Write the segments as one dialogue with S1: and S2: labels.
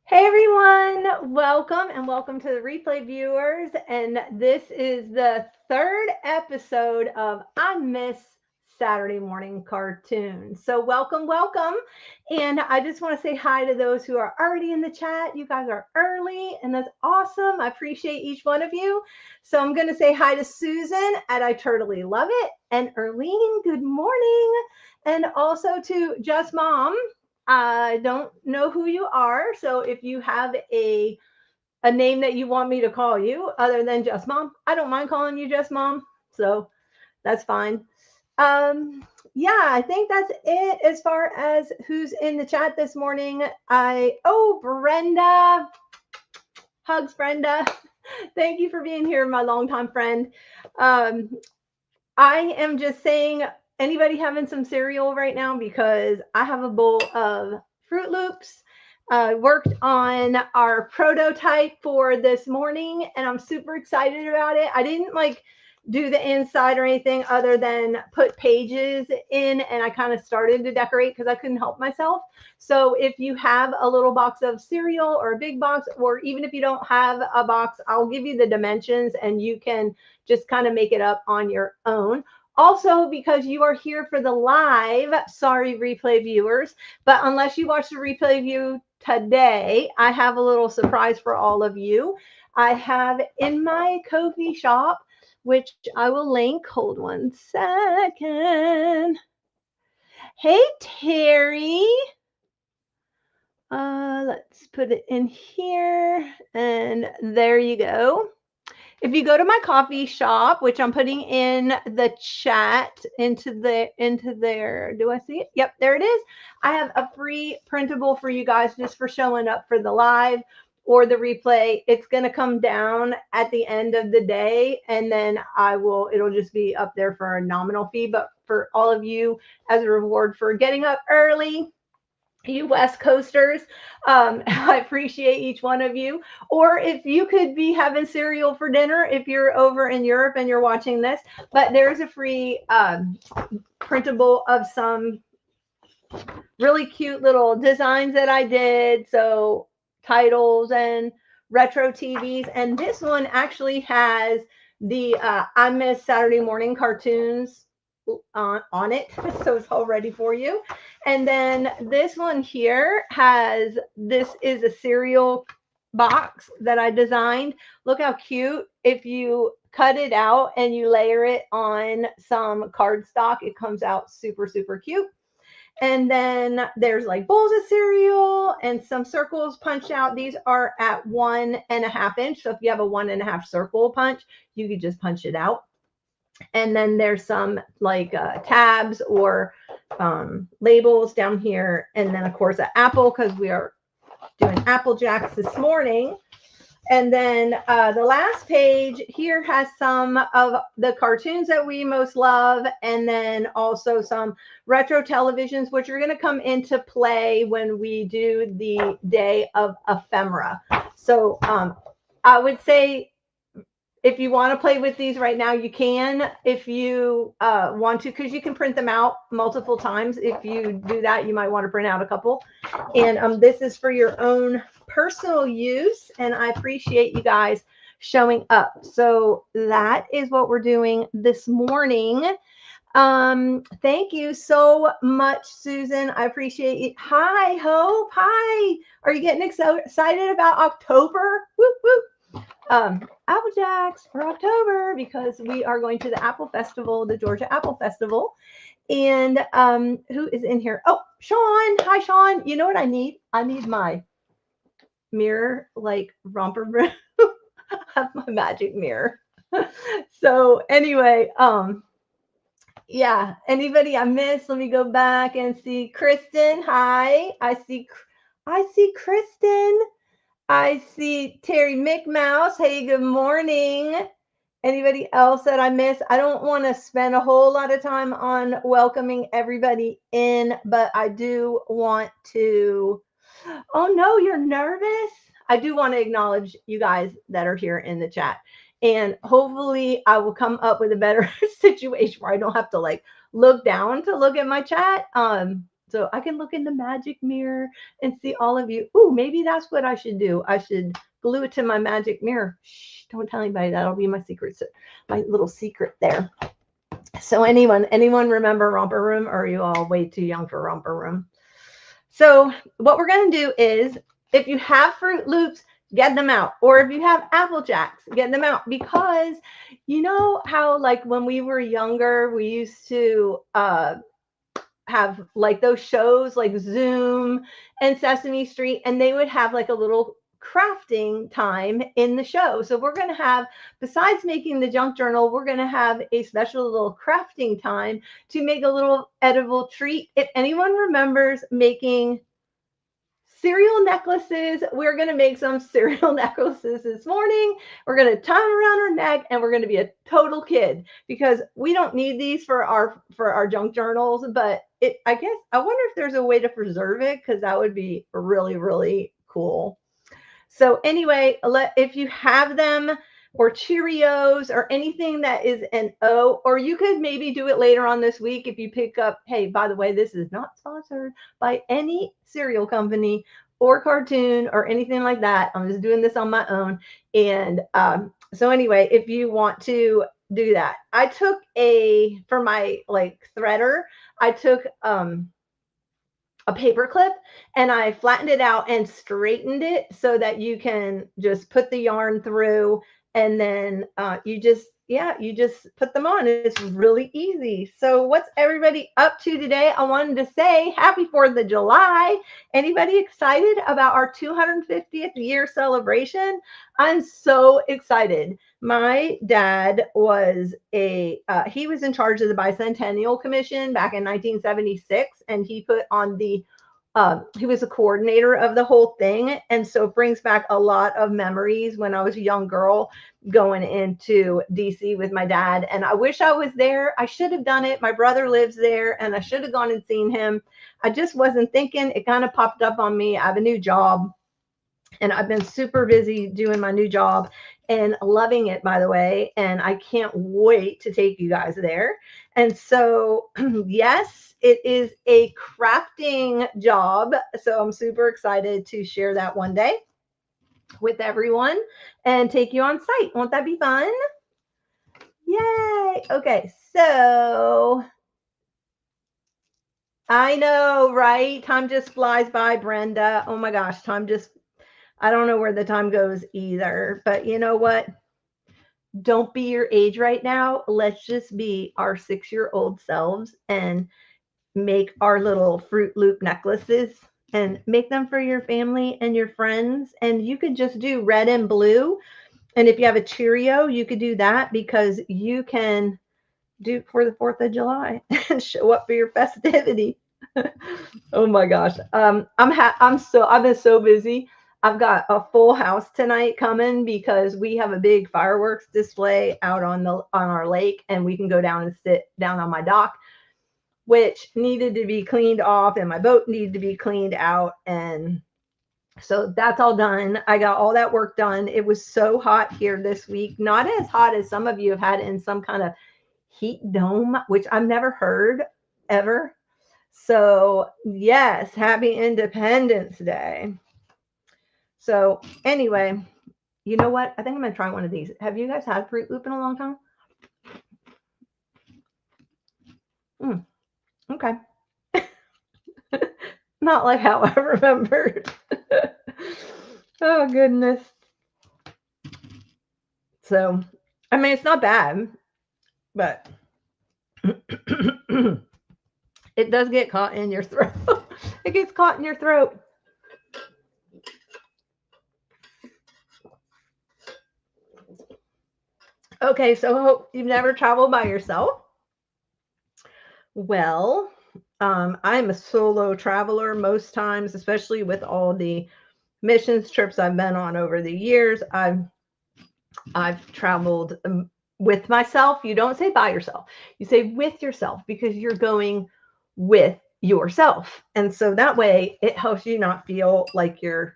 S1: Hey everyone, welcome to the replay viewers. And this is the third episode of I Miss Saturday Morning Cartoons. So, welcome. And I just want to say hi to those who are already in the chat. You guys are early, and that's awesome. I appreciate each one of you. So, I'm going to say hi to Susan, and I totally love it. And Erlene, good morning. And also to Just Mom. I don't know who you are, so if you have a name that you want me to call you other than Just Mom, I don't mind calling you Just Mom, so that's fine. Yeah, I think that's it as far as who's in the chat this morning. Brenda, hugs, Brenda. Thank you for being here, my longtime friend. Um, I am just saying, anybody having some cereal right now? Because I have a bowl of Fruit Loops. Worked on our prototype for this morning, and I'm super excited about it. I didn't do the inside or anything other than put pages in, and I kind of started to decorate because I couldn't help myself. So if you have a little box of cereal or a big box, or even if you don't have a box, I'll give you the dimensions and you can just kind of make it up on your own. Also, because you are here for the live, sorry, replay viewers, but unless you watch the replay view today, I have a little surprise for all of you. I have in my Ko-fi shop, which I will link. Hold 1 second. Hey, Terry. Let's put it in here, and there you go. If you go to my coffee shop, which I'm putting in the chat into there, do I see it? Yep, there it is. I have a free printable for you guys just for showing up for the live or the replay. It's going to come down at the end of the day, and then it'll just be up there for a nominal fee. But for all of you, as a reward for getting up early, you West Coasters, I appreciate each one of you. Or if you could be having cereal for dinner, if you're over in Europe and you're watching this, but there's a free printable of some really cute little designs that I did. So titles and retro TVs. And this one actually has the I Miss Saturday Morning Cartoons on it. So it's all ready for you. And then this one here this is a cereal box that I designed. Look how cute. If you cut it out and you layer it on some cardstock, it comes out super, super cute. And then there's like bowls of cereal and some circles punched out. These are at 1.5 inch. So if you have a 1.5 circle punch, you could just punch it out. And then there's some tabs or labels down here. And then of course an apple, because we are doing Apple Jacks this morning. And then the last page here has some of the cartoons that we most love, and then also some retro televisions, which are going to come into play when we do the day of ephemera. So I would say if you want to play with these right now, you can. If you want to, because you can print them out multiple times. If you do that, you might want to print out a couple. And this is for your own personal use, and I appreciate you guys showing up. So that is what we're doing this morning. Thank you so much, Susan. I appreciate you. Hi, Hope. Hi. Are you getting excited about October? Whoop, whoop. Apple Jacks for October, because we are going to the Apple Festival, the Georgia Apple Festival. And who is in here? Oh, Sean. Hi, Sean. You know what I need? I need my mirror, like romper room. I have my magic mirror. So anyway, yeah, anybody I missed? Let me go back and see. Kristen, hi. I see Kristen. I see Terry McMouse. Hey, good morning. Anybody else that I missed? I don't want to spend a whole lot of time on welcoming everybody in, but I do want to. Oh no, you're nervous? I do want to acknowledge you guys that are here in the chat. And hopefully I will come up with a better situation where I don't have to look down to look at my chat. So I can look in the magic mirror and see all of you. Ooh, maybe that's what I should do. I should glue it to my magic mirror. Shh, don't tell anybody. That'll be my secret, my little secret there. So anyone remember Romper Room, or are you all way too young for Romper Room? So what we're going to do is, if you have Fruit Loops, get them out. Or if you have Apple Jacks, get them out. Because you know how, like, when we were younger, we used to have like those shows like Zoom and Sesame Street, and they would have like a little crafting time in the show. So we're going to have, besides making the junk journal, we're going to have a special little crafting time to make a little edible treat. If anyone remembers making cereal necklaces, we're going to make some cereal necklaces this morning. We're going to tie them around our neck, and we're going to be a total kid, because we don't need these for our junk journals. But I guess I wonder if there's a way to preserve it, because that would be really, really cool. So anyway, if you have them, or Cheerios, or anything that is an O, or you could maybe do it later on this week if you pick up, hey, by the way, this is not sponsored by any cereal company or cartoon or anything like that. I'm just doing this on my own. And so anyway, if you want to do that, I took for my like threader, I took a paper clip, and I flattened it out and straightened it so that you can just put the yarn through, and then you just put them on. It's really easy. So what's everybody up to today? I wanted to say happy 4th of July. Anybody excited about our 250th year celebration? I'm so excited. My dad was he was in charge of the Bicentennial Commission back in 1976, and he put on he was a coordinator of the whole thing. And so it brings back a lot of memories when I was a young girl going into DC with my dad. And I wish I was there. I should have done it. My brother lives there, and I should have gone and seen him. I just wasn't thinking. It kind of popped up on me. I have a new job, and I've been super busy doing my new job and loving it, by the way. And I can't wait to take you guys there. And so, yes, it is a crafting job. So I'm super excited to share that one day with everyone and take you on site. Won't that be fun? Yay. Okay. So I know, right? Time just flies by, Brenda. Oh my gosh. I don't know where the time goes either, but you know what? Don't be your age right now. Let's just be our 6-year-old selves and make our little Fruit Loop necklaces and make them for your family and your friends. And you could just do red and blue. And if you have a Cheerio, you could do that, because you can do for the 4th of July and show up for your festivity. Oh my gosh. I've been so busy. I've got a full house tonight coming, because we have a big fireworks display out on our lake, and we can go down and sit down on my dock, which needed to be cleaned off, and my boat needed to be cleaned out. And so that's all done. I got all that work done. It was so hot here this week. Not as hot as some of you have had in some kind of heat dome, which I've never heard ever. So yes, happy Independence Day. So anyway, you know what? I think I'm going to try one of these. Have you guys had Fruit Loop in a long time? Okay. Not like how I remembered. Oh, goodness. So, I mean, it's not bad, but it does get caught in your throat. It gets caught in your throat. Okay, so I hope you've never traveled by yourself. Well, I'm a solo traveler most times, especially with all the missions trips I've been on over the years. I've traveled with myself. You don't say by yourself. You say with yourself, because you're going with yourself. And so that way it helps you not feel like you're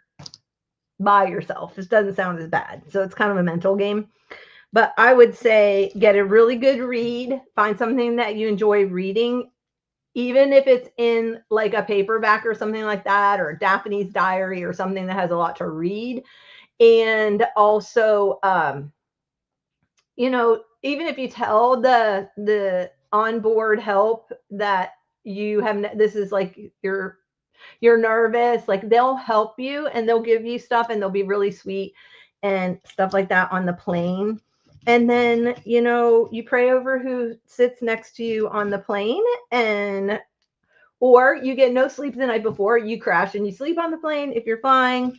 S1: by yourself. This doesn't sound as bad. So it's kind of a mental game. But I would say get a really good read. Find something that you enjoy reading. even if it's in like a paperback or something like that, or a Daphne's diary or something that has a lot to read. And also, you know, even if you tell the onboard help that you have, this is like you're nervous, like they'll help you and they'll give you stuff and they'll be really sweet and stuff like that on the plane. And then, you know, you pray over who sits next to you on the plane, and or you get no sleep the night before, you crash and you sleep on the plane if you're flying.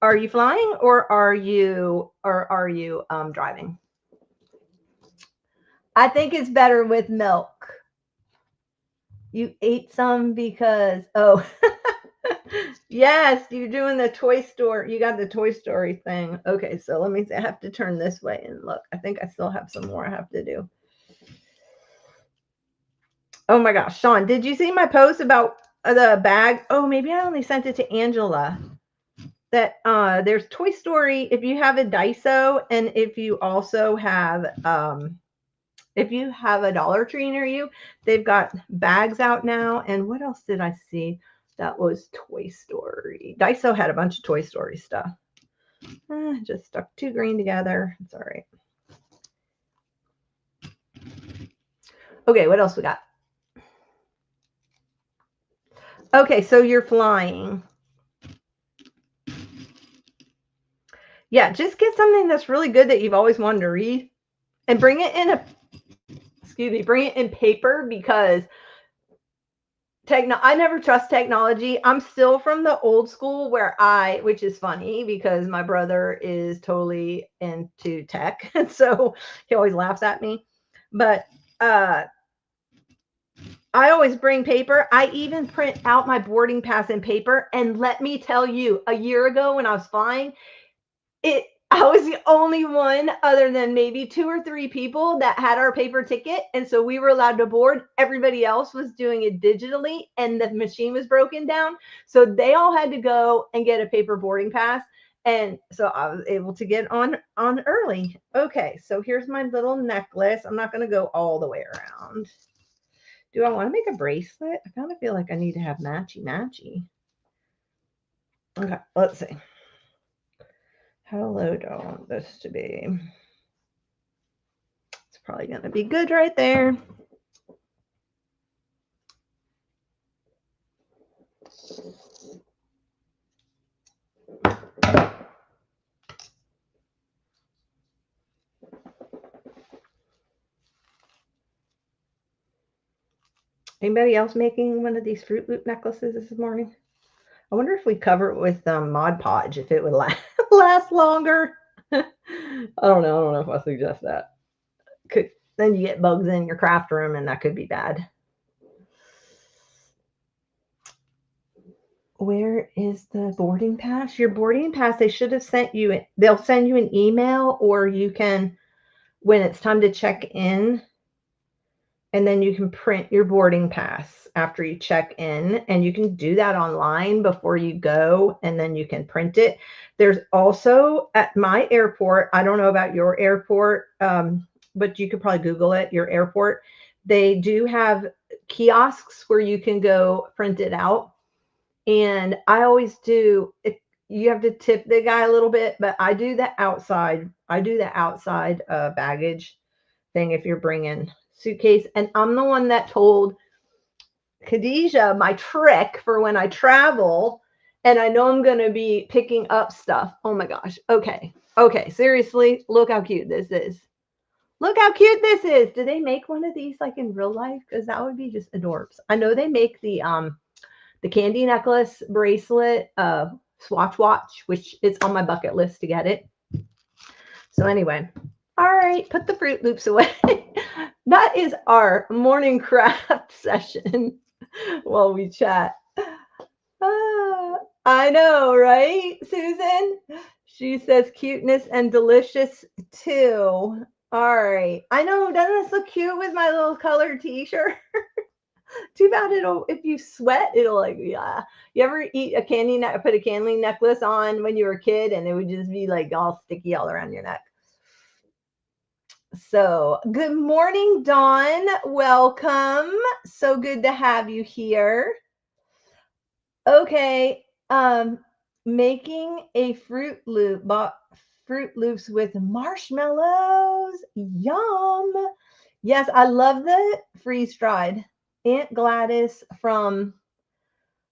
S1: Are you flying or are you driving? I think it's better with milk. You ate some because, oh, yes, you're doing the Toy Story. You got the Toy Story thing. Okay, so let me see. I have to turn this way and look. I think I still have some more I have to do. Oh my gosh, Sean, did you see my post about the bag? Oh, maybe I only sent it to Angela. That there's Toy Story if you have a Daiso, and if you also have if you have a Dollar Tree near you, they've got bags out now. And what else did I see that was Toy Story? Daiso had a bunch of Toy Story stuff. Just stuck two green together. It's all right. Okay, what else we got? Okay, so you're flying. Yeah, just get something that's really good that you've always wanted to read, and bring it in bring it in paper, because I never trust technology. I'm still from the old school where which is funny because my brother is totally into tech, and so he always laughs at me. But I always bring paper. I even print out my boarding pass in paper. And let me tell you, a year ago when I was flying, I was the only one, other than maybe 2 or 3 people, that had our paper ticket. And so we were allowed to board. Everybody else was doing it digitally, and the machine was broken down. So they all had to go and get a paper boarding pass. And so I was able to get on early. Okay, so here's my little necklace. I'm not going to go all the way around. Do I want to make a bracelet? I kind of feel like I need to have matchy. Okay, let's see. How low do I want this to be? It's probably going to be good right there. Anybody else making one of these Fruit Loop necklaces this morning? I wonder if we cover it with Mod Podge, if it would last longer. I don't know. I don't know if I suggest that. Then you get bugs in your craft room, and that could be bad. Where is the boarding pass? Your boarding pass, they should have sent you, they'll send you an email, or you can, when it's time to check in, and then you can print your boarding pass after you check in, and you can do that online before you go, and then you can print it. There's also at my airport, I don't know about your airport, but you could probably Google it, your airport. They do have kiosks where you can go print it out. And I always do, you have to tip the guy a little bit, but I do the outside baggage thing if you're bringing suitcase. And I'm the one that told Khadijah my trick for when I travel and I know I'm going to be picking up stuff. Oh my gosh. Okay. Seriously, look how cute this is. Look how cute this is. Do they make one of these like in real life? Because that would be just adorbs. I know they make the candy necklace, bracelet, Swatch watch, which it's on my bucket list to get it. So anyway, all right, put the Fruit Loops away. That is our morning craft session while we chat. I know, right, Susan? She says cuteness and delicious too. All right. I know, doesn't this look cute with my little colored t-shirt? Too bad if you sweat, it'll like, yeah. You ever eat put a candy necklace on when you were a kid and it would just be like all sticky all around your neck? So, good morning, Dawn. Welcome. So good to have you here. Okay, making a Fruit Loops with marshmallows. Yum. Yes, I love the freeze dried. Aunt Gladys from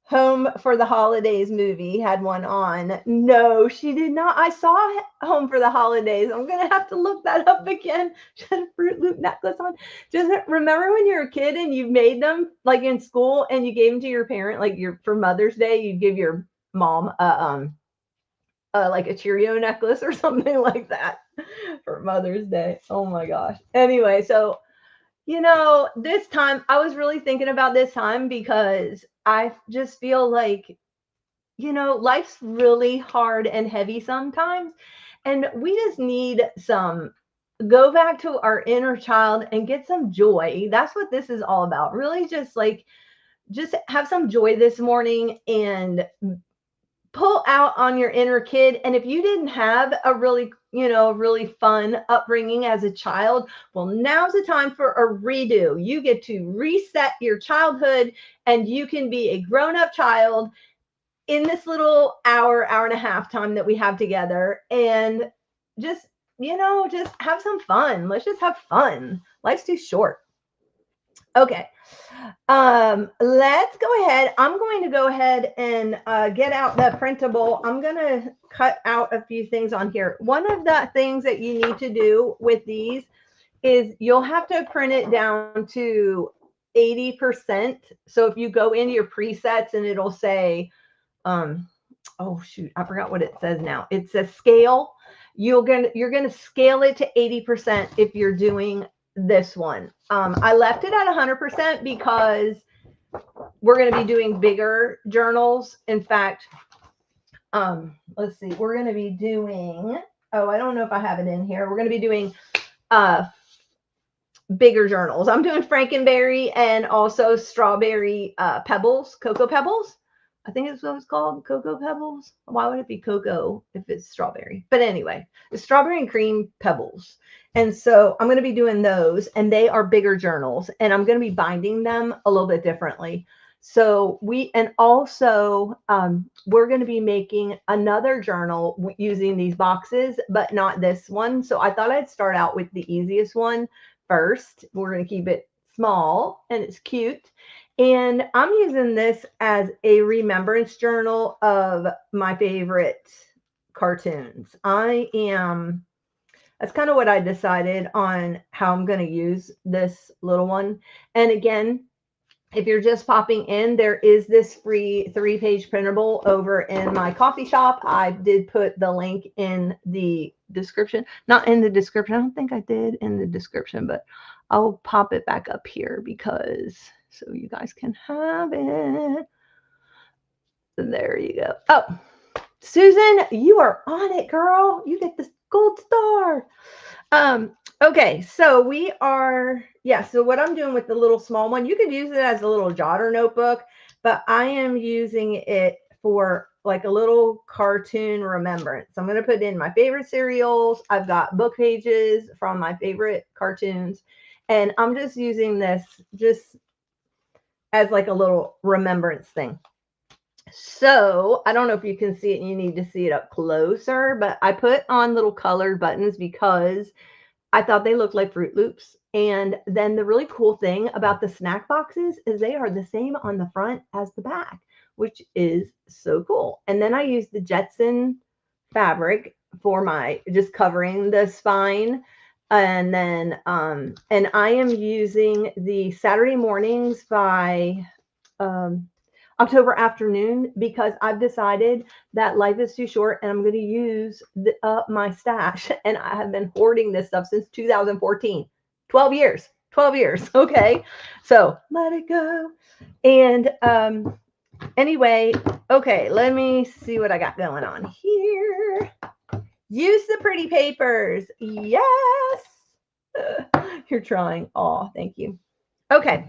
S1: Home for the Holidays movie had one on. No, she did not. I saw Home for the Holidays. I'm gonna have to look that up again. She had a Fruit Loop necklace on. Just remember when you were a kid and you made them like in school and you gave them to your parent, like for Mother's Day, you'd give your mom like a Cheerio necklace or something like that for Mother's Day. Oh my gosh. Anyway, so this time I was really thinking about this time because I just feel like, life's really hard and heavy sometimes. And we just need go back to our inner child and get some joy. That's what this is all about. Really just have some joy this morning and pull out on your inner kid. And if you didn't have a really fun upbringing as a child, well, now's the time for a redo. You get to reset your childhood and you can be a grown-up child in this little hour and a half time that we have together, and just have some fun. Let's just have fun. Life's too short. Okay. Let's go ahead. I'm going to go ahead and get out the printable. I'm going to cut out a few things on here. One of the things that you need to do with these is you'll have to print it down to 80%. So if you go into your presets and it'll say, oh shoot, I forgot what it says now. It says scale. You're gonna scale it to 80% if you're doing this one. I left it at 100% because we're going to be doing bigger journals. In fact, let's see, we're going to be doing, I don't know if I have it in here. We're going to be doing bigger journals. I'm doing Frankenberry and also strawberry pebbles, cocoa pebbles. I think it's what it's called, cocoa pebbles. Why would it be cocoa if it's strawberry? But anyway, it's strawberry and cream pebbles. And so I'm going to be doing those, and they are bigger journals, and I'm going to be binding them a little bit differently. So we're going to be making another journal using these boxes, but not this one. So I thought I'd start out with the easiest one first. We're going to keep it small and it's cute. And I'm using this as a remembrance journal of my favorite cartoons. That's kind of what I decided on how I'm going to use this little one. And again, if you're just popping in, there is this free 3-page printable over in my coffee shop. I did put the link in the description. Not in the description. I don't think I did in the description, but I'll pop it back up here so you guys can have it. There you go. Oh, Susan, you are on it, girl. You get this gold star. Okay, so so what I'm doing with the little small one, you could use it as a little jotter notebook, but I am using it for like a little cartoon remembrance. I'm going to put in my favorite cereals. I've got book pages from my favorite cartoons, and I'm just using this just as like a little remembrance thing. So I don't know if you can see it and you need to see it up closer, but I put on little colored buttons because I thought they looked like Fruit Loops. And then the really cool thing about the snack boxes is they are the same on the front as the back, which is so cool. And then I used the Jetson fabric for just covering the spine. And then, and I am using the Saturday Mornings by October Afternoon because I've decided that life is too short and I'm going to use my stash. And I have been hoarding this stuff since 2014. 12 years. Okay. So let it go. And anyway, okay, let me see what I got going on here. Use the pretty papers. Yes. You're trying. Oh, thank you. Okay.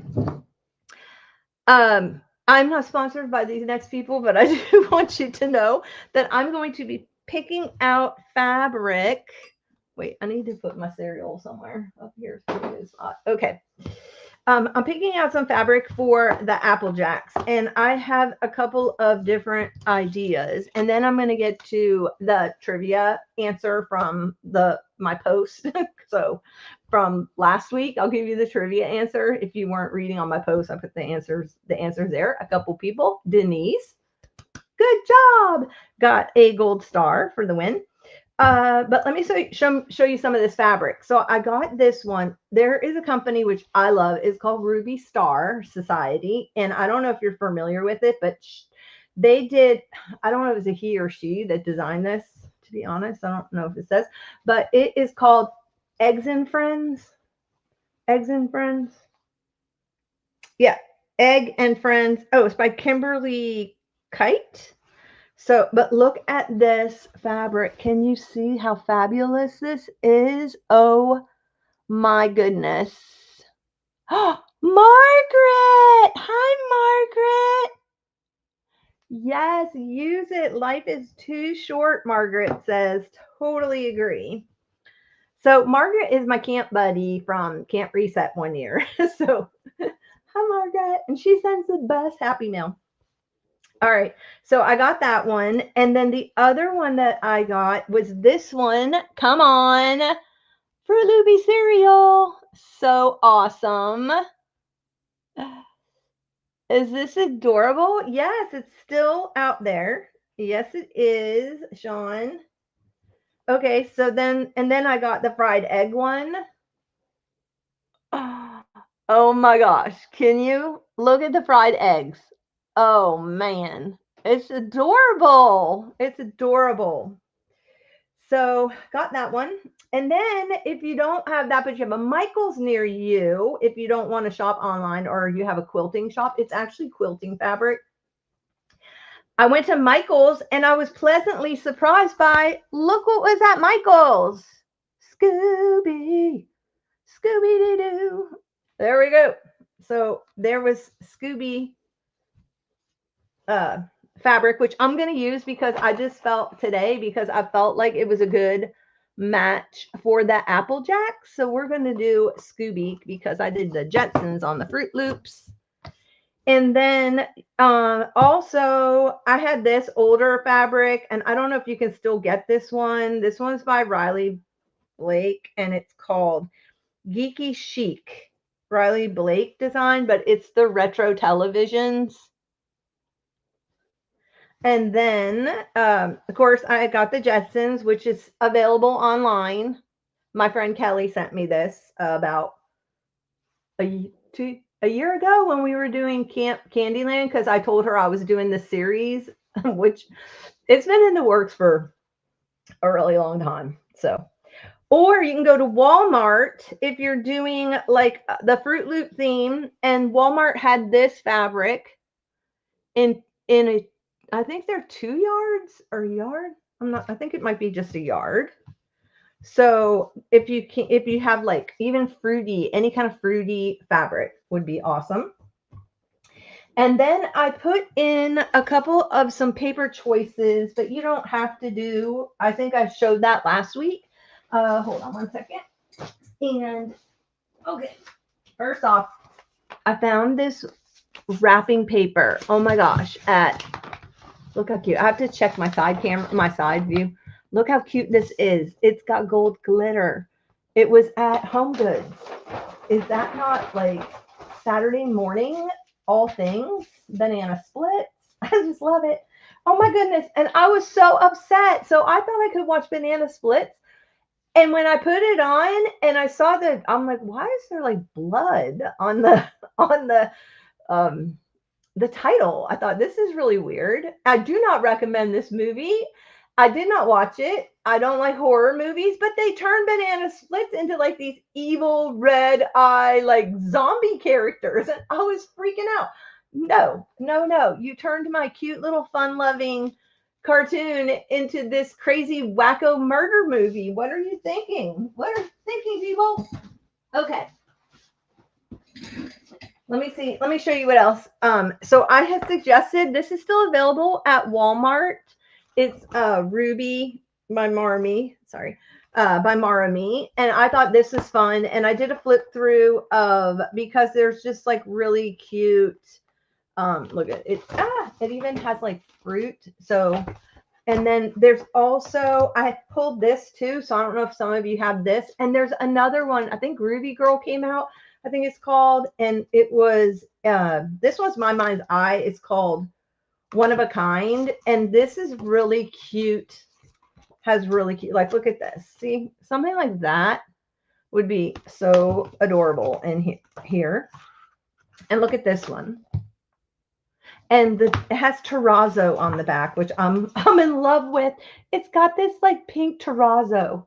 S1: I'm not sponsored by these next people, but I do want you to know that I'm going to be picking out fabric. Wait, I need to put my cereal somewhere up here. Okay. I'm picking out some fabric for the Apple Jacks, and I have a couple of different ideas. And then I'm going to get to the trivia answer from my post. So from last week, I'll give you the trivia answer. If you weren't reading on my post, I put the answers there. A couple people. Denise, good job, got a gold star for the win. But let me show you some of this fabric. So I got this one. There is a company which I love. It's called Ruby Star Society. And I don't know if you're familiar with it, but they did, I don't know if it's a he or she that designed this, to be honest. I don't know if it says, but it is called Eggs and Friends. Eggs and Friends. Yeah, Egg and Friends. Oh, it's by Kimberly Kite. So, but look at this fabric. Can you see how fabulous this is? Oh my goodness. Oh, Margaret! Hi, Margaret. Yes, use it. Life is too short, Margaret says. Totally agree. So, Margaret is my camp buddy from Camp Reset one year. So, hi, Margaret. And she sends the best happy mail. All right, so I got that one. And then the other one that I got was this one. Come on, Fruit Loopy cereal. So awesome. Is this adorable? Yes, it's still out there. Yes, it is, Sean. Okay, so then I got the fried egg one. Oh my gosh, can you look at the fried eggs? Oh man. It's adorable. It's adorable. So got that one. And then if you don't have that, but you have a Michael's near you, if you don't want to shop online or you have a quilting shop, it's actually quilting fabric. I went to Michael's and I was pleasantly surprised by, look what was at Michael's. Scooby, Scooby-Doo. There we go. So there was Scooby fabric, which I'm going to use because I just felt today, because I felt like it was a good match for the Apple Jack. So we're going to do Scooby because I did the Jetsons on the Fruit Loops. And then also I had this older fabric, and I don't know if you can still get this one. This one's by Riley Blake, and it's called Geeky Chic. Riley Blake design, but it's the retro televisions. And then, of course, I got the Jetsons, which is available online. My friend Kelly sent me this about a year ago when we were doing Camp Candyland, because I told her I was doing the series, which it's been in the works for a really long time. So, or you can go to Walmart if you're doing like the Fruit Loop theme, and Walmart had this fabric in a, I think they're 2 yards or yard. I think it might be just a yard. So if you have like even fruity, any kind of fruity fabric would be awesome. And then I put in a couple of some paper choices, but you don't have to do, I think I showed that last week. Hold on one second. And okay, first off, I found this wrapping paper. Oh my gosh, look how cute. I have to check my side view. Look how cute this is. It's got gold glitter. It was at Home Goods. Is that not like Saturday morning, all things, banana splits? I just love it. Oh my goodness. And I was so upset. So I thought I could watch banana splits. And when I put it on and I saw that, I'm like, why is there like blood on the title? I thought, this is really weird. I do not recommend this movie. I did not watch it. I don't like horror movies, but they turn banana splits into like these evil red eye, like zombie characters. And I was freaking out. No. You turned my cute little fun loving cartoon into this crazy wacko murder movie. What are you thinking? What are you thinking, people? Okay. Let me see. Let me show you what else. So I have suggested, this is still available at Walmart. It's Ruby by Marmy. Sorry. by Mara Me. And I thought this was fun. And I did a flip through of, because there's just like really cute, look at it. It even has like fruit. So, and then there's also, I pulled this too. So I don't know if some of you have this. And there's another one. I think Groovy Girl came out, I think it's called. And it was, this was My Mind's Eye. It's called One of a Kind. And this is really cute. Has really cute, like, look at this. See, something like that would be so adorable in here. And look at this one. And it has terrazzo on the back, which I'm in love with. It's got this like pink terrazzo.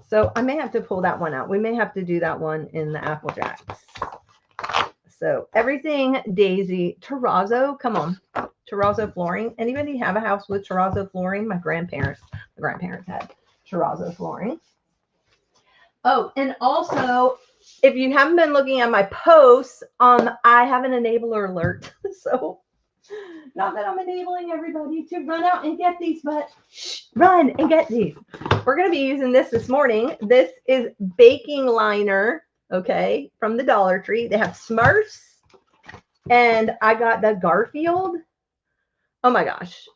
S1: So I may have to pull that one out. We may have to do that one in the Apple Jacks. So everything Daisy terrazzo. Come on, terrazzo flooring. Anybody have a house with terrazzo flooring? My grandparents had terrazzo flooring. Oh, and also, if you haven't been looking at my posts, I have an enabler alert. So, not that I'm enabling everybody to run out and get these, but run and get these. We're going to be using this morning. This is baking liner, okay, from the Dollar Tree. They have Smurfs, and I got the Garfield. Oh my gosh.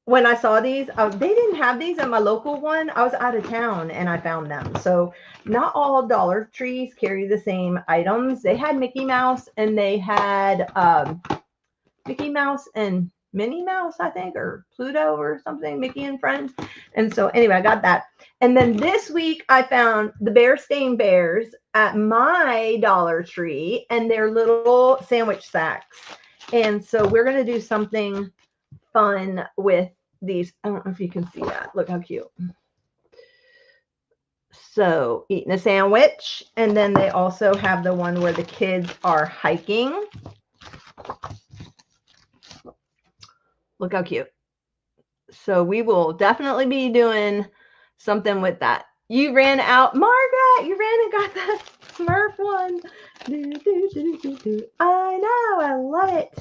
S1: When I saw these, they didn't have these at my local one. I was out of town and I found them. So not all Dollar Trees carry the same items. They had Mickey Mouse, and they had Mickey Mouse and Minnie Mouse, I think, or Pluto or something, Mickey and Friends. And so anyway, I got that. And then this week I found the Bear Stain Bears at my Dollar Tree, and they're little sandwich sacks. And so we're going to do something fun with these. I don't know if you can see that. Look how cute. So eating a sandwich. And then they also have the one where the kids are hiking. Look how cute. So we will definitely be doing something with that. You ran out, Margaret, you ran and got that Smurf one. I know, I love it.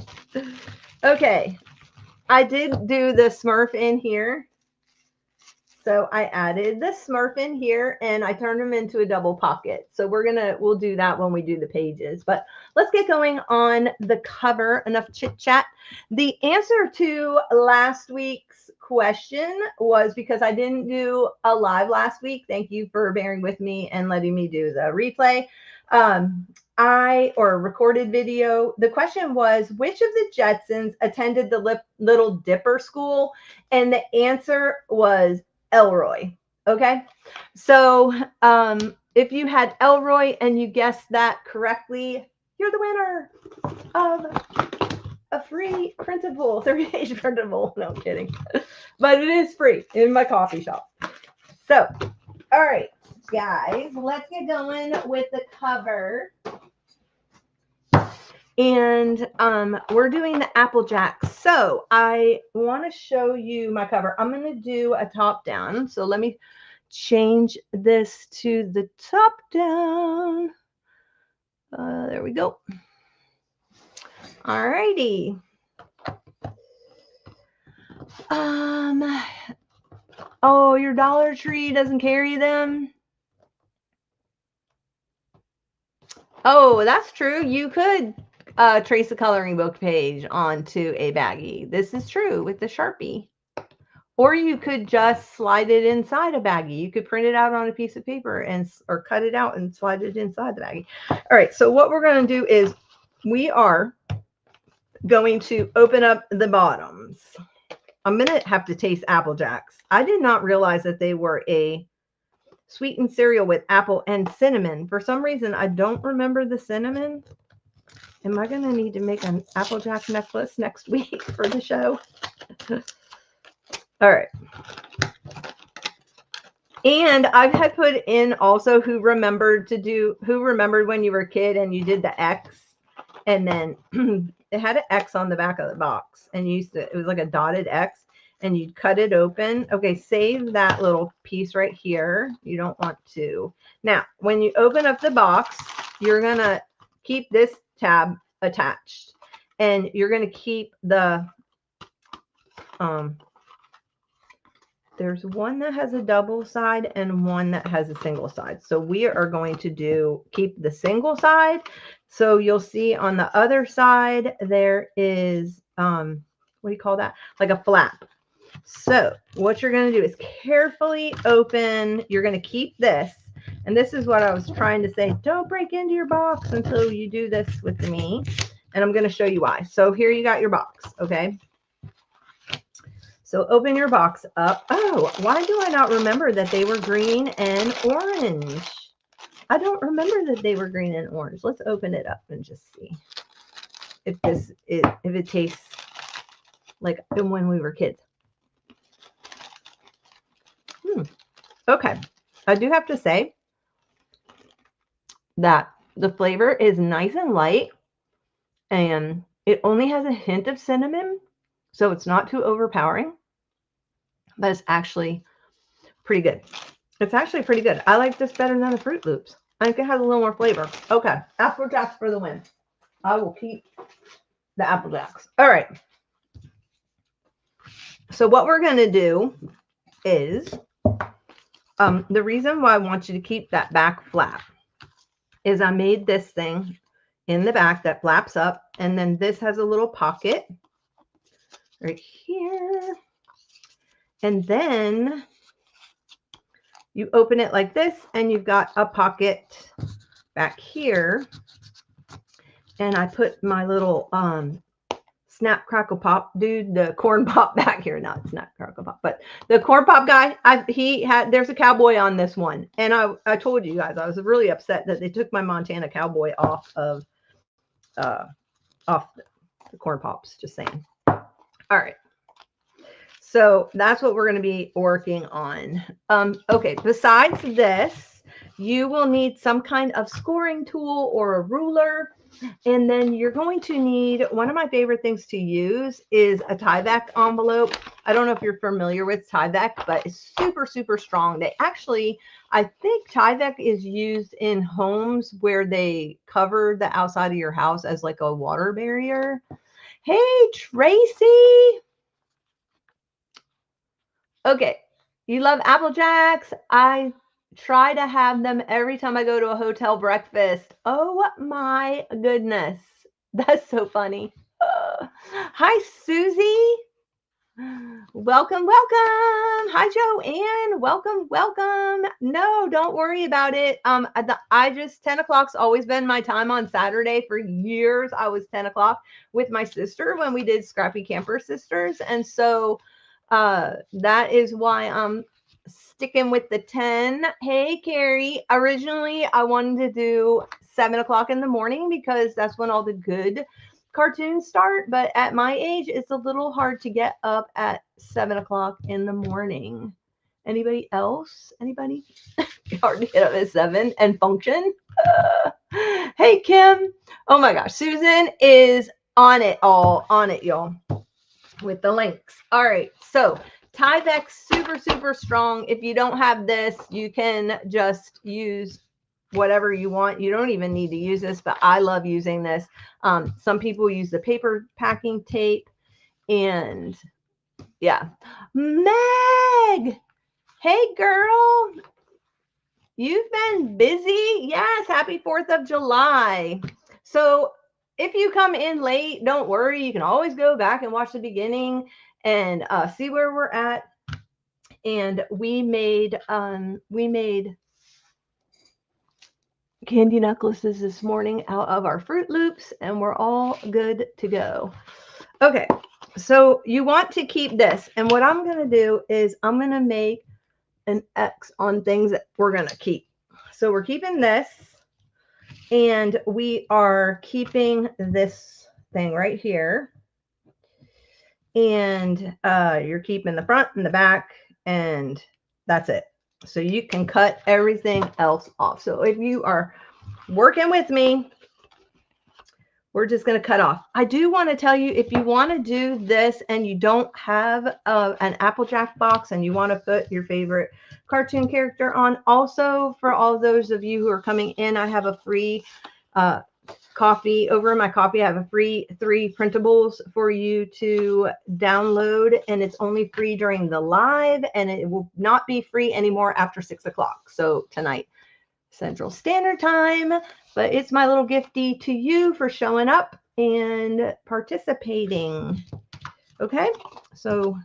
S1: Okay, I did do the Smurf in here. So I added the Smurf in here, and I turned them into a double pocket. So we'll do that when we do the pages. But let's get going on the cover. Enough chit chat. The answer to last week's question was, because I didn't do a live last week. Thank you for bearing with me and letting me do the replay. Or a recorded video. The question was, which of the Jetsons attended the Little Dipper school? And the answer was Elroy. Okay. So if you had Elroy and you guessed that correctly, you're the winner of a free printable, 3-page printable. No, I'm kidding. But it is free in my coffee shop. So, all right, guys, let's get going with the cover. And we're doing the Apple Jacks. So I want to show you my cover. I'm going to do a top down. So let me change this to the top down. There we go. All righty. Oh, your Dollar Tree doesn't carry them? Oh, that's true. You could trace a coloring book page onto a baggie. This is true with the Sharpie. Or you could just slide it inside a baggie. You could print it out on a piece of paper or cut it out and slide it inside the baggie. All right, so what we're going to do is we are going to open up the bottoms. I'm going to have to taste Apple Jacks. I did not realize that they were a sweetened cereal with apple and cinnamon. For some reason, I don't remember the cinnamon. Am I going to need to make an Apple Jack necklace next week for the show? All right. And I've had put in also who remembered when you were a kid and you did the X, and then it had an X on the back of the box, and it was like a dotted X, and you'd cut it open. Okay, save that little piece right here. You don't want to. Now, when you open up the box, you're going to keep this tab attached, and you're going to keep the there's one that has a double side and one that has a single side. So we are going to keep the single side. So you'll see on the other side, there is, what do you call that? Like a flap. So what you're going to do is carefully open. You're going to keep this. And this is what I was trying to say. Don't break into your box until you do this with me. And I'm going to show you why. So here you got your box. Okay. So open your box up. Oh, why do I not remember that they were green and orange? I don't remember that they were green and orange. Let's open it up and just see if it tastes like when we were kids. Okay. I do have to say that the flavor is nice and light, and it only has a hint of cinnamon, so it's not too overpowering, but it's actually pretty good. It's actually pretty good. I like this better than the Fruit Loops. I think it has a little more flavor. Okay, Apple Jacks for the win. I will keep the Apple Jacks. All right. So what we're going to do is, the reason why I want you to keep that back flap is I made this thing in the back that flaps up, and then this has a little pocket right here. And then you open it like this, and you've got a pocket back here. And I put my little Snap Crackle Pop dude, the corn pop back here. Not Snap Crackle Pop, but the corn pop guy. There's a cowboy on this one. And I told you guys, I was really upset that they took my Montana cowboy off of the corn pops, just saying. All right. So that's what we're going to be working on. Okay, besides this, you will need some kind of scoring tool or a ruler. And then you're going to need, one of my favorite things to use is a Tyvek envelope. I don't know if you're familiar with Tyvek, but it's super, super strong. They actually, I think Tyvek is used in homes where they cover the outside of your house as like a water barrier. Hey, Tracy. Okay, you love Apple Jacks. I try to have them every time I go to a hotel breakfast. Oh my goodness. That's so funny. Hi, Susie. Welcome, welcome. Hi, Joanne. Welcome, welcome. No, don't worry about it. 10 o'clock's always been my time on Saturday for years. I was 10 o'clock with my sister when we did Scrappy Camper Sisters. And so that is why I'm sticking with the 10. Hey, Carrie. Originally, I wanted to do 7 o'clock in the morning because that's when all the good cartoons start. But at my age, it's a little hard to get up at 7 o'clock in the morning. Anybody else? Anybody? Hard to get up at 7 and function. Hey, Kim. Oh my gosh. Susan is on it, y'all, with the links. All right. So Tyvek, super, super strong. If you don't have this, you can just use whatever you want. You don't even need to use this, but I love using this. Some people use the paper packing tape, and yeah. Meg, hey girl, you've been busy. Yes, happy 4th of July. So if you come in late, don't worry. You can always go back and watch the beginning and see where we're at. And we made candy necklaces this morning out of our Fruit Loops, and we're all good to go. Okay, so you want to keep this. And what I'm going to do is I'm going to make an X on things that we're going to keep. So we're keeping this, and we are keeping this thing right here. And you're keeping the front and the back, and that's it. So you can cut everything else off. So if you are working with me, we're just going to cut off. I do want to tell you, if you want to do this and you don't have an Applejack box and you want to put your favorite cartoon character on, also for all those of you who are coming in, I have a free coffee, over in my coffee, I have a free 3 printables for you to download, and it's only free during the live, and it will not be free anymore after 6 o'clock. So tonight, Central Standard Time, but it's my little gifty to you for showing up and participating. Okay, so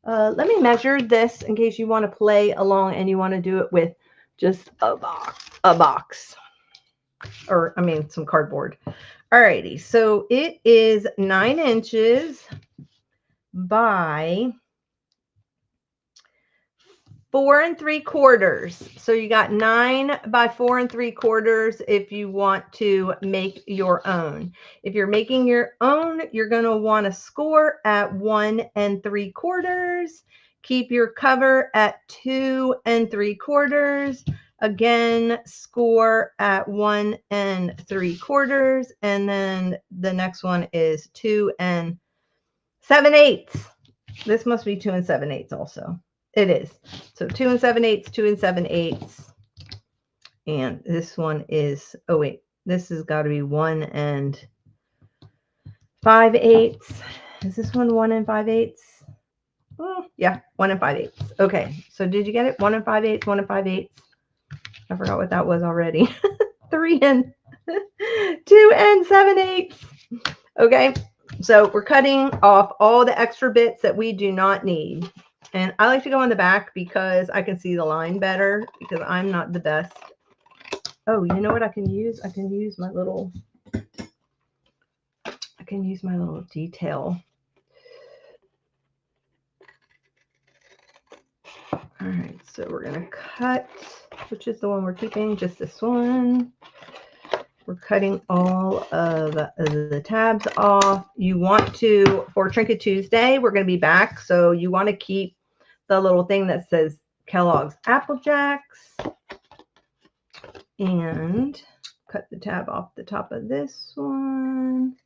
S1: let me measure this in case you want to play along and you want to do it with just a box. Or I mean some cardboard. Alrighty, so it is 9 inches by 4 3/4. So you got 9 by 4 3/4 if you want to make your own. If you're making your own, you're going to want to score at 1 3/4. Keep your cover at 2 3/4. Again, score at 1 3/4. And then the next one is 2 7/8. This must be 2 7/8 also. It is. So 2 7/8, 2 7/8. And this one is, oh wait, this has got to be 1 5/8. Is this one 1 5/8? Oh, yeah, 1 5/8. Okay, so did you get it? 1 5/8, 1 5/8. I forgot what that was already. 2 7/8. Okay, so we're cutting off all the extra bits that we do not need. And I like to go on the back because I can see the line better because I'm not the best. Oh, you know what I can use? I can use my little detail. All right, so we're going to cut, which is the one we're keeping, just this one. We're cutting all of the tabs off. You want to, for Trinket Tuesday, we're going to be back. So you want to keep the little thing that says Kellogg's Apple Jacks. And cut the tab off the top of this one.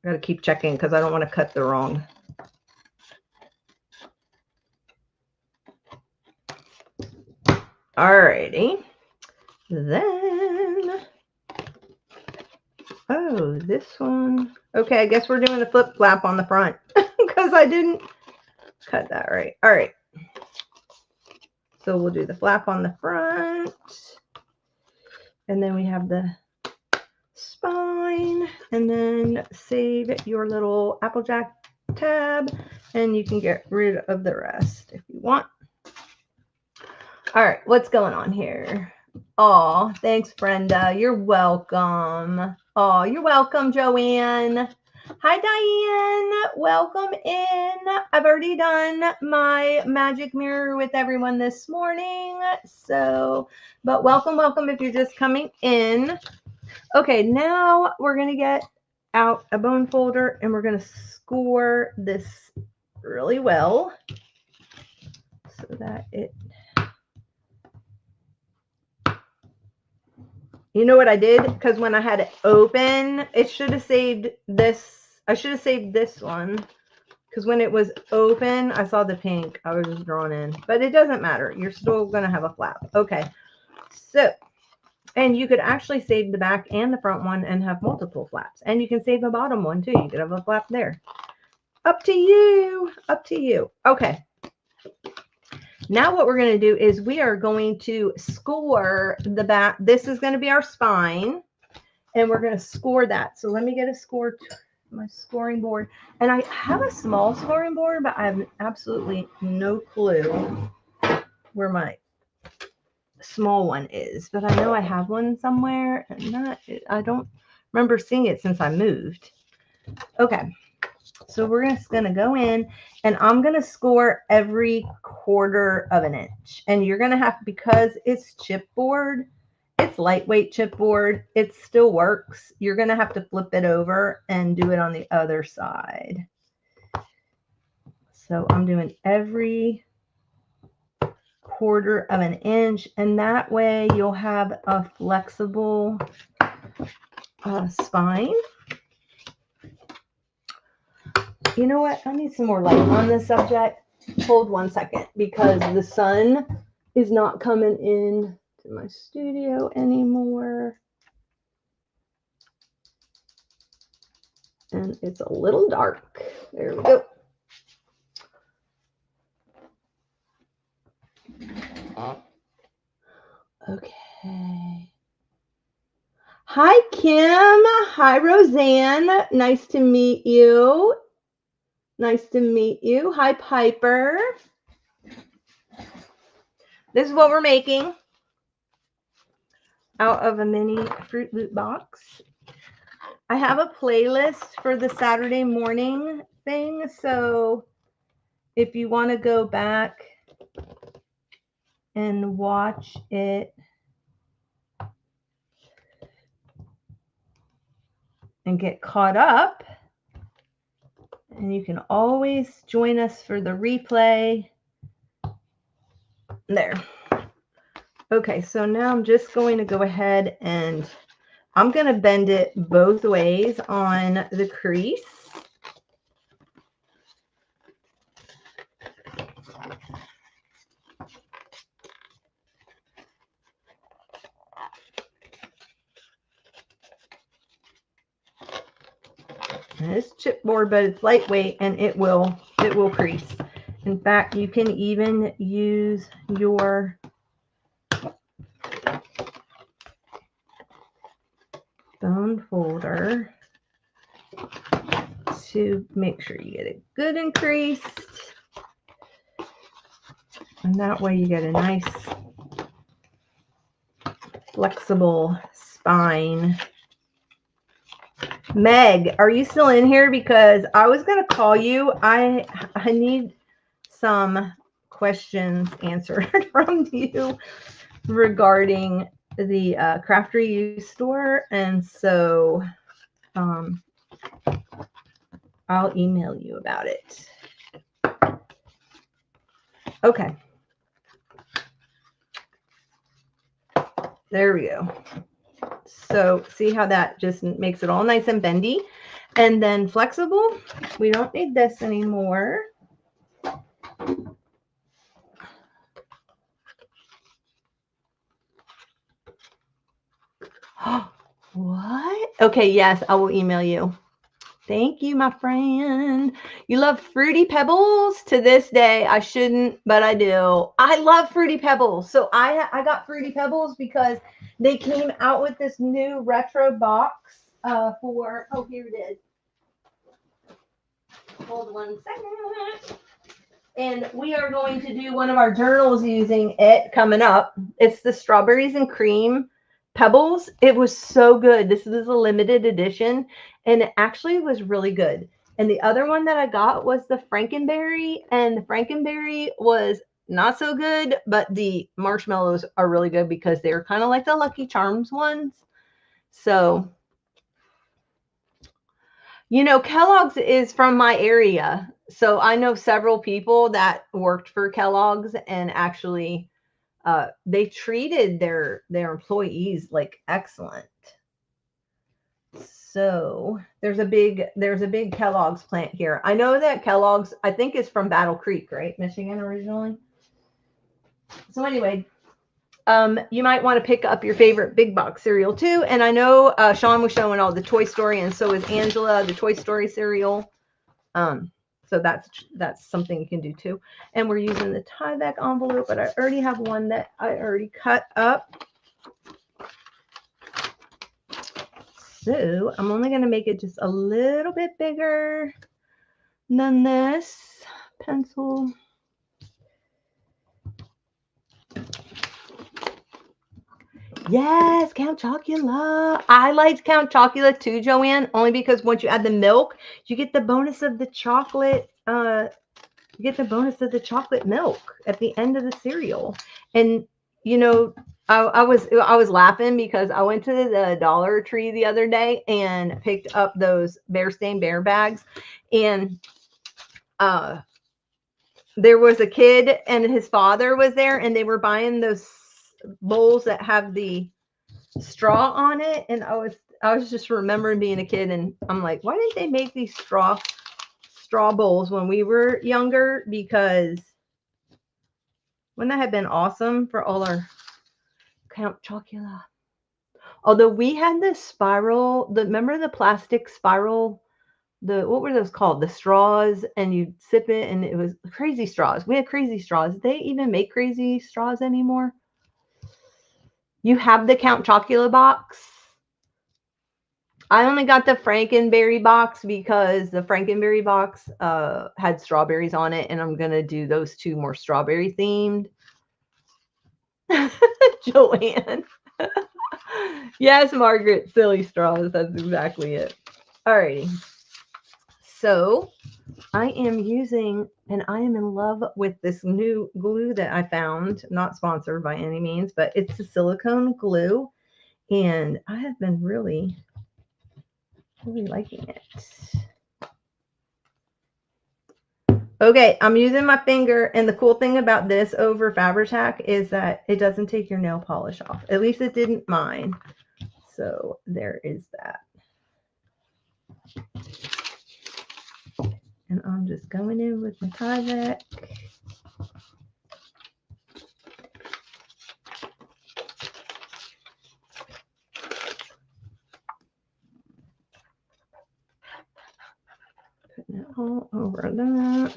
S1: Got to keep checking because I don't want to cut the wrong. Alrighty. Then, oh, this one. Okay, I guess we're doing the flip flap on the front because I didn't cut that right. All right. So we'll do the flap on the front. And then we have the spine. And then save your little Applejack tab. And you can get rid of the rest if you want. All right, what's going on here? Oh, thanks, Brenda. You're welcome. Oh, you're welcome, Joanne. Hi, Diane. Welcome in. I've already done my magic mirror with everyone this morning. So, but welcome, welcome if you're just coming in. Okay, now we're going to get out a bone folder and we're going to score this really well so that it... You know what I did? Because when I had it open, it should have saved this. I should have saved this one. Because when it was open, I saw the pink. I was just drawn in. But it doesn't matter. You're still going to have a flap. Okay. So, and you could actually save the back and the front one and have multiple flaps. And you can save the bottom one too. You could have a flap there. Up to you. Up to you. Okay. Now what we're going to do is we are going to score the back. This is going to be our spine, and we're going to score that. So let me get a score, my scoring board. And I have a small scoring board, but I have absolutely no clue where my small one is. But I know I have one somewhere, and I don't remember seeing it since I moved. Okay. So we're just going to go in and I'm going to score every 1/4 of an inch. And you're going to have, because it's chipboard, it's lightweight chipboard, it still works. You're going to have to flip it over and do it on the other side. So I'm doing every 1/4 of an inch. And that way you'll have a flexible spine. You know what? I need some more light on this subject. Hold one second because the sun is not coming in in my studio anymore. And it's a little dark. There we go. Okay. Hi, Kim. Hi, Roseanne. Nice to meet you. Nice to meet you. Hi, Piper. This is what we're making out of a mini Fruit Loop box. I have a playlist for the Saturday morning thing, so if you want to go back and watch it and get caught up, and you can always join us for the replay. There. Okay, so now I'm just going to go ahead and I'm going to bend it both ways on the crease. And it's chipboard, but it's lightweight and it will crease. In fact, you can even use your bone folder to make sure you get it good and creased. And that way you get a nice flexible spine. Meg, are you still in here? Because I was going to call you. I need some questions answered from you regarding the craft reuse store, and so I'll email you about it. Okay. There we go. So see how that just makes it all nice and bendy and then flexible. We don't need this anymore. What? Okay, yes, I will email you. Thank you, my friend. You love Fruity Pebbles? To this day, I shouldn't, but I do. I love Fruity Pebbles. So I got Fruity Pebbles because they came out with this new retro box for, oh, here it is. Hold 1 second. And we are going to do one of our journals using it coming up. It's the Strawberries and Cream Pebbles. It was so good. This is a limited edition, and it actually was really good. And the other one that I got was the Frankenberry, and the Frankenberry was not so good, but the marshmallows are really good because they're kind of like the Lucky Charms ones. So, you know, Kellogg's is from my area. So I know several people that worked for Kellogg's, and actually they treated their employees like excellent. So there's a big Kellogg's plant here. I know that Kellogg's, I think, is from Battle Creek, right? Michigan originally. So anyway, you might want to pick up your favorite big box cereal too. And I know Sean was showing all the Toy Story, and so is Angela, the Toy Story cereal. So that's something you can do too. And we're using the tie back envelope, but I already have one that I already cut up. So I'm only going to make it just a little bit bigger than this pencil. Yes, Count Chocula. I liked Count Chocula too, Joanne, only because once you add the milk, you get the bonus of the chocolate. You get the bonus of the chocolate milk at the end of the cereal. And you know, I was laughing because I went to the Dollar Tree the other day and picked up those Bear Stained Bear bags, and there was a kid and his father was there, and they were buying those bowls that have the straw on it, and I was just remembering being a kid, and I'm like, why didn't they make these straw bowls when we were younger? Because wouldn't that have been awesome for all our Count Chocula. Although we had this spiral, remember the plastic spiral, what were those called? The straws, and you'd sip it, and it was crazy straws. We had crazy straws. Did they even make crazy straws anymore? You have the Count Chocula box. I only got the Frankenberry box because the Frankenberry box had strawberries on it, and I'm gonna do those two more strawberry themed. Joanne. Yes, Margaret, silly straws. That's exactly it. Alrighty. So I am using, and I am in love with this new glue that I found. Not sponsored by any means, but it's a silicone glue, and I have been really liking it. Okay, I'm using my finger, and the cool thing about this over Fabri-Tac is that it doesn't take your nail polish off. At least it didn't mine. So there is that. And I'm just going in with my Tyvek. Putting it all over that.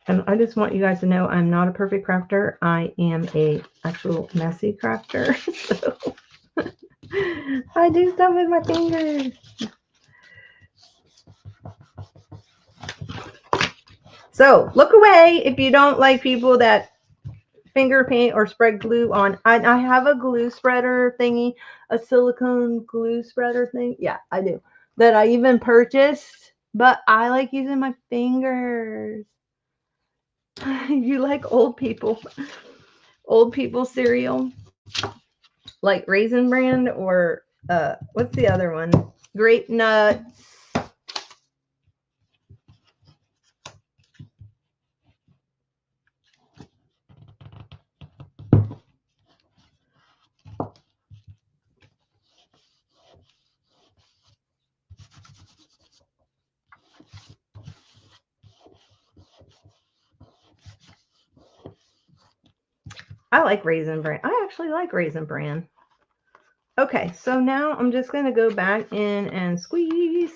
S1: And I just want you guys to know I'm not a perfect crafter. I am a actual messy crafter. So I do stuff with my fingers. So look away if you don't like people that finger paint or spread glue on. I have a glue spreader thingy, a silicone glue spreader thing. Yeah, I do. That I even purchased, but I like using my fingers. You like old people cereal, like Raisin Bran, or what's the other one? Grape Nuts. I like Raisin Bran. I actually like Raisin Bran. Okay, so now I'm just going to go back in and squeeze.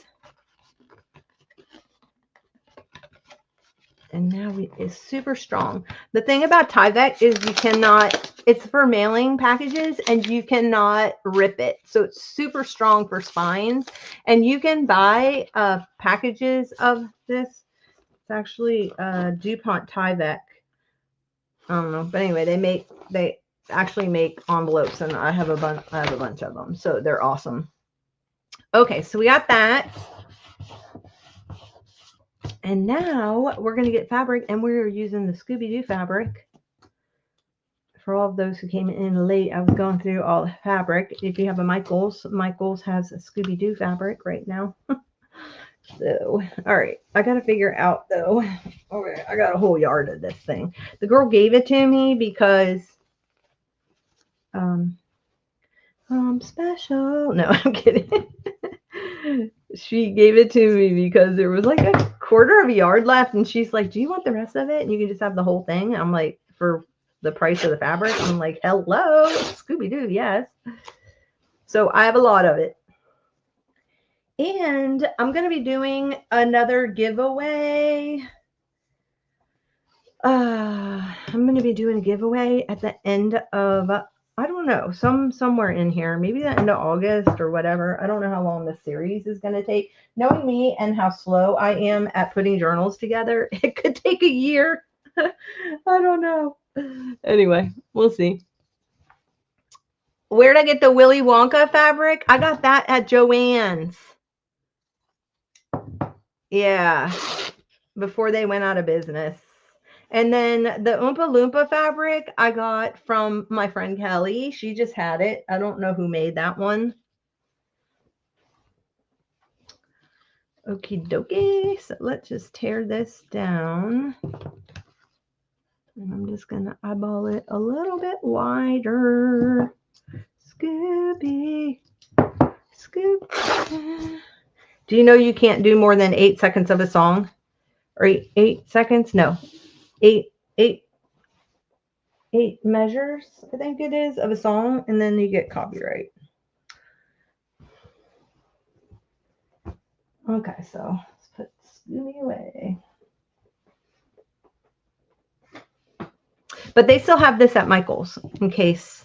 S1: And now it's super strong. The thing about Tyvek is you cannot, it's for mailing packages, and you cannot rip it. So it's super strong for spines. And you can buy packages of this. It's actually DuPont Tyvek. I don't know, but anyway, they actually make envelopes, and I have a bunch of them, so they're awesome. Okay, so we got that, and now we're gonna get fabric, and we're using the Scooby-Doo fabric. For all of those who came in late, I was going through all the fabric. If you have a Michaels has a Scooby-Doo fabric right now. So, all right, I got to figure out though. Okay, I got a whole yard of this thing. The girl gave it to me because I'm special. No, I'm kidding. She gave it to me because there was like a quarter of a yard left, and she's like, do you want the rest of it? And you can just have the whole thing. I'm like, for the price of the fabric? I'm like, hello, Scooby-Doo, yes. So I have a lot of it. And I'm going to be doing another giveaway. I'm going to be doing a giveaway at the end of, I don't know, somewhere in here, maybe the end of August or whatever. I don't know how long this series is going to take. Knowing me and how slow I am at putting journals together, it could take a year. I don't know. Anyway, we'll see. Where'd I get the Willy Wonka fabric? I got that at Joann's. Yeah, before they went out of business. And then the Oompa Loompa fabric I got from my friend Kelly. She just had it. I don't know who made that one. Okie dokie. So let's just tear this down. And I'm just going to eyeball it a little bit wider. Scooby. Scooby. Do you know you can't do more than 8 seconds of a song? Or 8 seconds? No. 8. 8 measures, I think it is, of a song, and then you get copyright. Okay, so let's put Scooby away. But they still have this at Michael's, in case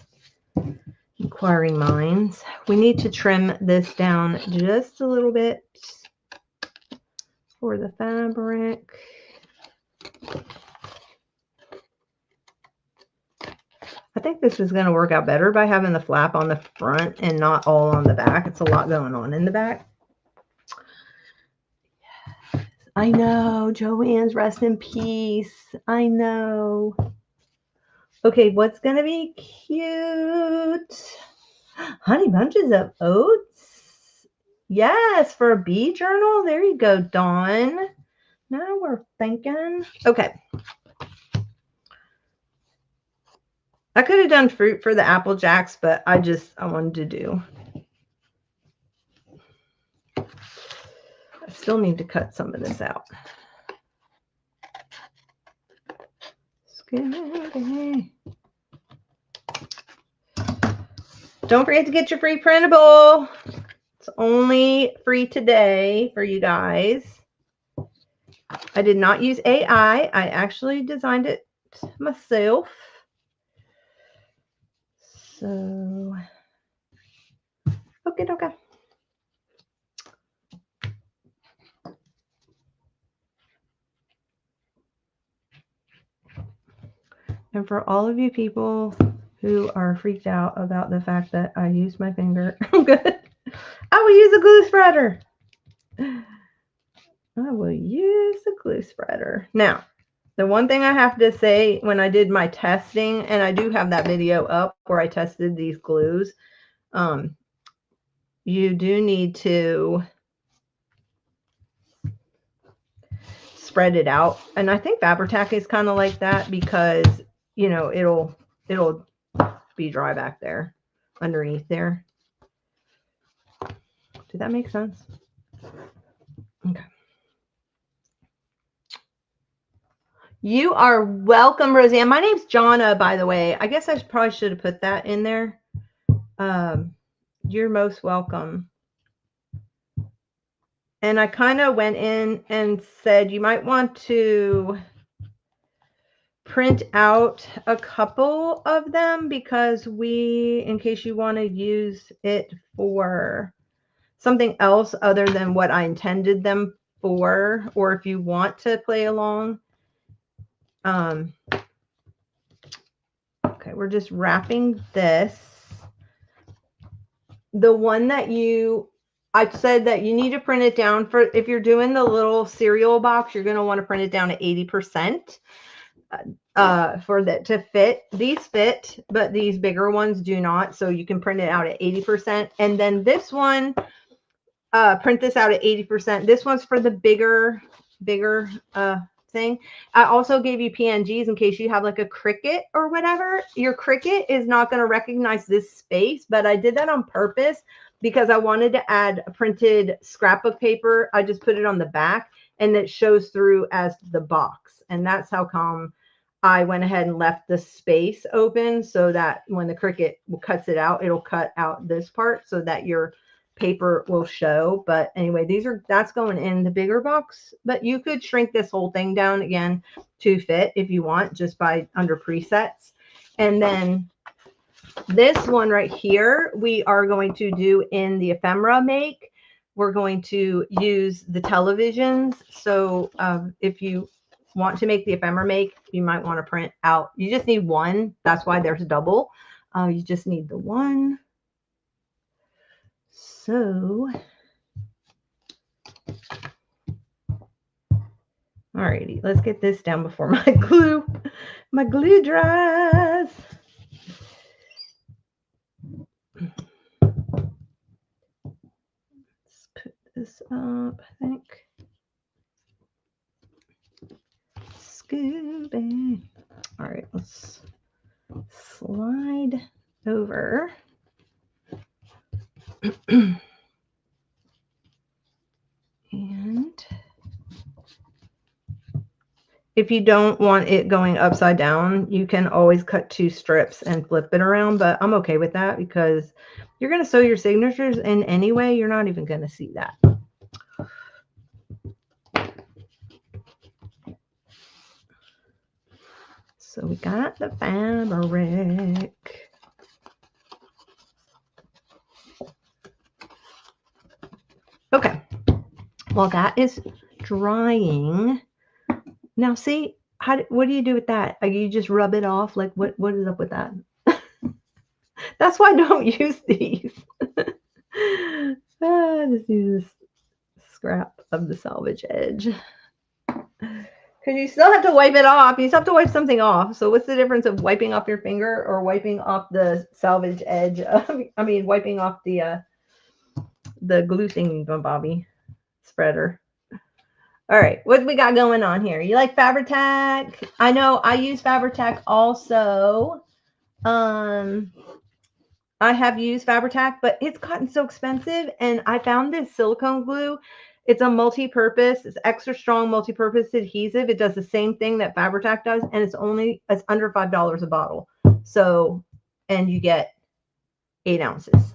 S1: inquiring minds. We need to trim this down just a little bit for the fabric. I think this is going to work out better by having the flap on the front and not all on the back. It's a lot going on in the back. Yes, I know. Joanne's rest in peace. I know. Okay, what's going to be cute? Honey bunches of oats. Yes, for a bee journal. There you go, Dawn. Now we're thinking. Okay. I could have done fruit for the Apple Jacks, but I wanted to do. I still need to cut some of this out. Scooby. Don't forget to get your free printable. It's only free today for you guys. I did not use AI. I actually designed it myself. So, okay. And for all of you people who are freaked out about the fact that I use my finger, I'm good. I will use a glue spreader. I will use a glue spreader. Now, the one thing I have to say when I did my testing, and I do have that video up where I tested these glues, you do need to spread it out. And I think Fabri-Tac is kind of like that because, you know, it'll be dry back there underneath there. Did that make sense? Okay. You are welcome, Roseanne. My name's Jonna, by the way. I guess I probably should have put that in there. You're most welcome. And I kind of went in and said you might want to print out a couple of them because in case you want to use it for something else other than what I intended them for, or if you want to play along. Okay, we're just wrapping this. The one that I said that you need to print it down for, if you're doing the little cereal box, you're going to want to print it down to 80%. For that to fit. These fit, but these bigger ones do not. So you can print it out at 80%. And then this one, print this out at 80%. This one's for the bigger thing. I also gave you PNGs in case you have like a Cricut or whatever. Your Cricut is not going to recognize this space, but I did that on purpose because I wanted to add a printed scrapbook paper. I just put it on the back and it shows through as the box. And that's how come I went ahead and left the space open so that when the Cricut cuts it out, it'll cut out this part so that your paper will show. But anyway, that's going in the bigger box, but you could shrink this whole thing down again to fit if you want, just by under presets. And then this one right here, we are going to do in the ephemera make. We're going to use the televisions. So if you want to make the ephemera make, you might want to print out. You just need one. That's why there's double. You just need the one. So, alrighty, let's get this down before my glue dries. Let's put this up, I think. Scooby. All right, let's slide over. And if you don't want it going upside down, you can always cut 2 strips and flip it around, but I'm okay with that because you're going to sew your signatures in anyway. You're not even going to see that. So we got the fabric. Okay. Well, that is drying. Now, see, what do you do with that? Like, you just rub it off? Like, what is up with that? That's why I don't use these. Just use this scrap of the salvage edge. Because you still have to wipe it off. You still have to wipe something off. So what's the difference of wiping off your finger or wiping off the salvage edge? I mean, wiping off the glue thingy, Bobby spreader. All right, what we got going on here? You like Fabri-Tac? I know I use Fabri-Tac also. I have used Fabri-Tac, but it's gotten so expensive. And I found this silicone glue. It's a multi-purpose. It's extra strong multi-purpose adhesive. It does the same thing that Fabri-Tac does, and it's under $5 a bottle. So, and you get 8 ounces.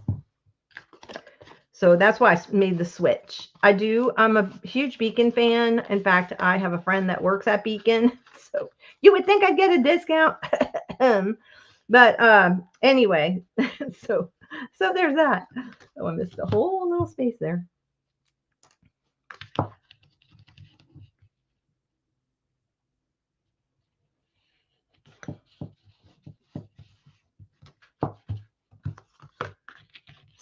S1: So that's why I made the switch. I'm a huge Beacon fan. In fact, I have a friend that works at Beacon. So you would think I'd get a discount. But anyway, so there's that. Oh, I missed a whole little space there.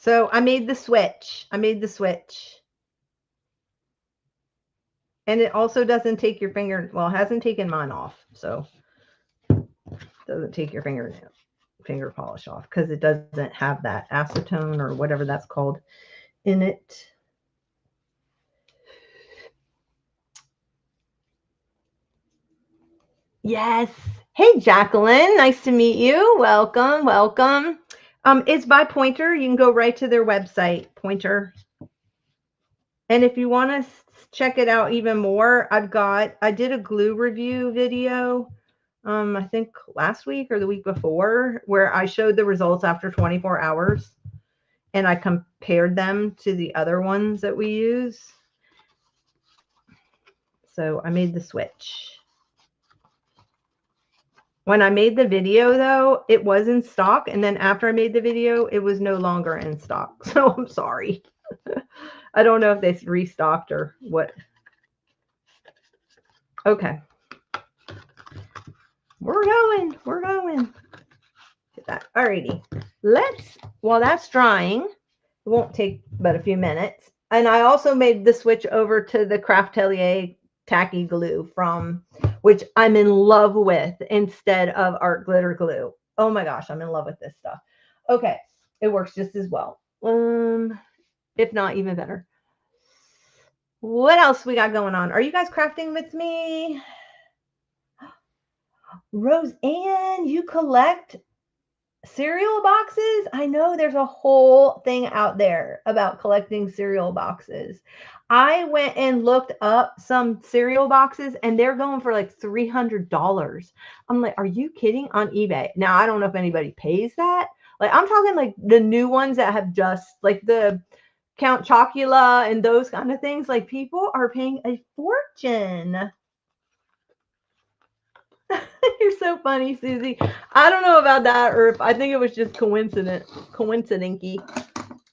S1: So I made the switch. And it also doesn't take your finger. Well, it hasn't taken mine off. So it doesn't take your finger polish off because it doesn't have that acetone or whatever that's called in it. Yes. Hey, Jacqueline. Nice to meet you. Welcome. Welcome. It's by Pointer. You can go right to their website, Pointer. And if you want to check it out even more, I did a glue review video, I think last week or the week before, where I showed the results after 24 hours and I compared them to the other ones that we use. So I made the switch. When I made the video, though, it was in stock. And then after I made the video, it was no longer in stock. So I'm sorry. I don't know if they restocked or what. Okay. We're going. Get that. Alrighty. While that's drying, it won't take but a few minutes. And I also made the switch over to the Craftelier tacky glue which I'm in love with instead of art glitter glue. Oh my gosh, I'm in love with this stuff. Okay, it works just as well. If not even better. What else we got going on? Are you guys crafting with me? Roseanne, you collect cereal boxes? I know there's a whole thing out there about collecting cereal boxes. I went and looked up some cereal boxes and they're going for like $300. I'm like, are you kidding? On eBay. Now, I don't know if anybody pays that. Like, I'm talking like the new ones that have just like the Count Chocula and those kind of things. Like, people are paying a fortune. You're so funny, Susie. I don't know about that, or if I think it was just coincidence.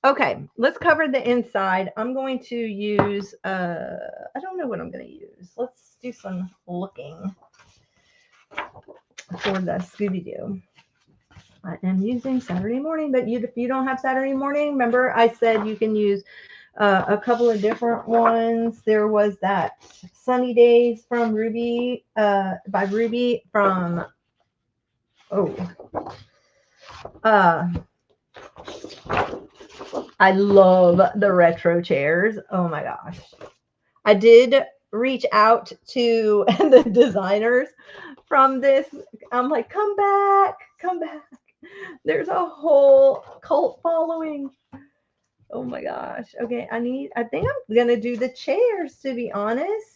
S1: Okay, let's cover the inside. I'm going to use, I don't know what I'm going to use. Let's do some looking for the Scooby-Doo. I am using Saturday morning, but if you don't have Saturday morning, remember I said you can use a couple of different ones. There was that Sunny Days from Ruby, by Ruby from, I love the retro chairs. Oh my gosh. I did reach out to the designers from this. I'm like, come back. There's a whole cult following. Oh my gosh. Okay, I think I'm gonna do the chairs, to be honest.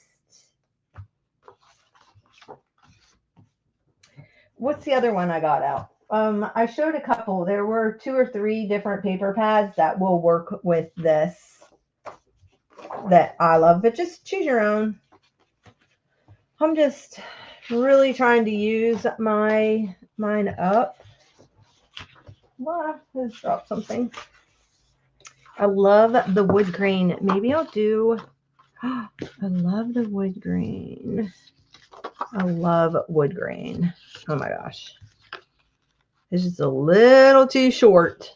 S1: what's the other one I got out? I showed a couple. There were 2 or 3 different paper pads that will work with this that I love, but just choose your own. I'm just really trying to use mine up. Wow, I just dropped something. I love the wood grain. Maybe I'll do, I love the wood grain. I love wood grain. Oh my gosh. It's just a little too short.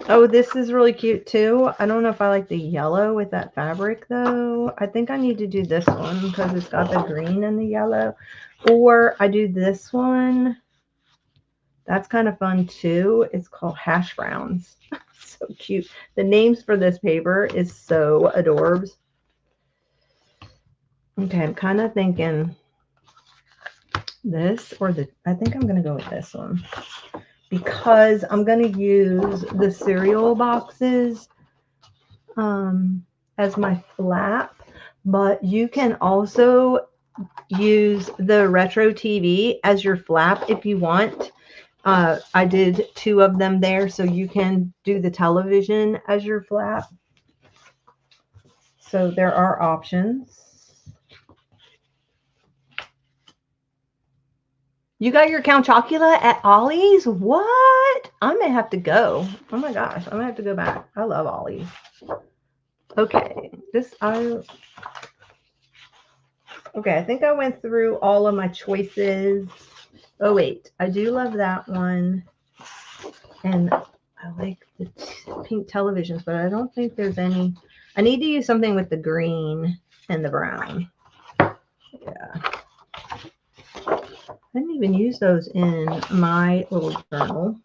S1: Oh, this is really cute too. I don't know if I like the yellow with that fabric though. I think I need to do this one because it's got the green and the yellow. Or I do this one. That's kind of fun too. It's called Hash Browns. So cute. The names for this paper is so adorbs. Okay, I'm kind of thinking this or I think I'm going to go with this one because I'm going to use the cereal boxes as my flap, but you can also use the retro TV as your flap if you want. I did 2 of them there, so you can do the television as your flap. So there are options. You got your Count Chocula at Ollie's? What? I may have to go. Oh my gosh, I might have to go back. I love Ollie's. Okay, okay, I think I went through all of my choices. Oh wait, I do love that one. And I like the pink televisions, but I don't think there's any. I need to use something with the green and the brown. Yeah. I didn't even use those in my little journal.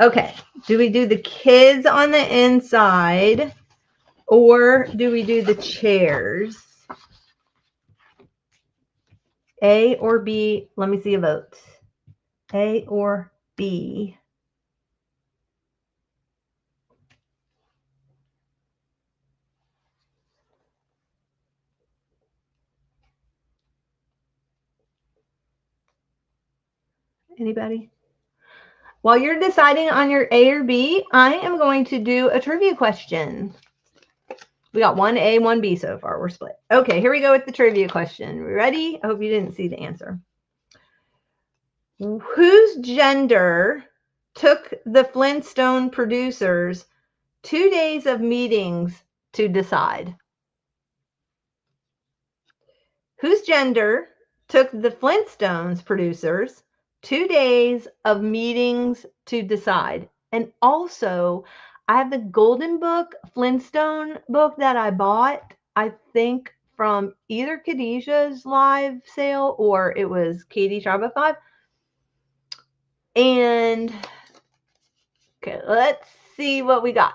S1: Okay, do we do the kids on the inside or do we do the chairs? A or B? Let me see a vote. A or B? Anybody? While you're deciding on your A or B, I am going to do a trivia question. We got 1A, 1B so far. We're split. Okay, here we go with the trivia question. We ready? I hope you didn't see the answer. Whose gender took the Flintstone producers 2 days of meetings to decide? Whose gender took the Flintstones producers 2 days of meetings to decide? And also, I have the Golden Book Flintstone book that I bought, I think from either Khadijah's live sale or it was Katie Tribe 5. And okay, let's see what we got.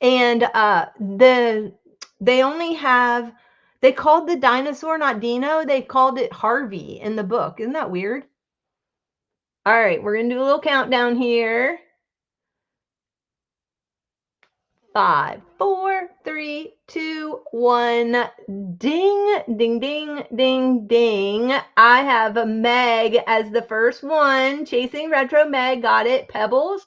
S1: And they only have, they called the dinosaur not Dino, they called it Harvey in the book. Isn't that weird? All right, we're gonna do a little countdown here. 5, 4, 3, 2, 1. Ding, ding, ding, ding, ding. I have Meg as the first one. Chasing Retro Meg got it. Pebbles.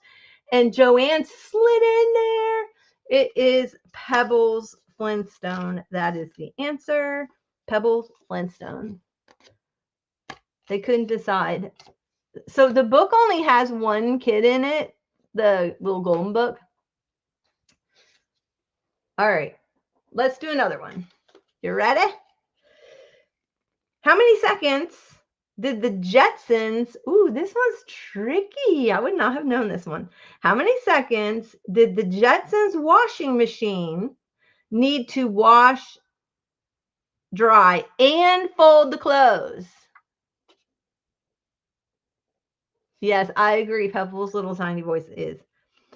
S1: And Joanne slid in there. It is Pebbles Flintstone. That is the answer. Pebbles Flintstone. They couldn't decide. So the book only has 1 kid in it, the little golden book. All right, let's do another one. You ready? How many seconds did the Jetsons, ooh, this one's tricky. I would not have known this one. How many seconds did the Jetsons washing machine need to wash, dry, and fold the clothes? Yes, I agree. Pebbles' little tiny voice is.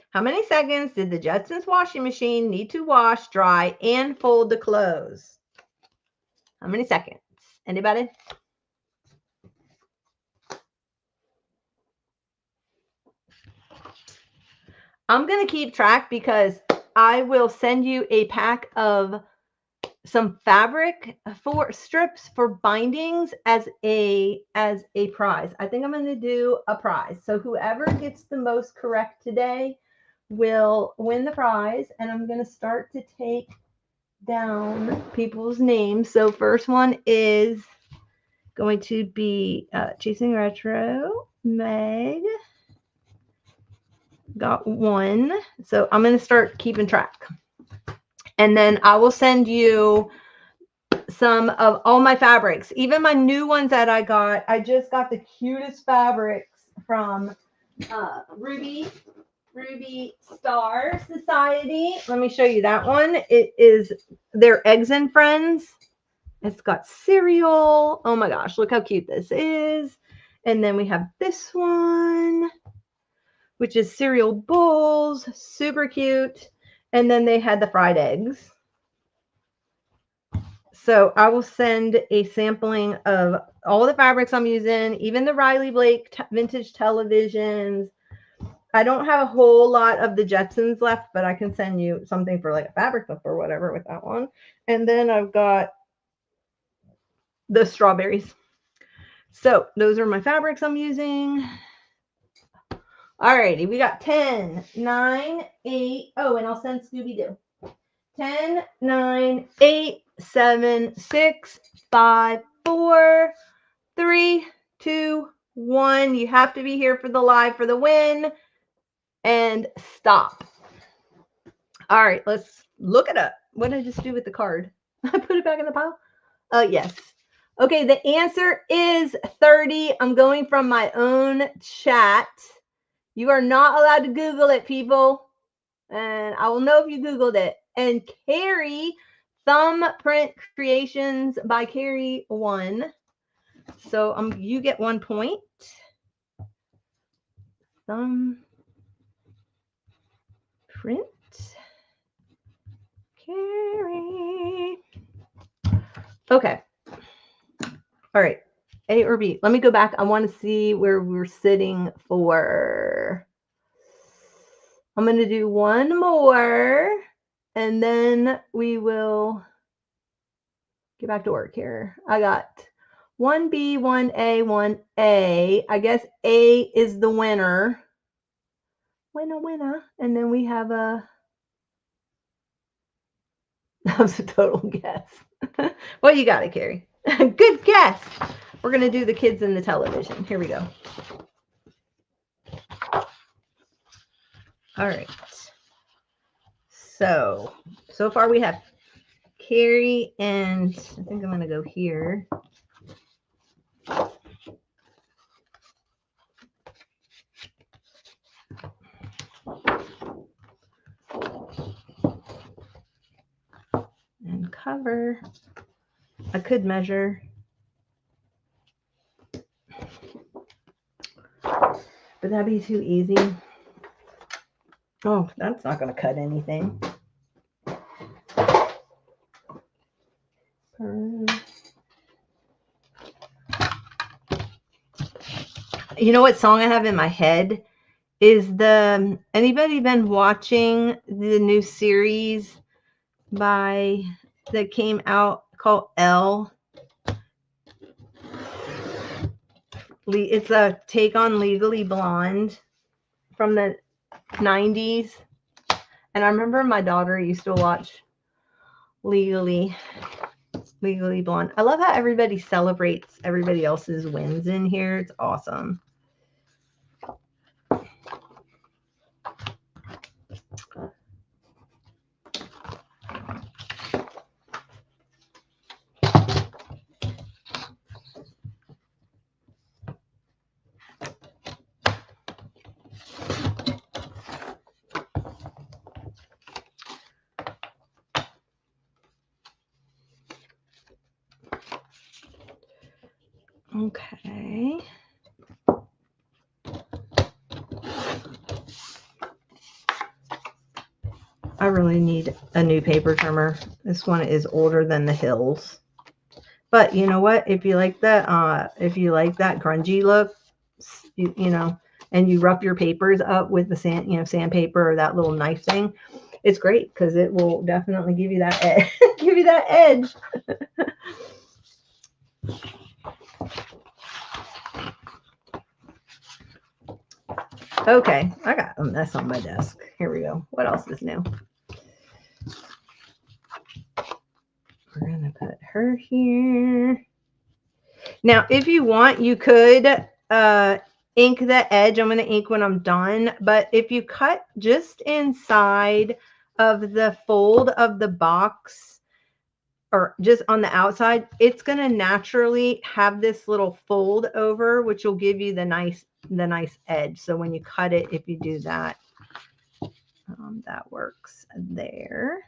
S1: How many seconds did the Jetsons washing machine need to wash, dry, and fold the clothes? How many seconds? Anybody? I'm going to keep track because I will send you a pack of some fabric for strips for bindings as a prize. I think I'm going to do a prize. So whoever gets the most correct today will win the prize. And I'm going to start to take down people's names. So first one is going to be Chasing Retro. Meg got 1. So I'm going to start keeping track. And then I will send you some of all my fabrics, even my new ones that I got. I just got the cutest fabrics from Ruby Star Society. Let me show you that one. It is their Eggs and Friends. It's got cereal. Oh my gosh, look how cute this is. And then we have this one, which is cereal bowls. Super cute. And then they had the fried eggs. So I will send a sampling of all the fabrics I'm using, even the Riley Blake vintage televisions. I don't have a whole lot of the Jetsons left, but I can send you something for like a fabric book or whatever with that one. And then I've got the strawberries. So those are my fabrics I'm using. Alrighty, we got 10, 9, 8. Oh, and I'll send Scooby-Doo. 10, 9, 8, 7, 6, 5, 4, 3, 2, 1. You have to be here for the live for the win. And stop. All right, let's look it up. What did I just do with the card? I put it back in the pile? Yes. Okay, the answer is 30. I'm going from my own chat. You are not allowed to Google it, people. And I will know if you Googled it. And Carrie, Thumbprint Creations by Carrie, won. So you get 1 point. Thumbprint Carrie. Okay. All right. A or B? Let me go back. I want to see where we're sitting for. I'm going to do one more, and then we will get back to work here. I got 1B, 1A, 1A. I guess A is the winner. Winner. And then we have a... That was a total guess. Well, you got it, Carrie. Good guess. We're going to do the kids in the television. Here we go. All right. So far we have Carrie, and I think I'm going to go here. And cover. I could measure. But that'd be too easy. Oh, that's not going to cut anything. You know what song I have in my head is anybody been watching the new series that came out called Elle? It's a take on Legally Blonde from the 90s. And I remember my daughter used to watch Legally Blonde. I love how everybody celebrates everybody else's wins in here. It's awesome. Okay. I really need a new paper trimmer. This one is older than the hills. But you know what? If you like that grungy look, you know, and you rough your papers up with the sandpaper or that little knife thing, It's great because it will definitely give you that edge. Give you that edge. Okay, I got a mess on my desk. Here we go. What else is new? We're gonna put her here. Now, if you want, you could ink the edge. I'm going to ink when I'm done. But if you cut just inside of the fold of the box or just on the outside, it's going to naturally have this little fold over, which will give you the nice edge. So when you cut it, if you do that, that works there.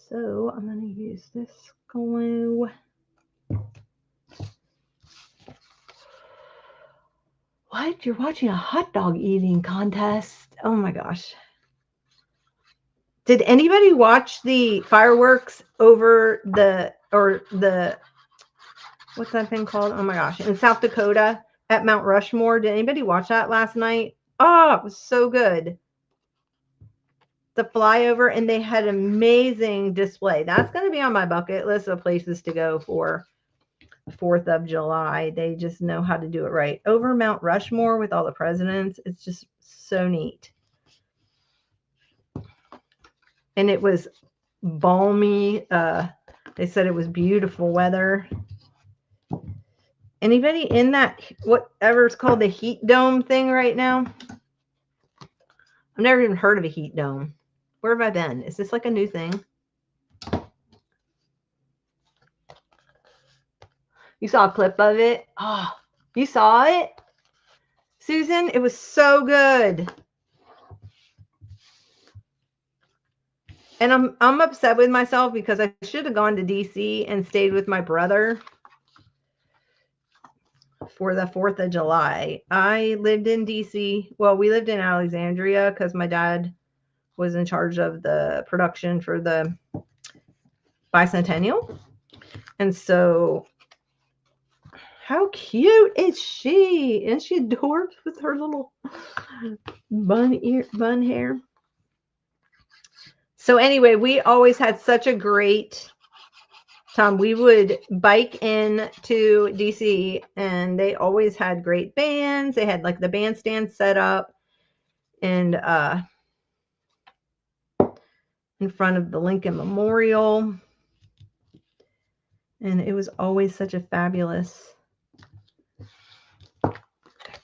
S1: So I'm going to use this glue. What? You're watching a hot dog eating contest? Oh my gosh. Did anybody watch the fireworks over what's that thing called? Oh my gosh. In South Dakota at Mount Rushmore. Did anybody watch that last night? Oh, it was so good. The flyover, and they had amazing display. That's going to be on my bucket list of places to go for 4th of July. They just know how to do it right. Over Mount Rushmore with all the presidents. It's just so neat. And it was balmy. They said it was beautiful weather. Anybody in that, whatever's called the heat dome thing right now? I've never even heard of a heat dome. Where have I been? Is this like a new thing? You saw a clip of it? Oh, you saw it? Susan, it was so good. And I'm upset with myself because I should have gone to DC and stayed with my brother for the 4th of July. I lived in DC. Well, we lived in Alexandria because my dad was in charge of the production for the bicentennial. And so, how cute is she? Isn't she adorable with her little bun hair? So anyway, we always had such a great time. We would bike in to DC, and they always had great bands. They had like the bandstand set up and in front of the Lincoln Memorial. And it was always such a fabulous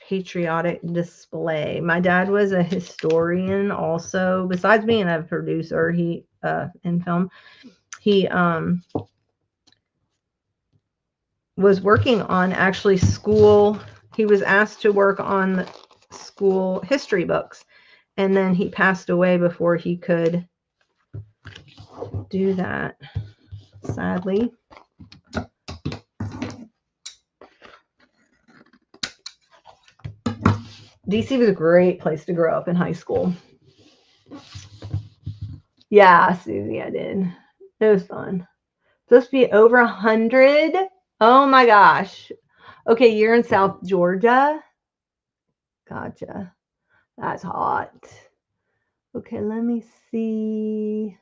S1: patriotic display. My dad was a historian also. Besides being a producer, he in film, he was working on actually school. He was asked to work on school history books, and then he passed away before he could do that, sadly. DC was a great place to grow up in high school. Yeah, Susie, I did. It was fun. Supposed to be over 100. Oh my gosh. Okay, you're in South Georgia. Gotcha. That's hot. Okay, let me see.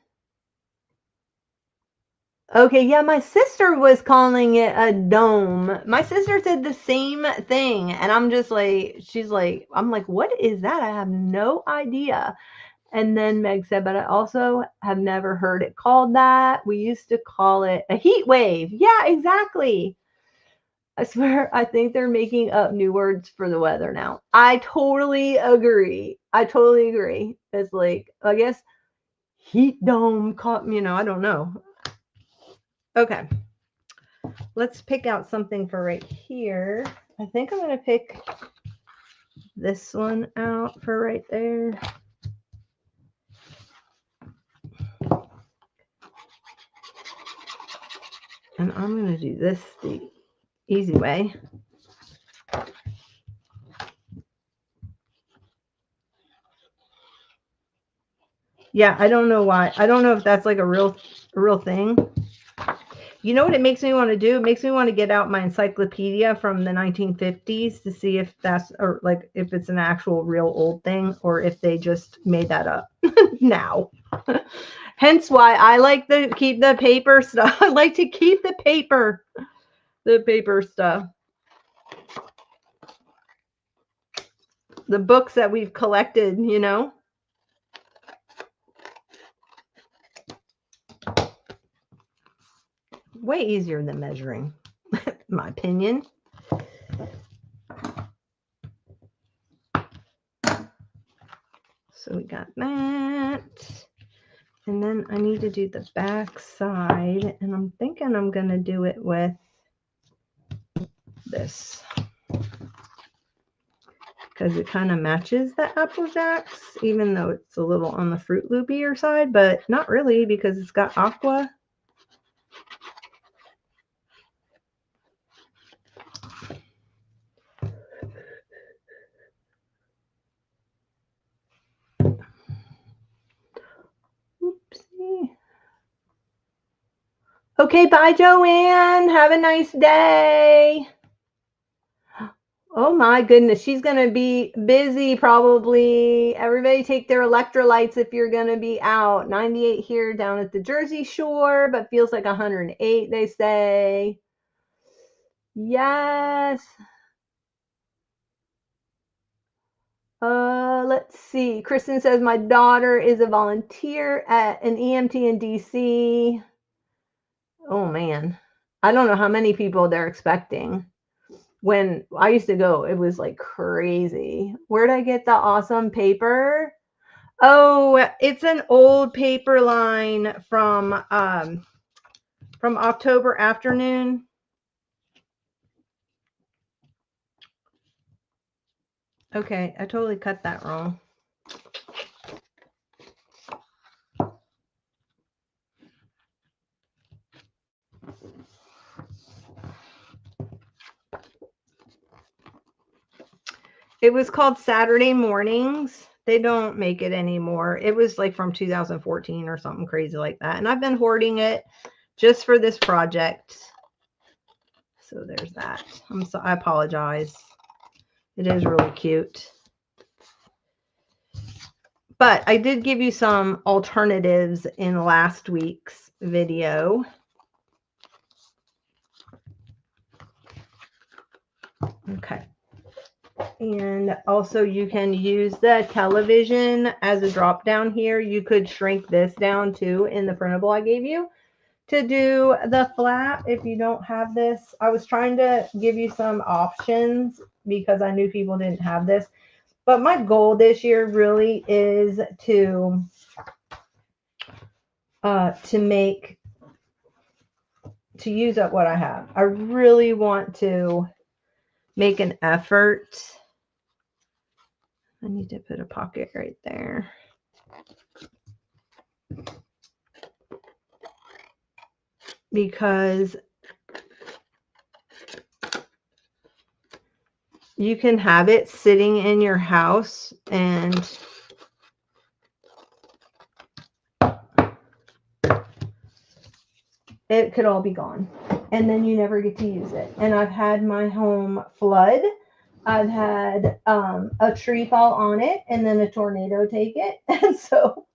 S1: Okay, yeah, my sister was calling it a dome. My sister said the same thing, and I'm just like, I'm like, what is that? I have no idea. And then Meg said, but I also have never heard it called that. We used to call it a heat wave. Yeah, exactly. I swear, I think they're making up new words for the weather now. I totally agree. It's like, I guess heat dome, I don't know. Okay. Let's pick out something for right here. I think I'm going to pick this one out for right there. And I'm going to do this the easy way. Yeah, I don't know why. I don't know if that's like a real thing. You know what it makes me want to do? It makes me want to get out my encyclopedia from the 1950s to see if that's, or like if it's an actual real old thing or if they just made that up now. Hence why I like to keep the paper stuff. I like to keep the paper stuff. The books that we've collected, you know. Way easier than measuring, in my opinion. So we got that. And then I need to do the back side. And I'm thinking I'm going to do it with this. Because it kind of matches the Apple Jacks, even though it's a little on the Fruit Loopier side, but not really because it's got aqua. Oopsie. Okay, bye, Joanne. Have a nice day. Oh my goodness, she's going to be busy probably. Everybody take their electrolytes if you're going to be out. 98 here down at the Jersey Shore, but feels like 108, they say. Yes. Let's see. Kristen says, my daughter is a volunteer at an EMT in DC. Oh man. I don't know how many people they're expecting. When I used to go, it was like crazy. Where'd I get the awesome paper? Oh, it's an old paper line from October afternoon. Okay, I totally cut that wrong. It was called Saturday Mornings. They don't make it anymore. It was like from 2014 or something crazy like that. And I've been hoarding it just for this project. So there's that. I apologize. It is really cute. But I did give you some alternatives in last week's video. Okay. And also you can use the television as a drop down here. You could shrink this down too in the printable I gave you to do the flap if you don't have this. I was trying to give you some options because I knew people didn't have this. But my goal this year really is to use up what I have. I really want to make an effort. I need to put a pocket right there. Because you can have it sitting in your house and it could all be gone. And then you never get to use it. And I've had my home flood. I've had a tree fall on it and then a tornado take it. And so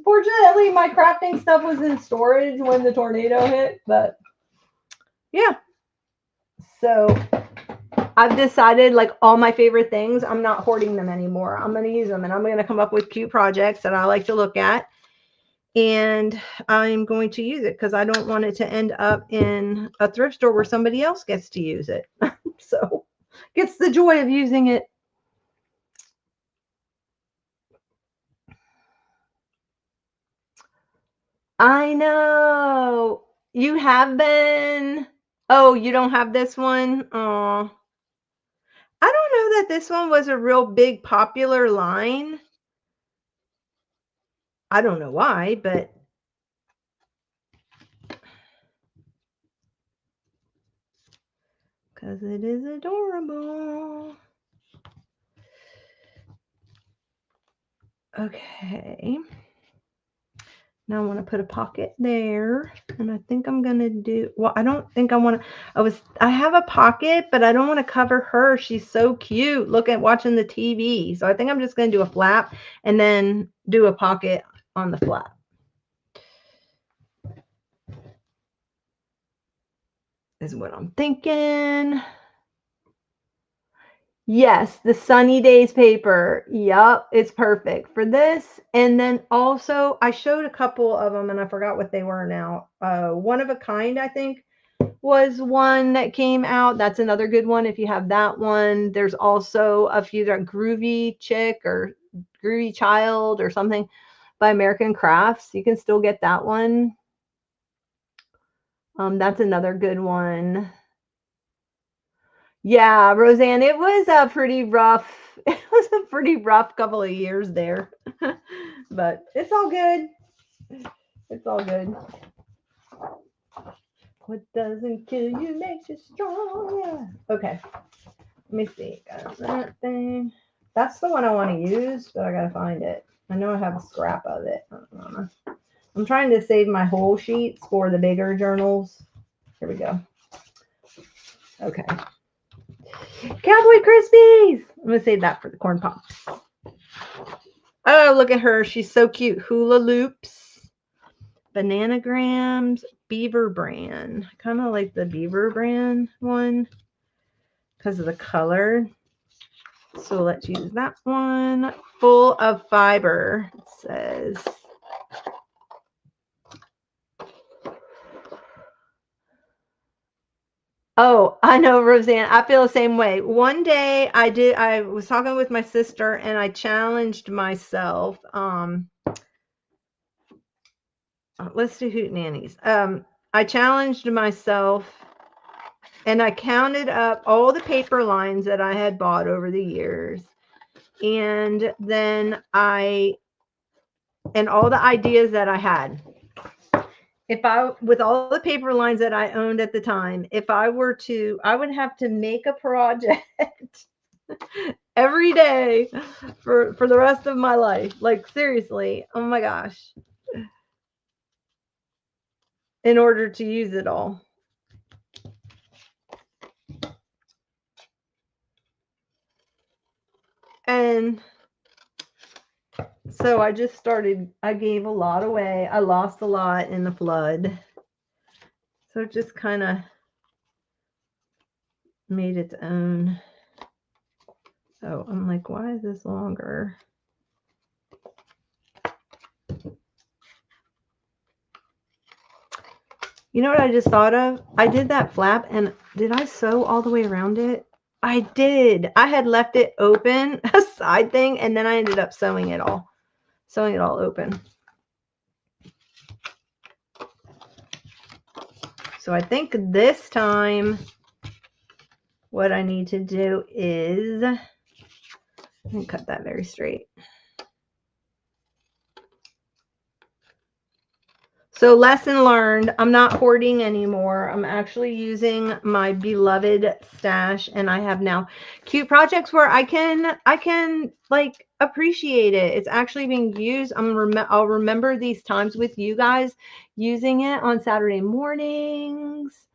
S1: fortunately my crafting stuff was in storage when the tornado hit. But yeah. So I've decided like all my favorite things, I'm not hoarding them anymore. I'm going to use them and I'm going to come up with cute projects that I like to look at. And I'm going to use it because I don't want it to end up in a thrift store where somebody else gets to use it. So gets the joy of using it. I know. You have been. Oh, you don't have this one? Oh. I don't know that this one was a real big popular line. I don't know why, but because it is adorable. Okay. Now I want to put a pocket there, and I think I'm going to do, well, I don't think I want to, I have a pocket, but I don't want to cover her. She's so cute. Look at watching the TV. So I think I'm just going to do a flap and then do a pocket on the flap. Is what I'm thinking. Yes, the Sunny Days paper. Yup, it's perfect for this. And then also, I showed a couple of them, and I forgot what they were now. One of a Kind, I think, was one that came out. That's another good one if you have that one. There's also a few that are Groovy Chick or Groovy Child or something by American Crafts. You can still get that one. That's another good one. Yeah, Roseanne, it was a pretty rough, it was a pretty rough couple of years there. But it's all good. It's all good. What doesn't kill you makes you strong. Yeah. Okay. Let me see. Got that thing. That's the one I want to use, but I gotta find it. I know I have a scrap of it. I'm trying to save my whole sheets for the bigger journals. Here we go. Okay. Cowboy Crispies! I'm gonna save that for the corn pops. Oh, look at her. She's so cute. Hula loops, bananagrams, Beaver brand. I kind of like the Beaver brand one because of the color. So let's use that one. Full of fiber, it says. Oh, I know, Roseanne. I feel the same way. One day I was talking with my sister and I challenged myself. Let's do Hootenannies. I challenged myself and I counted up all the paper lines that I had bought over the years. And then and all the ideas that I had. With all the paper lines that I owned at the time, if I were to, I would have to make a project every day for the rest of my life. Like, seriously. Oh my gosh. In order to use it all. And so I just started, I gave a lot away. I lost a lot in the flood. So it just kind of made its own. Oh, I'm like, why is this longer? You know what I just thought of? I did that flap, and did I sew all the way around it? I did. I had left it open, a side thing, and then I ended up sewing it all open. So I think this time what I need to do is, let me cut that very straight. So lesson learned, I'm not hoarding anymore. I'm actually using my beloved stash, and I have now cute projects where I can like appreciate it. It's actually being used. I'll remember these times with you guys using it on Saturday mornings.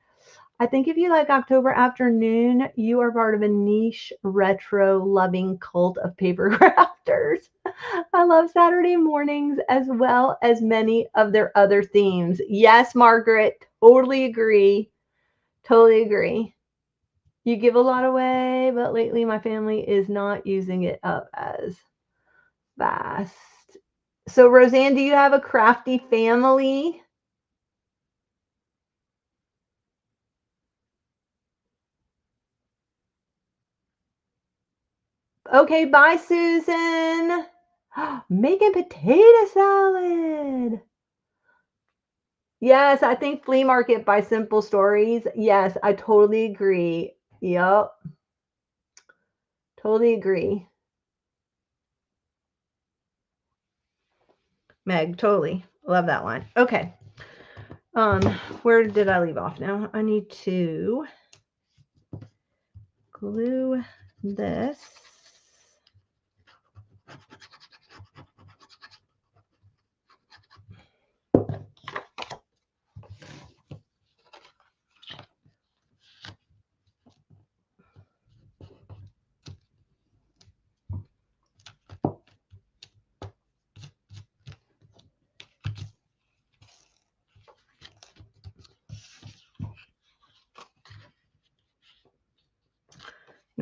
S1: I think if you like October afternoon, you are part of a niche retro loving cult of paper crafters. I love Saturday mornings as well as many of their other themes. Yes, Margaret, totally agree. Totally agree. You give a lot away, but lately my family is not using it up as fast. So, Roseanne, do you have a crafty family? Okay, bye, Susan. Making potato salad. Yes, I think Flea Market by Simple Stories. Yes, I totally agree. Yep. Totally agree. Meg, totally. Love that line. Okay. Where did I leave off now? I need to glue this.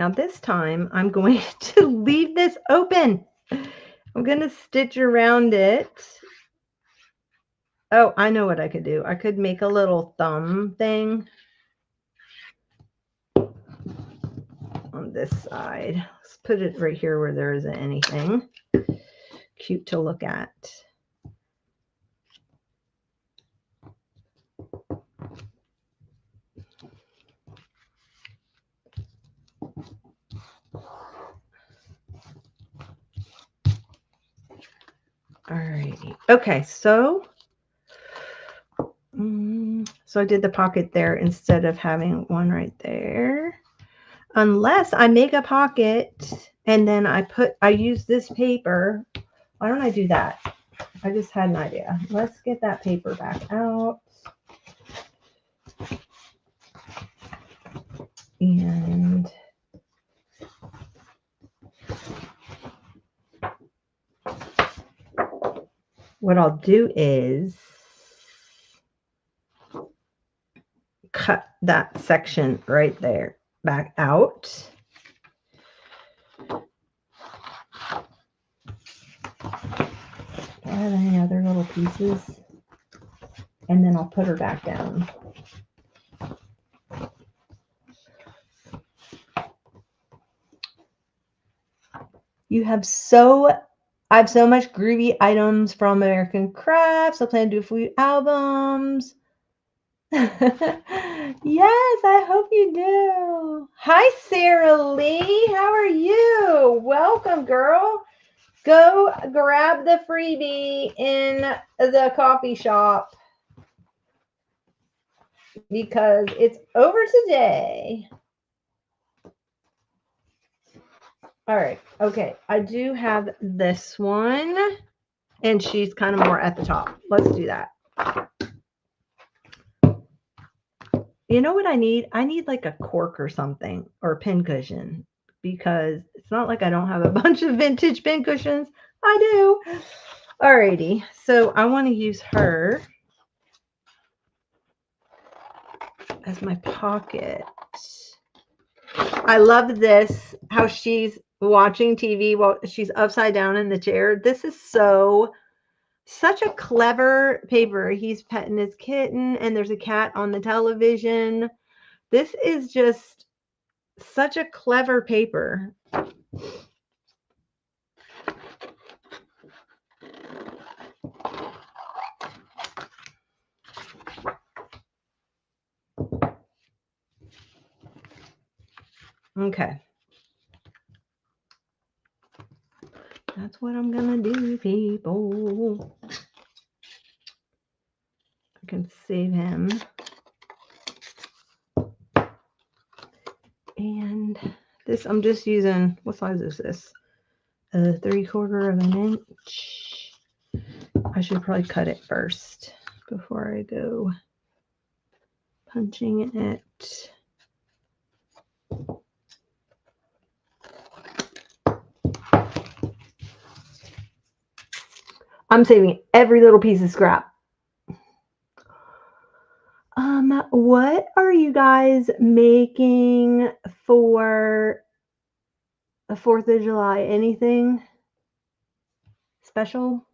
S1: Now this time I'm going to leave this open. I'm going to stitch around it. Oh, I know what I could do. I could make a little thumb thing on this side. Let's put it right here where there isn't anything cute to look at. Alrighty. Okay, so I did the pocket there instead of having one right there. Unless I make a pocket and then I use this paper. Why don't I do that? I just had an idea. Let's get that paper back out. And what I'll do is cut that section right there back out. Do I have any other little pieces? And then I'll put her back down. I have so much groovy items from American Crafts. I plan to do a few albums. Yes, I hope you do. Hi, Sarah Lee. How are you? Welcome, girl. Go grab the freebie in the coffee shop because it's over today. All right. Okay. I do have this one, and she's kind of more at the top. Let's do that. You know what I need? I need like a cork or something, or a pin cushion, because it's not like I don't have a bunch of vintage pin cushions. I do. Alrighty. So I want to use her as my pocket. I love this, how she's watching TV while she's upside down in the chair. This is such a clever paper. He's petting his kitten and there's a cat on the television. This is just such a clever paper. Okay. That's what I'm gonna do, people. I can save him. And this, I'm just using, what size is this? 3/4 of an inch. I should probably cut it first before I go punching it. I'm saving every little piece of scrap. What are you guys making for the 4th of July? Anything special?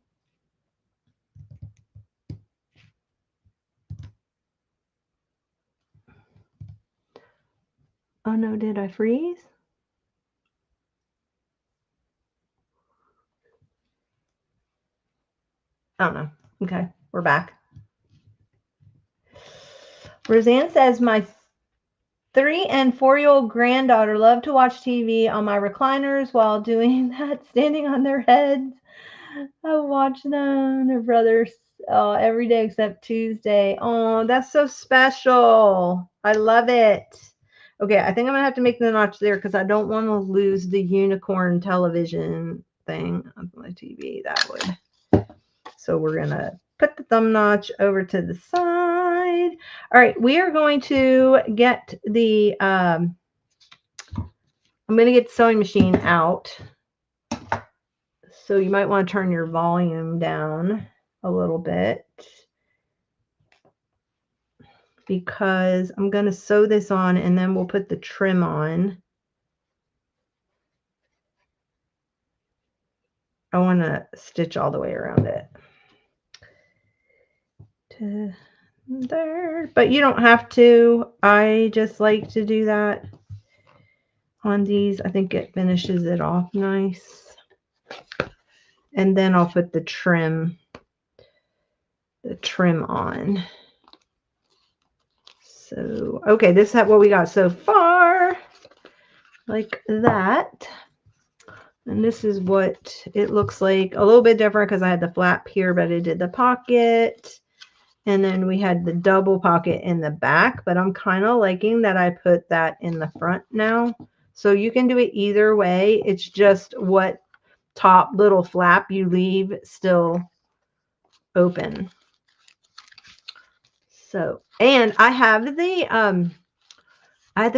S1: Oh no, did I freeze? I don't know. Okay, we're back. Roseanne says, my 3- and 4-year-old granddaughter love to watch TV on my recliners while doing that, standing on their heads. I watch them, their brothers, every day except Tuesday. Oh, that's so special. I love it. Okay, I think I'm going to have to make the notch there because I don't want to lose the unicorn television thing on my TV. That would. So we're going to put the thumb notch over to the side. All right, we are going to get the, I'm going to get the sewing machine out. So you might want to turn your volume down a little bit because I'm going to sew this on and then we'll put the trim on. I want to stitch all the way around it. To there, but you don't have to. I just like to do that on these. I think it finishes it off nice. And then I'll put the trim on. So, okay, this is what we got so far. Like that. And this is what it looks like. A little bit different because I had the flap here, but I did the pocket. And then we had the double pocket in the back, but I'm kind of liking that I put that in the front now. So you can do it either way. It's just what top little flap you leave still open. So, and I have the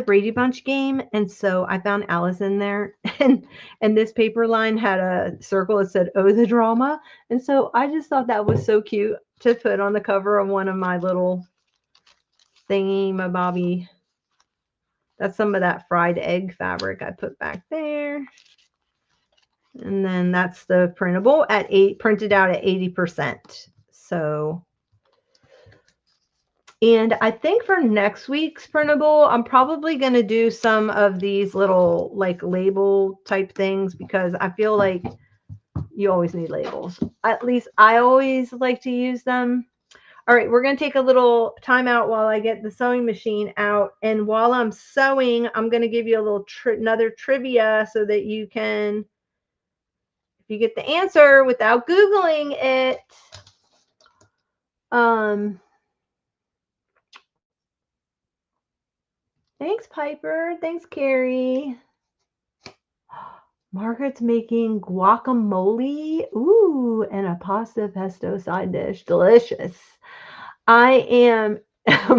S1: Brady Bunch game, and so I found Alice in there, and this paper line had a circle that said "Oh, the drama," and so I just thought that was so cute to put on the cover of one of my little thingy, my bobby. That's some of that fried egg fabric I put back there, and then that's the printable printed out at 80%. So. And I think for next week's printable, I'm probably going to do some of these little like label type things because I feel like you always need labels. At least I always like to use them. All right, we're going to take a little time out while I get the sewing machine out. And while I'm sewing, I'm going to give you a little another trivia so that you can, if you get the answer without Googling it, thanks, Piper. Thanks, Carrie. Margaret's making guacamole. Ooh, and a pasta pesto side dish. Delicious. I am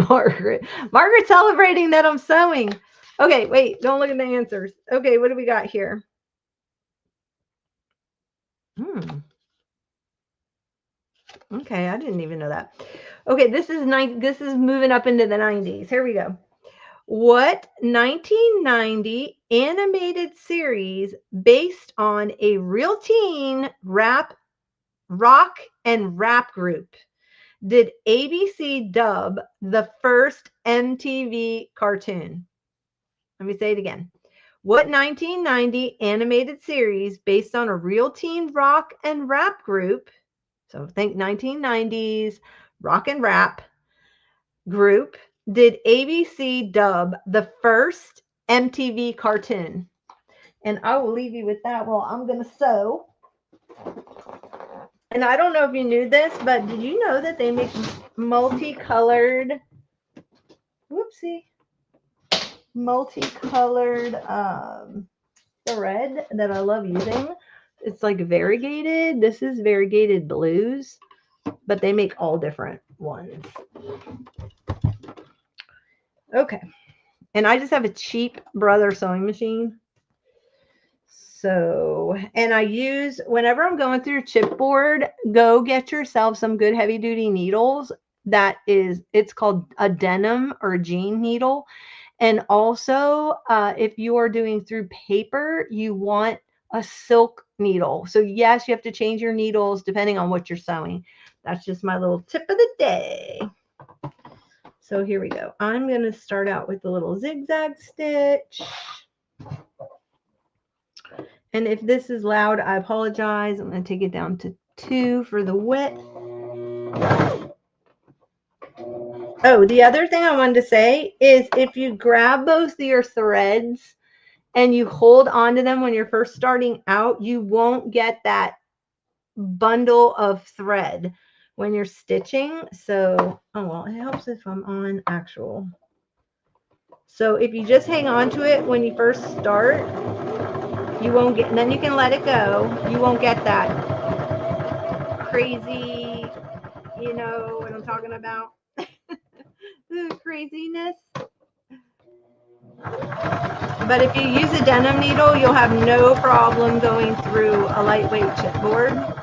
S1: Margaret. Margaret's celebrating that I'm sewing. Okay, wait. Don't look at the answers. Okay, what do we got here? Okay, I didn't even know that. Okay, this is moving up into the 90s. Here we go. What 1990 animated series based on a real teen rock and rap group did ABC dub the first MTV cartoon? Let me say it again. What 1990 animated series based on a real teen rock and rap group, so think 1990s rock and rap group, did ABC dub the first MTV cartoon? And I will leave you with that while I'm going to sew. And I don't know if you knew this, but did you know that they make multicolored thread that I love using? It's like variegated. This is variegated blues, but they make all different ones. Okay. And I just have a cheap Brother sewing machine. So, and I use, whenever I'm going through chipboard, go get yourself some good heavy duty needles. It's called a denim or jean needle. And also, if you are doing through paper, you want a silk needle. So yes, you have to change your needles depending on what you're sewing. That's just my little tip of the day. So here we go. I'm going to start out with the little zigzag stitch. And if this is loud, I apologize. I'm going to take it down to 2 for the width. Oh, the other thing I wanted to say is if you grab both of your threads and you hold onto them when you're first starting out, you won't get that bundle of thread when you're stitching. So, oh, well, it helps if I'm on actual. So if you just hang on to it when you first start, you won't get, and then you can let it go. You won't get that crazy, you know what I'm talking about? The craziness. But if you use a denim needle, you'll have no problem going through a lightweight chipboard.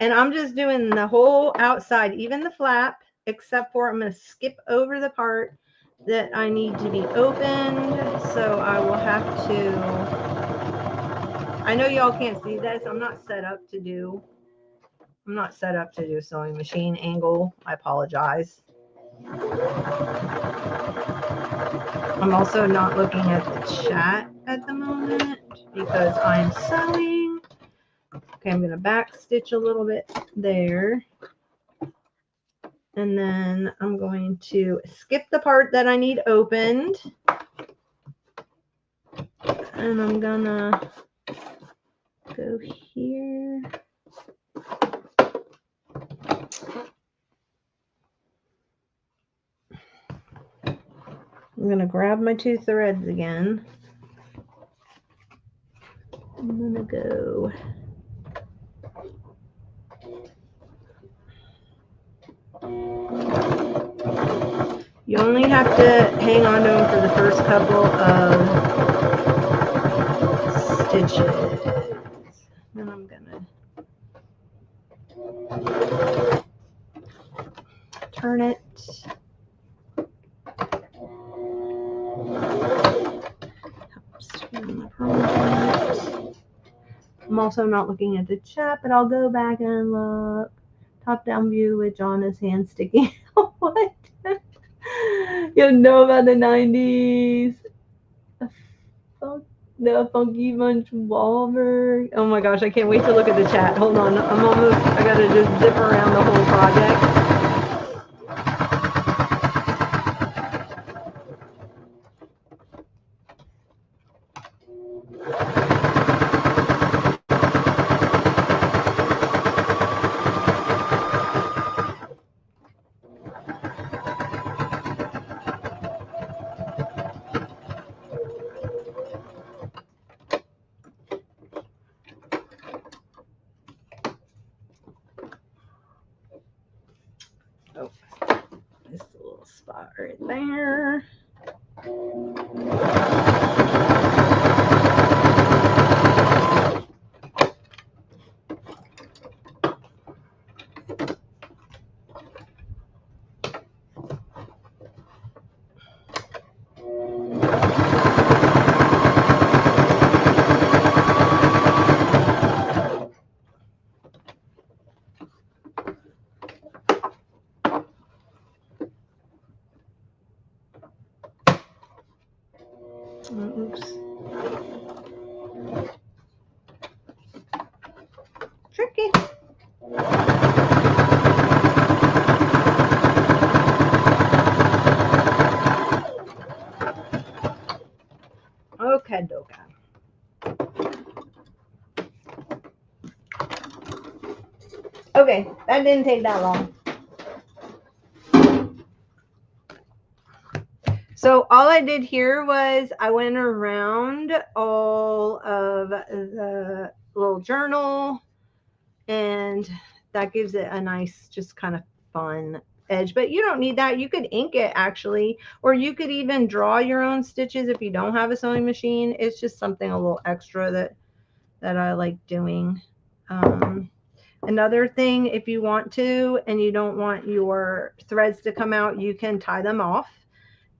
S1: And I'm just doing the whole outside, even the flap. except for I'm going to skip over the part that I need to be opened. So I will have to, I know y'all can't see this. I'm not set up to do sewing machine angle. I apologize. I'm also not looking at the chat at the moment because I'm sewing. Okay, I'm going to back stitch a little bit there. And then I'm going to skip the part that I need opened. And I'm going to go here. I'm going to grab my 2 threads again. I'm going to go. You only have to hang on to them for the first couple of stitches. Then I'm going to turn it. I'm also not looking at the chat, but I'll go back and look. Top-down view with Jonna's hand sticking out. What? You know about the 90s. The Funky Bunch Wahlberg. Oh my gosh, I can't wait to look at the chat. Hold on. I gotta just zip around the whole project. Oh, just a little spot right there. Oops. Tricky. Okay, doka. Okay, that didn't take that long. So all I did here was I went around all of the little journal, and that gives it a nice, just kind of fun edge. But you don't need that. You could ink it actually, or you could even draw your own stitches if you don't have a sewing machine. It's just something a little extra that I like doing. Another thing, if you want to and you don't want your threads to come out, you can tie them off.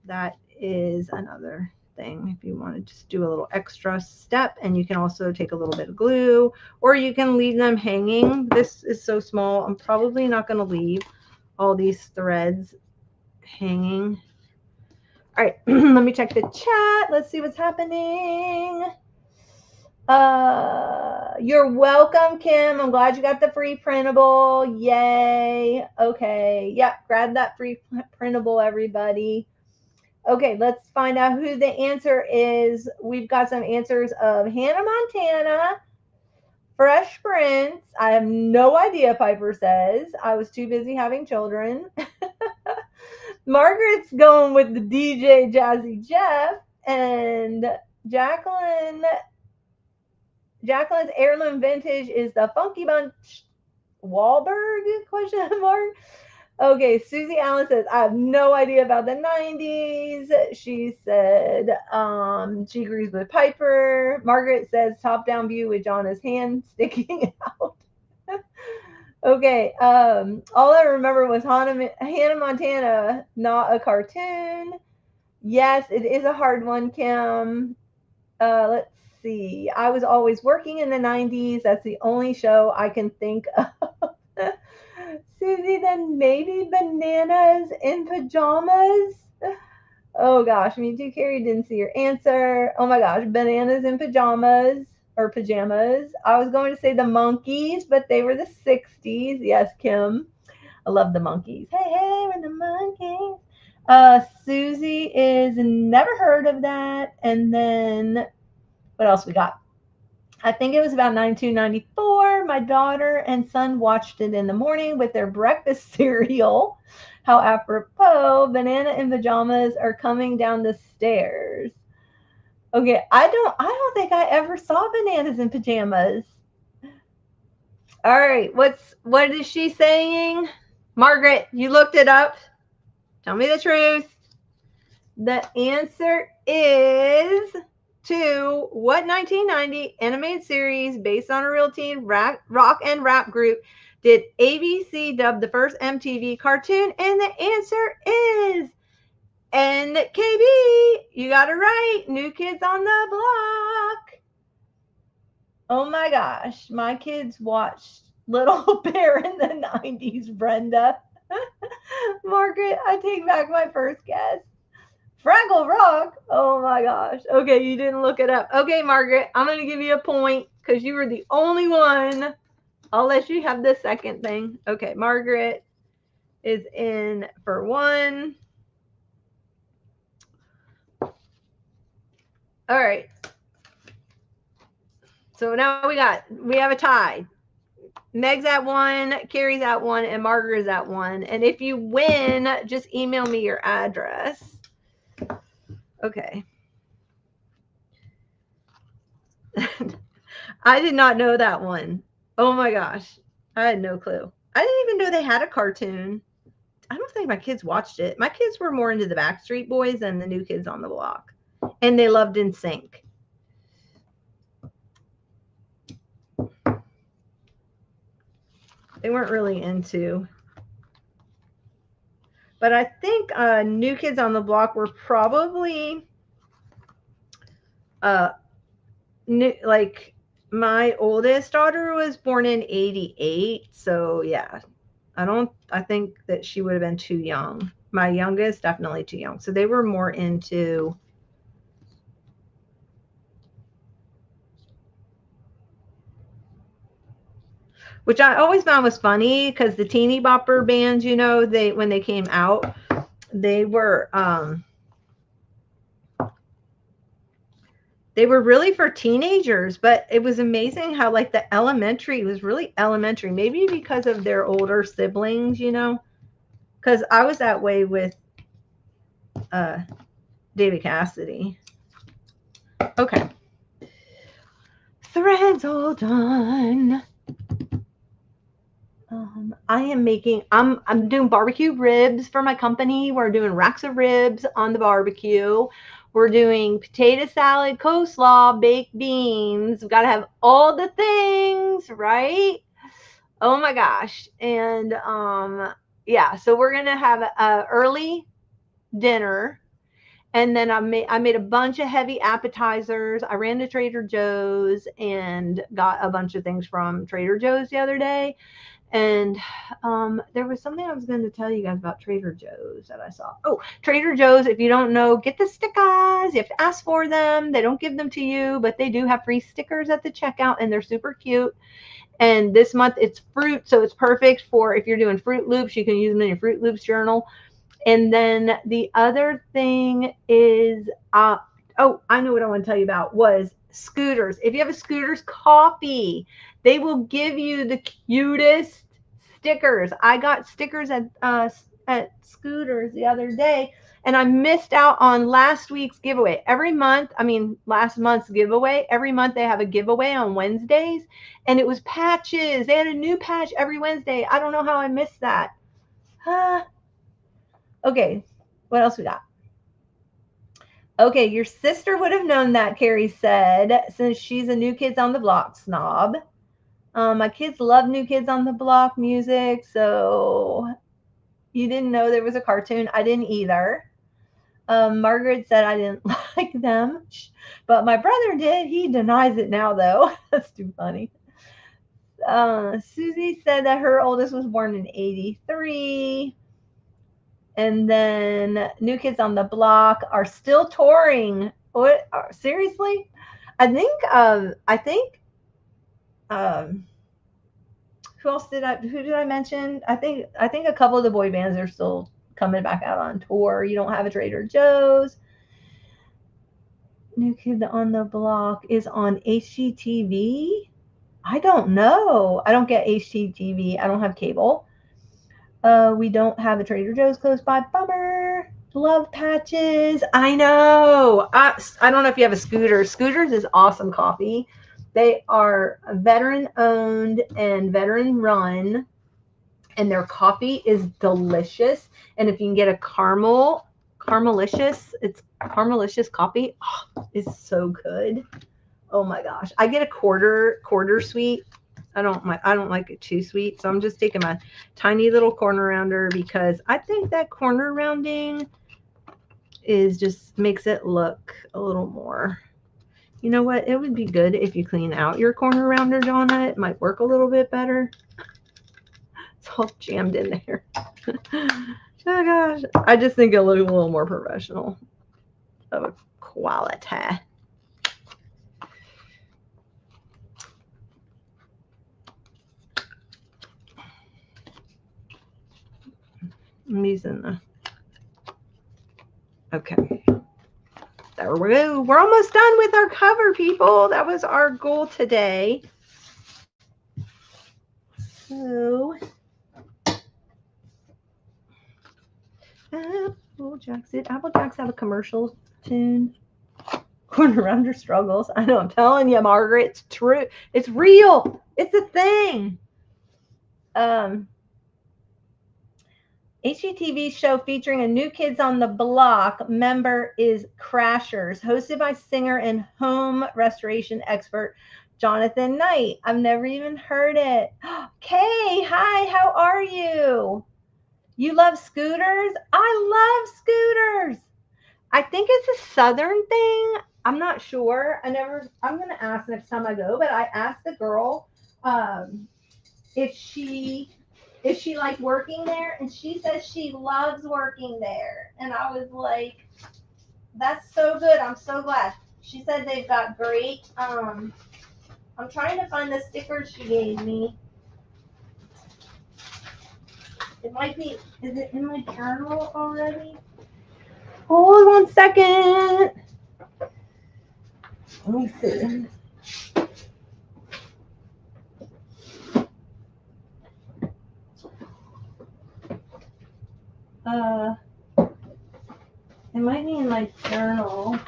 S1: That is another thing if you want to just do a little extra step. And you can also take a little bit of glue, or you can leave them hanging. This is so small, I'm probably not going to leave all these threads hanging. All right, let me check the chat. Let's see what's happening. You're welcome, Kim. I'm glad you got the free printable. Yay. Okay. Yep. Grab that free printable, everybody. Okay. Let's find out who the answer is. We've got some answers of Hannah Montana, Fresh Prince. I have no idea, Piper says. I was too busy having children. Margaret's going with the DJ Jazzy Jeff, and Jacqueline's heirloom vintage is the Funky Bunch Wahlberg ? Okay, Susie Allen says, I have no idea about the 90s. She said she agrees with Piper. Margaret says top-down view with Jonna's hand sticking out. Okay. All I remember was Hannah Montana, not a cartoon. Yes, it is a hard one, Kim. Let's see. I was always working in the 90s. That's the only show I can think of. Susie, then maybe Bananas in Pajamas. Oh gosh, me too, Carrie. Didn't see your answer. Oh my gosh, Bananas in Pajamas or Pajamas. I was going to say the Monkeys, but they were the 60s. Yes, Kim. I love the Monkeys. Hey, hey, we're the Monkeys. Susie is never heard of that. And then what else we got? I think it was about 92, 94. My daughter and son watched it in the morning with their breakfast cereal. How apropos, Banana in Pajamas are coming down the stairs. Okay, I don't think I ever saw Bananas in Pajamas. All right, what is she saying? Margaret, you looked it up. Tell me the truth. The answer is to what 1990 animated series based on a real teen rock and rap group did ABC dub the first MTV cartoon? And the answer is NKB. You got it right. New Kids on the Block. Oh my gosh, my kids watched Little Bear in the 90s, Brenda. Margaret, I take back my first guess. Fraggle Rock. Oh my gosh. Okay, you didn't look it up. Okay, Margaret, I'm going to give you a point because you were the only one. I'll let you have the second thing. Okay, Margaret is in for 1. All right. So now we have a tie. Meg's at 1, Carrie's at 1, and Margaret's at 1. And if you win, just email me your address. Okay. I did not know that one. Oh my gosh. I had no clue. I didn't even know they had a cartoon. I don't think my kids watched it. My kids were more into the Backstreet Boys than the New Kids on the Block. And they loved NSYNC. They weren't really into. But I think New Kids on the Block were probably like my oldest daughter was born in 88. So yeah, I think that she would have been too young. My youngest, definitely too young. So they were more into which I always found was funny because the teeny bopper bands, you know, when they came out, they were really for teenagers, but it was amazing how like the elementary was really elementary, maybe because of their older siblings, you know, because I was that way with David Cassidy. Okay. Threads all done. I'm doing barbecue ribs for my company. We're doing racks of ribs on the barbecue. We're doing potato salad, coleslaw, baked beans. We've got to have all the things, right? Oh my gosh. And yeah, so we're going to have a early dinner. And then I made a bunch of heavy appetizers. I ran to Trader Joe's and got a bunch of things from Trader Joe's the other day. And there was something I was going to tell you guys about Trader Joe's that I saw. Oh, Trader Joe's, if you don't know, get the stickers. You have to ask for them. They don't give them to you, but they do have free stickers at the checkout, and they're super cute. And this month it's fruit, so it's perfect for if you're doing Fruit Loops. You can use them in your Fruit Loops journal. And then the other thing is, I know what I want to tell you about was Scooters. If you have a Scooters coffee, they will give you the cutest stickers. I got stickers at Scooters the other day, and I missed out on last week's giveaway. Last month's giveaway. Every month they have a giveaway on Wednesdays, and it was patches. They had a new patch every Wednesday. I don't know how I missed that. Okay, what else we got? Okay, your sister would have known that, Carrie said, since she's a New Kids on the Block snob. My kids love New Kids on the Block music, so you didn't know there was a cartoon. I didn't either. Margaret said I didn't like them, but my brother did. He denies it now, though. That's too funny. Susie said that her oldest was born in 83. And then New Kids on the Block are still touring. What? Seriously? I think who did I mention? I think a couple of the boy bands are still coming back out on tour. You don't have a Trader Joe's. New Kid on the Block is on HGTV. I don't know. I don't get HGTV. I don't have cable. We don't have a Trader Joe's close by. Bummer. Love Patches. I know. I don't know if you have a Scooters. Scooters is awesome coffee. They are veteran owned and veteran run, and their coffee is delicious. And if you can get a Caramelicious coffee. Oh, it's so good. Oh my gosh. I get a quarter sweet. I don't like it too sweet. So I'm just taking my tiny little corner rounder because I think that corner rounding just makes it look a little more. You know what? It would be good if you clean out your corner rounder, Donna. It might work a little bit better. It's all jammed in there. Oh gosh. I just think it'll look a little more professional of a quality. I'm using the, okay. There we go. We're almost done with our cover, people. That was our goal today. So, Did Apple Jacks have a commercial tune? Corner rounder struggles. I know. I'm telling you, Margaret. It's true. It's real. It's a thing. HGTV show featuring a New Kids on the Block member is Crashers, hosted by singer and home restoration expert Jonathan Knight. I've never even heard it. Kay, hi, how are you? You love scooters? I love scooters. I think it's a Southern thing. I'm not sure. I'm going to ask next time I go, but I asked the girl if she liked working there, and she says she loves working there. And I was like, that's so good. I'm so glad. She said they've got great, I'm trying to find the stickers she gave me. It might be, is it in my journal already? Hold 1 second. Let me see. It might be in my journal.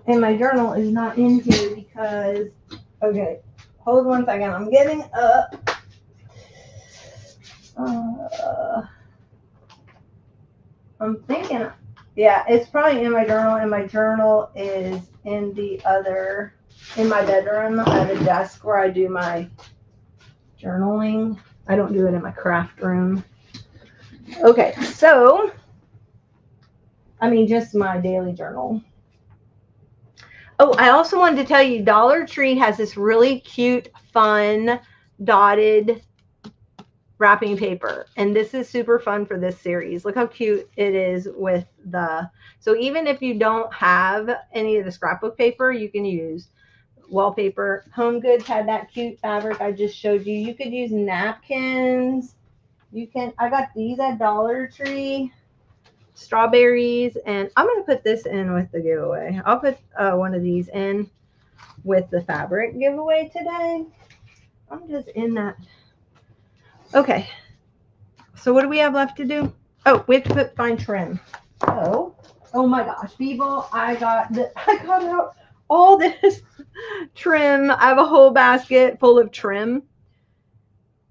S1: And my journal is not in here because, okay, hold 1 second. I'm getting up. I'm thinking, yeah, it's probably in my journal, and my journal is in my bedroom. I have a desk where I do my journaling. I don't do it in my craft room. Okay, so, just my daily journal. Oh, I also wanted to tell you, Dollar Tree has this really cute, fun, dotted wrapping paper, and this is super fun for this series. Look how cute it is with so even if you don't have any of the scrapbook paper, you can use wallpaper. Home Goods had that cute fabric I just showed you. You could use napkins. I got these at Dollar Tree. Strawberries, and I'm going to put this in with the giveaway. I'll put one of these in with the fabric giveaway today. I'm just in that. Okay, so what do we have left to do? Oh, we have to find trim. Oh my gosh, people, I got out all this trim. I have a whole basket full of trim.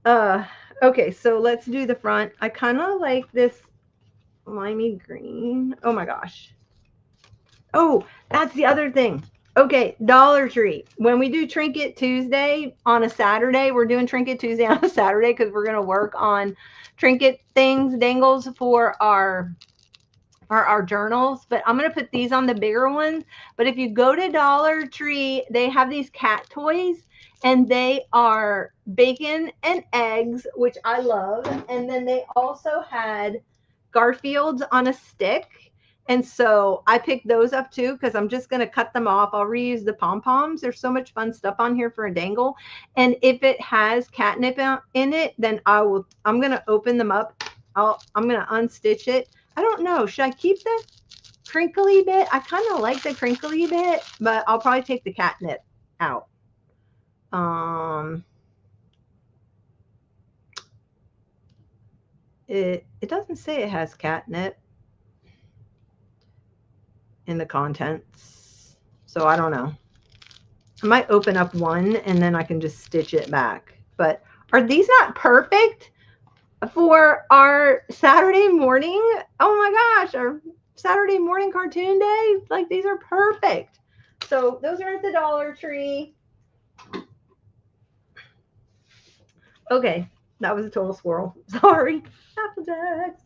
S1: Okay, so let's do the front. I kind of like this limey green. Oh my gosh. Oh, that's the other thing. Okay, Dollar Tree. When we do Trinket Tuesday on a Saturday, we're doing Trinket Tuesday on a Saturday because we're going to work on trinket things, dangles for our journals. But I'm going to put these on the bigger ones. But if you go to Dollar Tree, they have these cat toys and they are bacon and eggs, which I love. And then they also had Garfields on a stick. And so I picked those up too because I'm just going to cut them off. I'll reuse the pom-poms. There's so much fun stuff on here for a dangle. And if it has catnip in it, then I'm going to open them up. I'm going to unstitch it. I don't know. Should I keep the crinkly bit? I kind of like the crinkly bit, but I'll probably take the catnip out. It doesn't say it has catnip in the contents, so I don't know. I might open up one and then I can just stitch it back. But are these not perfect for our Saturday morning? Oh my gosh, our Saturday morning cartoon day? Like, these are perfect. So those are at the Dollar Tree. Okay, that was a total squirrel. Sorry. Applejacks.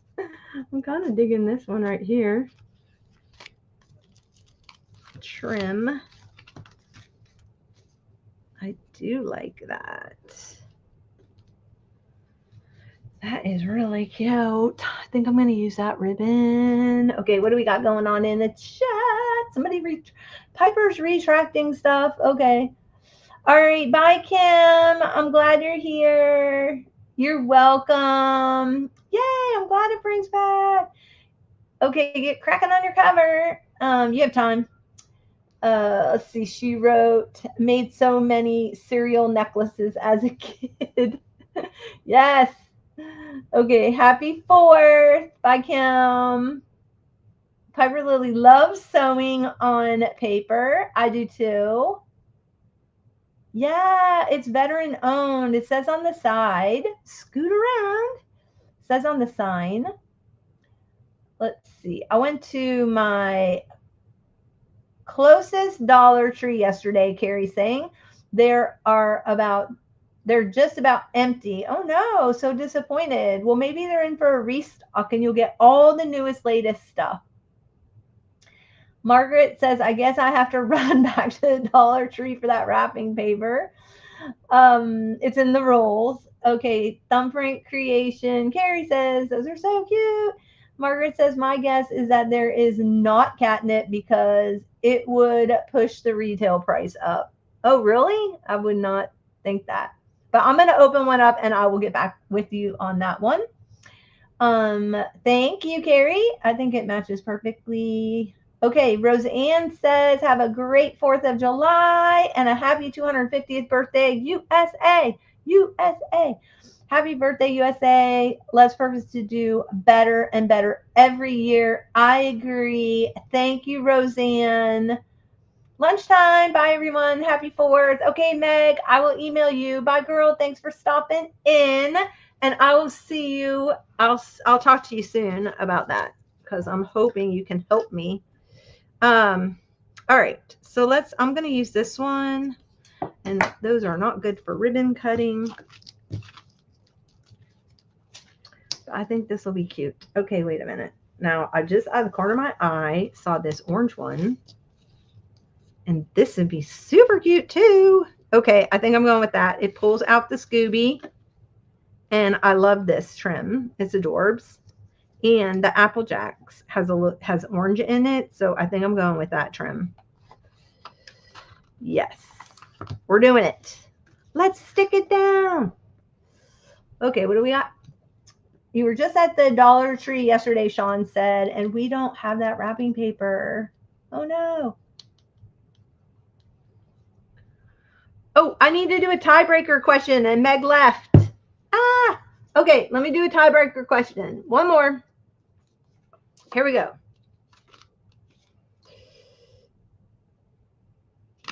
S1: I'm kind of digging this one right here. Trim. I do like that. That is really cute. I think I'm going to use that ribbon. Okay, what do we got going on in the chat? Somebody, Piper's retracting stuff. Okay. All right, bye, Kim. I'm glad you're here. You're welcome. Yay, I'm glad it brings back. Okay, get cracking on your cover. You have time. Let's see, she wrote, made so many cereal necklaces as a kid. Yes. Okay, happy 4th. Bye, Kim. Piper Lily loves sewing on paper. I do too. Yeah, it's veteran owned. It says on the side. Scoot around. It says on the sign. Let's see. I went to my closest Dollar Tree yesterday, Carrie's saying. They're just about empty. Oh no, so disappointed. Well, maybe they're in for a restock and you'll get all the newest, latest stuff. Margaret says, I guess I have to run back to the Dollar Tree for that wrapping paper. It's in the rolls. Okay, Thumbprint Creation. Carrie says, those are so cute. Margaret says, my guess is that there is not catnip because it would push the retail price up. Oh, really? I would not think that. But I'm going to open one up and I will get back with you on that one. Thank you, Carrie. I think it matches perfectly. Okay, Roseanne says, have a great 4th of July and a happy 250th birthday, USA. USA. Happy birthday, USA. Let's purpose to do better and better every year. I agree. Thank you, Roseanne. Lunchtime. Bye, everyone. Happy 4th. Okay, Meg, I will email you. Bye, girl. Thanks for stopping in. And I will see you. I'll talk to you soon about that because I'm hoping you can help me. All right. So I'm going to use this one. And those are not good for ribbon cutting. I think this will be cute. Okay, wait a minute. Now, I just out of the corner of my eye saw this orange one. And this would be super cute too. Okay, I think I'm going with that. It pulls out the Scooby. And I love this trim. It's adorbs. And the Applejacks has orange in it. So I think I'm going with that trim. Yes. We're doing it. Let's stick it down. Okay, what do we got? You were just at the Dollar Tree yesterday, Sean said, and we don't have that wrapping paper. Oh, no. Oh, I need to do a tiebreaker question, and Meg left. Ah, okay, let me do a tiebreaker question. One more. Here we go.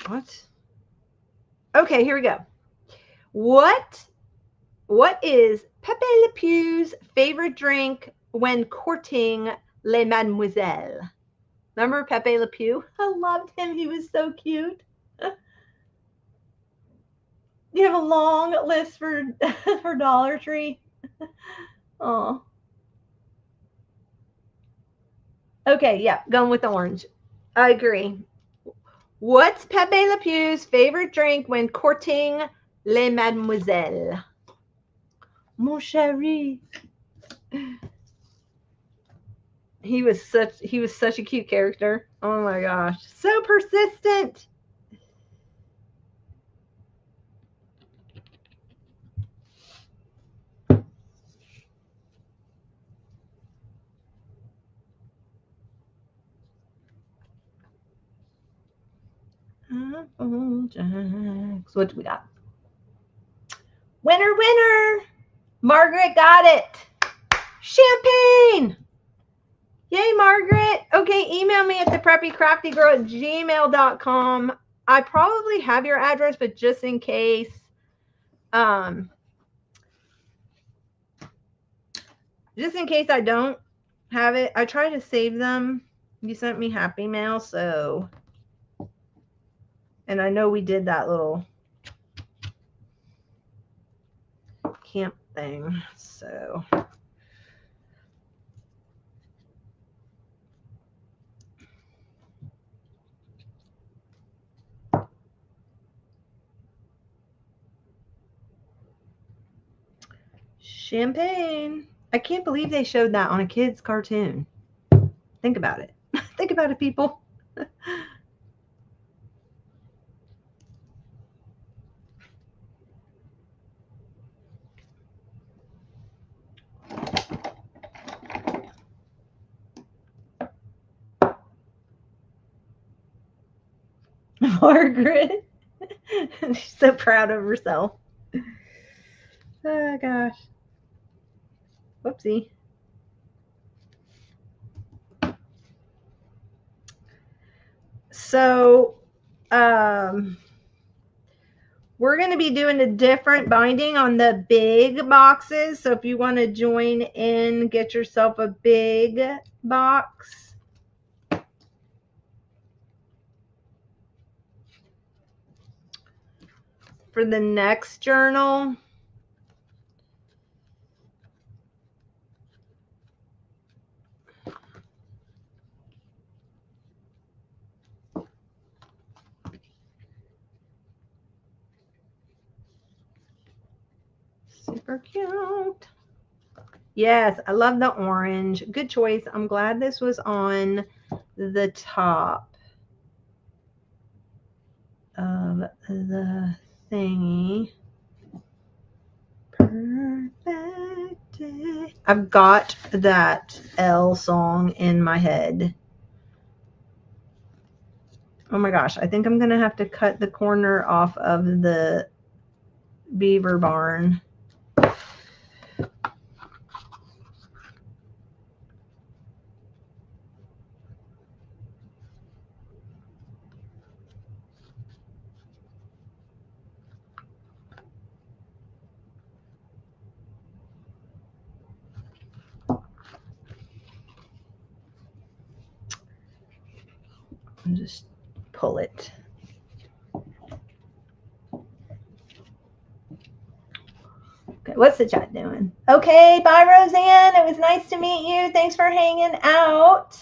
S1: What? Okay, here we go. What is Pepe Le Pew's favorite drink when courting les mademoiselles. Remember Pepe Le Pew? I loved him. He was so cute. You have a long list for for Dollar Tree. Oh. Okay, yeah, going with orange. I agree. What's Pepe Le Pew's favorite drink when courting les mademoiselles? Mon chéri. He was such a cute character. Oh my gosh. So persistent. Jacks. What do we got? Winner, winner. Margaret got it. Champagne. Yay, Margaret. Okay, email me at thepreppycraftygirl@gmail.com. I probably have your address, but just in case, I don't have it, I try to save them. You sent me Happy Mail, so, and I know we did that little camp thing, so. Champagne. I can't believe they showed that on a kid's cartoon. Think about it. Think about it, people. Margaret. She's so proud of herself. Oh gosh. Whoopsie. So, we're going to be doing a different binding on the big boxes. So if you want to join in, get yourself a big box. For the next journal. Super cute. Yes, I love the orange. Good choice. I'm glad this was on the top of the thingy. Perfect day. I've got that L song in my head. Oh my gosh, I think I'm going to have to cut the corner off of the beaver barn. And just pull it. Okay, what's the chat doing? Okay, bye, Roseanne. It was nice to meet you. Thanks for hanging out.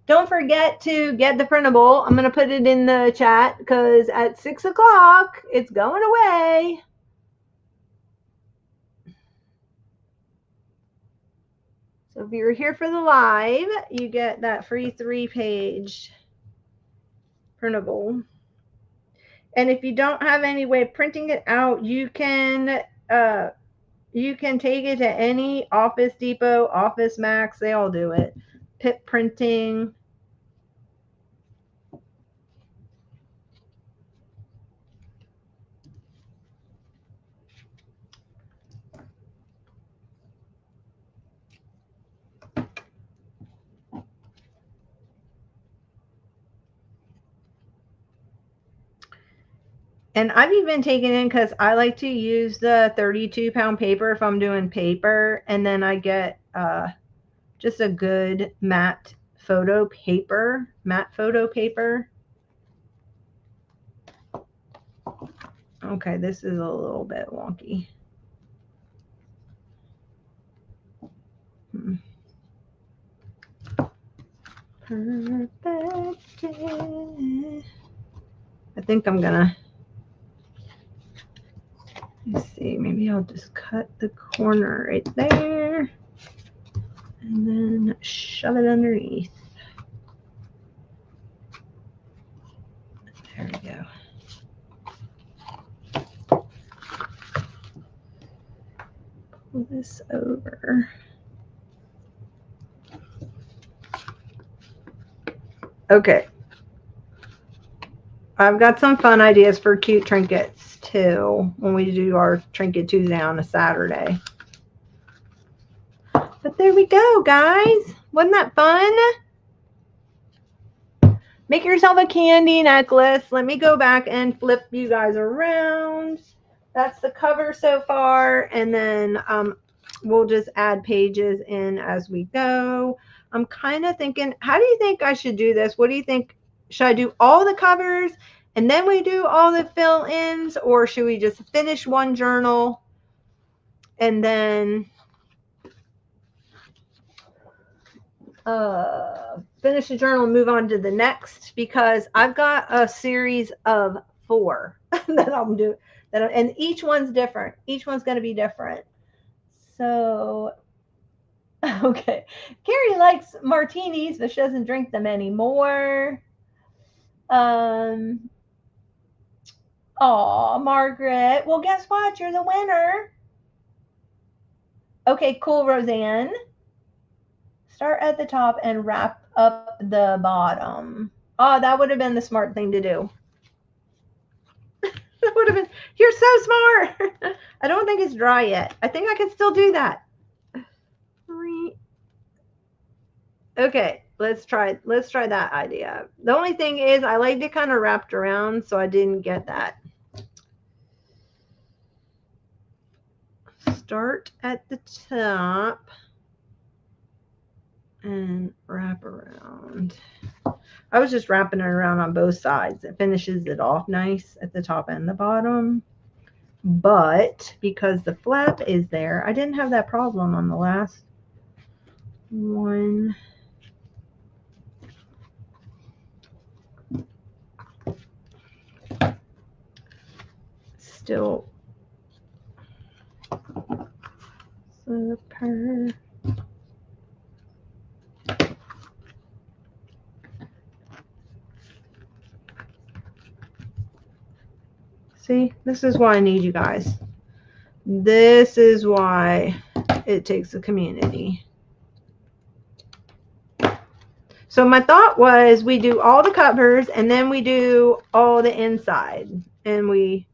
S1: Don't forget to get the printable. I'm going to put it in the chat because at 6 o'clock, it's going away. So if you're here for the live, you get that free 3-page printable. And if you don't have any way of printing it out, you can take it to any Office Depot, Office Max. They all do it. Pip printing. And I've even taken in, because I like to use the 32-pound paper if I'm doing paper, and then I get just a good matte photo paper. Okay, this is a little bit wonky. Perfect. I think I'm gonna, let's see, maybe I'll just cut the corner right there and then shove it underneath. There we go. Pull this over. Okay. I've got some fun ideas for cute trinkets too when we do our Trinket Tuesday on a Saturday. But there we go, guys. Wasn't that fun? Make yourself a candy necklace. Let me go back and flip you guys around. That's the cover so far. And then we'll just add pages in as we go. I'm kind of thinking, how do you think I should do this? What do you think? Should I do all the covers and then we do all the fill-ins? Or should we just finish one journal and then finish the journal and move on to the next? Because I've got a series of 4 that I'm doing, and each one's different. Each one's going to be different. So, okay. Carrie likes martinis, but she doesn't drink them anymore. Oh, Margaret. Well, guess what? You're the winner. Okay, cool, Roseanne. Start at the top and wrap up the bottom. Oh, that would have been the smart thing to do. That would have been, you're so smart. I don't think it's dry yet. I think I can still do that. Okay, let's try that idea. The only thing is I like it kind of wrapped around, so I didn't get that. Start at the top and wrap around. I was just wrapping it around on both sides. It finishes it off nice at the top and the bottom. But because the flap is there, I didn't have that problem on the last one. Still super. See, this is why I need you guys. This is why it takes a community. So my thought was we do all the covers and then we do all the inside. And we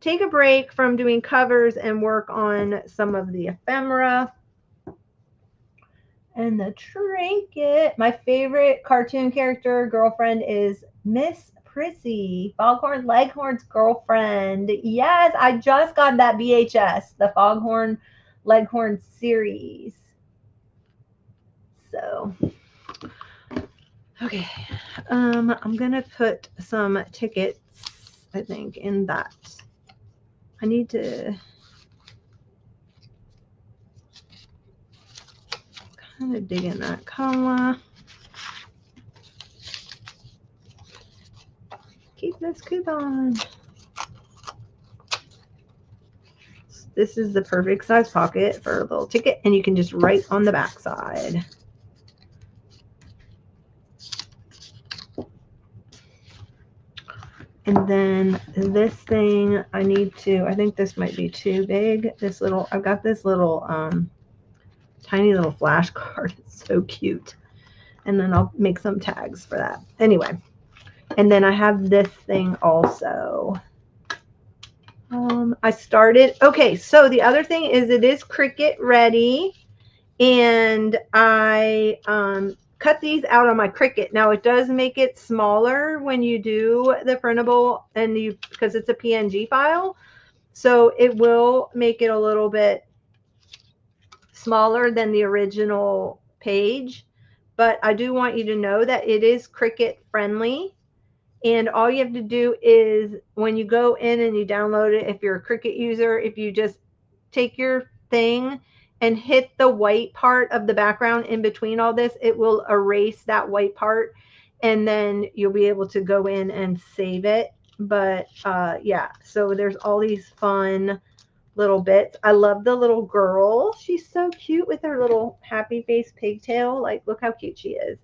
S1: take a break from doing covers and work on some of the ephemera. And the trinket. My favorite cartoon character girlfriend is Miss Prissy, Foghorn Leghorn's girlfriend. Yes, I just got that VHS, the Foghorn Leghorn series. So, okay. I'm going to put some tickets, I think, in that. I need to kind of dig in that comma. Keep this coupon. This is the perfect size pocket for a little ticket, and you can just write on the back side. And then this thing, I think this might be too big. I've got this little tiny little flashcard. It's so cute. And then I'll make some tags for that. Anyway, and then I have this thing also. I started, okay, so the other thing is it is Cricut ready, and I cut these out on my Cricut. Now it does make it smaller when you do the printable, and because it's a PNG file, so it will make it a little bit smaller than the original page, but I do want you to know that it is Cricut friendly. And all you have to do is when you go in and you download it, if you're a Cricut user, if you just take your thing and hit the white part of the background in between all this, it will erase that white part, and then you'll be able to go in and save it. But yeah, so there's all these fun little bits. I love the little girl. She's so cute with her little happy face pigtail. Like, look how cute she is.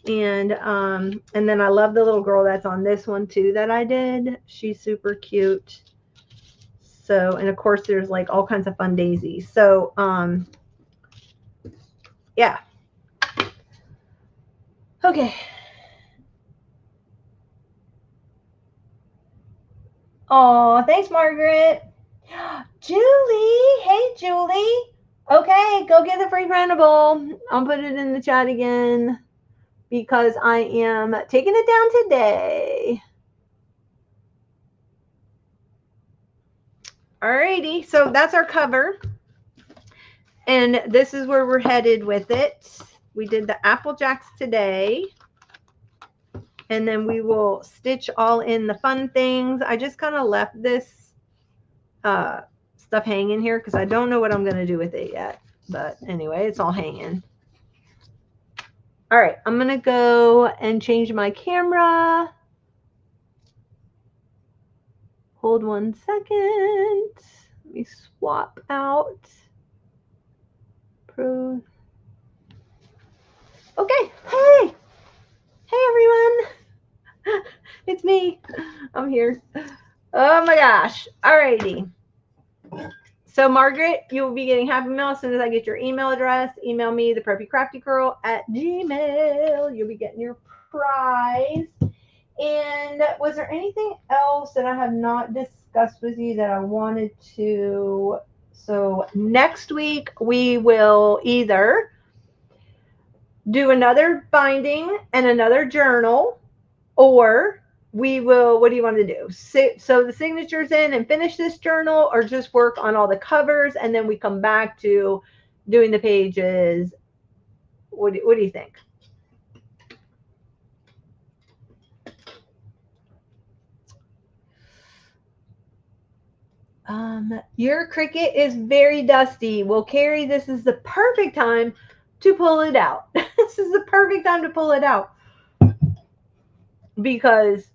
S1: And then I love the little girl that's on this one too that I did. She's super cute. So, and of course there's like all kinds of fun daisies. So yeah. Okay. Oh, thanks, Margaret. Julie. Hey, Julie. Okay, go get the free printable. I'll put it in the chat again because I am taking it down today. Alrighty, so that's our cover. And this is where we're headed with it. We did the Apple Jacks today. And then we will stitch all in the fun things. I just kind of left this stuff hanging here because I don't know what I'm going to do with it yet. But anyway, it's all hanging. All right, I'm going to go and change my camera. Hold 1 second. Let me swap out. Pro. Okay, hey. Hey, everyone. It's me. I'm here. Oh, my gosh. All righty. So, Margaret, you will be getting Happy Mail as soon as I get your email address. Email me, thepreppycraftygirl@gmail.com. You'll be getting your prize. And was there anything else that I have not discussed with you that I wanted to? So, next week, we will either do another binding and another journal, or we will, what do you want to do? So the signatures in and finish this journal, or just work on all the covers and then we come back to doing the pages? What do you think? Your Cricut is very dusty. Well, Carrie, this is the perfect time to pull it out. This is the perfect time to pull it out. Because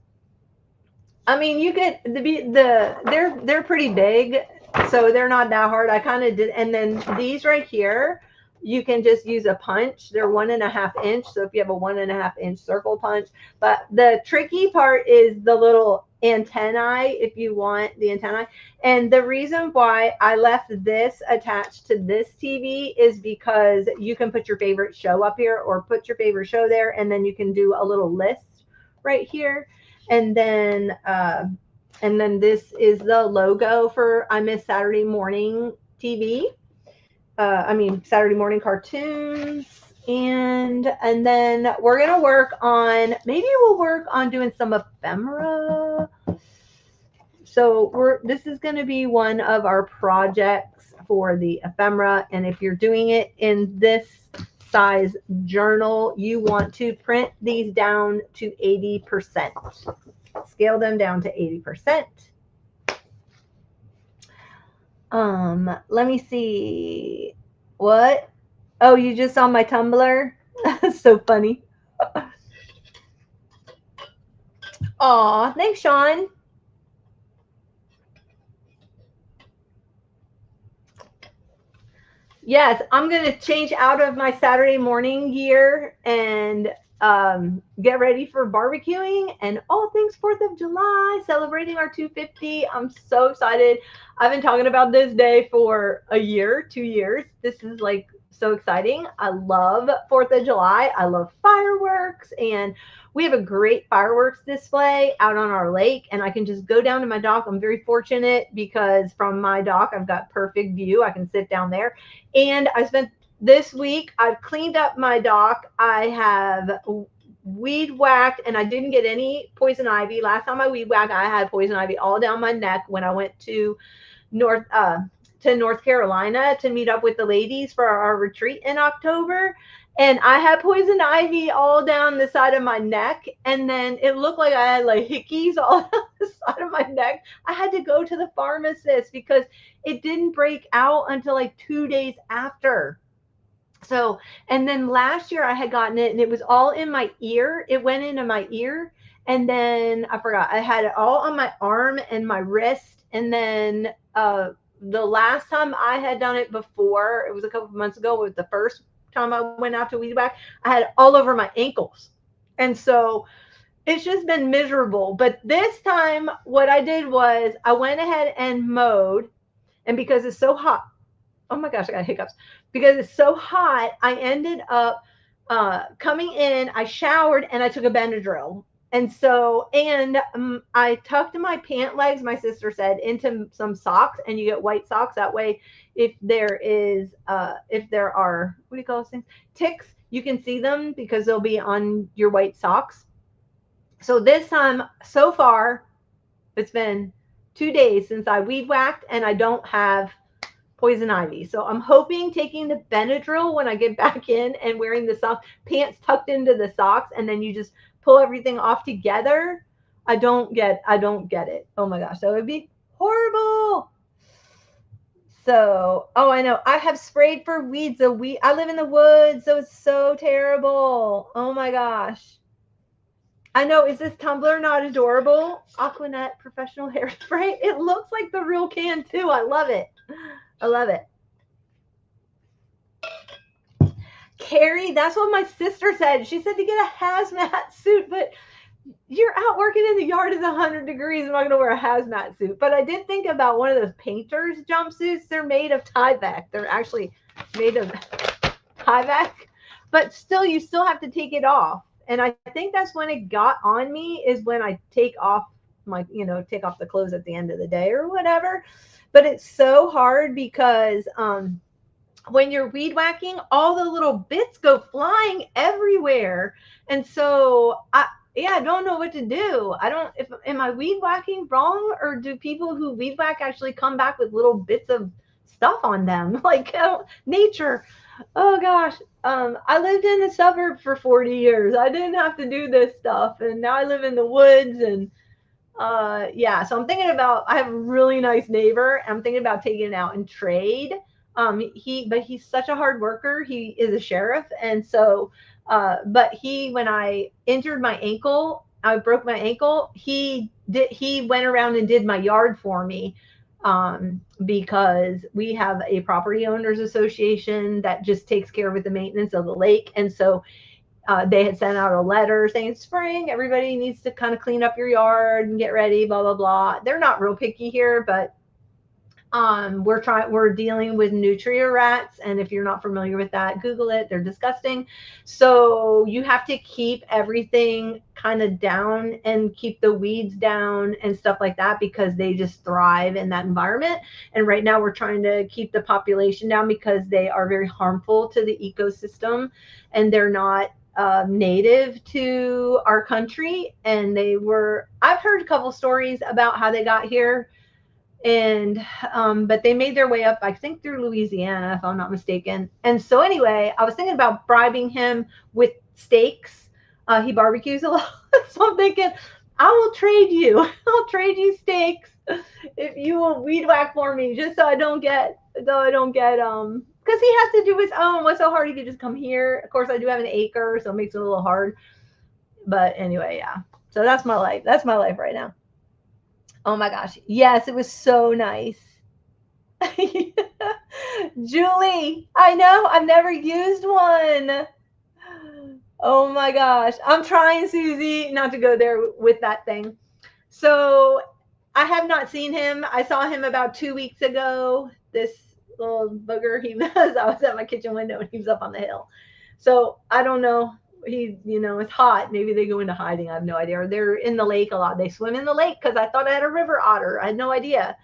S1: I mean, you get they're pretty big, so they're not that hard. I kind of did, and then these right here, you can just use a punch. They're 1.5 inch, so if you have a 1.5 inch circle punch. But the tricky part is the little antennae, if you want the antennae. And the reason why I left this attached to this TV is because you can put your favorite show up here, or put your favorite show there, and then you can do a little list right here. And then this is the logo for I Miss Saturday Morning TV. Saturday morning cartoons. And then we're gonna work on, maybe we'll work on doing some ephemera. So this is gonna be one of our projects for the ephemera. And if you're doing it in this size journal, you want to print these down to 80%. Scale them down to 80%. Let me see. What? Oh, you just saw my Tumblr? That's so funny. Aw, thanks, Sean. Yes, I'm going to change out of my Saturday morning gear and get ready for barbecuing and all things 4th of July, celebrating our 250. I'm so excited. I've been talking about this day for a year, 2 years. This is like so exciting. I love 4th of July. I love fireworks, and we have a great fireworks display out on our lake, and I can just go down to my dock. I'm very fortunate because from my dock, I've got perfect view. I can sit down there. And I spent this week, I've cleaned up my dock. I have weed whacked, and I didn't get any poison ivy. Last time I weed whacked, I had poison ivy all down my neck when I went to North Carolina to meet up with the ladies for our retreat in October. And I had poison ivy all down the side of my neck, and then it looked like I had like hickeys all down the side of my neck. I had to go to the pharmacist because it didn't break out until like 2 days after. So, and then last year I had gotten it and it was all in my ear. It went into my ear. And then I forgot, I had it all on my arm and my wrist. And then the last time I had done it before, it was a couple of months ago, was the first time I went out to weed whack, I had it all over my ankles. And so it's just been miserable. But this time, what I did was I went ahead and mowed. And because it's so hot, oh my gosh, I got hiccups because it's so hot. I ended up coming in, I showered, and I took a Benadryl. And so, and I tucked my pant legs, my sister said, into some socks, and you get white socks. That way, if there are, what do you call those things? Ticks, you can see them because they'll be on your white socks. So this time, so far, it's been 2 days since I weed whacked, and I don't have poison ivy. So I'm hoping taking the Benadryl when I get back in and wearing the socks, pants tucked into the socks, and then you just pull everything off together. I don't get it. Oh my gosh, that would be horrible. So, oh, I know. I have sprayed for weeds. I live in the woods, so it's so terrible. Oh my gosh. I know. Is this tumbler not adorable? Aquanet professional hairspray. It looks like the real can too. I love it. I love it. Carrie, that's what my sister said. She said to get a hazmat suit, but you're out working in the yard, it's 100 degrees. I'm not going to wear a hazmat suit. But I did think about one of those painters jumpsuits. They're made of Tyvek. They're actually made of Tyvek, but still, you still have to take it off. And I think that's when it got on me, is when I take off take off the clothes at the end of the day or whatever. But it's so hard because when you're weed whacking, all the little bits go flying everywhere. And so I don't know what to do. I don't, if, am I weed whacking wrong, or do people who weed whack actually come back with little bits of stuff on them? Like nature. Oh gosh. I lived in the suburb for 40 years. I didn't have to do this stuff. And now I live in the woods, and yeah, so I'm thinking about, I have a really nice neighbor. I'm thinking about taking it out and trade. But he's such a hard worker. He is a sheriff. And so, but when I injured my ankle, I broke my ankle. He went around and did my yard for me. Because we have a property owners association that just takes care of the maintenance of the lake. And so they had sent out a letter saying, spring, everybody needs to kind of clean up your yard and get ready, blah, blah, blah. They're not real picky here, but we're dealing with nutria rats. And if you're not familiar with that, Google it. They're disgusting. So you have to keep everything kind of down and keep the weeds down and stuff like that, because they just thrive in that environment. And right now we're trying to keep the population down because they are very harmful to the ecosystem, and they're not native to our country. And I've heard a couple stories about how they got here, and but they made their way up, I think, through Louisiana, if I'm not mistaken. And so anyway, I was thinking about bribing him with steaks. He barbecues a lot. So I'm thinking, I will trade you. I'll trade you steaks if you will weed whack for me, just so I don't get because he has to do his own. What's so hard? He could just come here. Of course, I do have an acre, so it makes it a little hard. But anyway, yeah. So that's my life. That's my life right now. Oh my gosh. Yes, it was so nice. Julie, I know. I've never used one. Oh my gosh. I'm trying, Susie, not to go there with that thing. So I have not seen him. I saw him about 2 weeks ago. This little booger, I was at my kitchen window and he was up on the hill. So I don't know. It's hot. Maybe they go into hiding. I have no idea. Or they're in the lake a lot. They swim in the lake because I thought I had a river otter. I had no idea.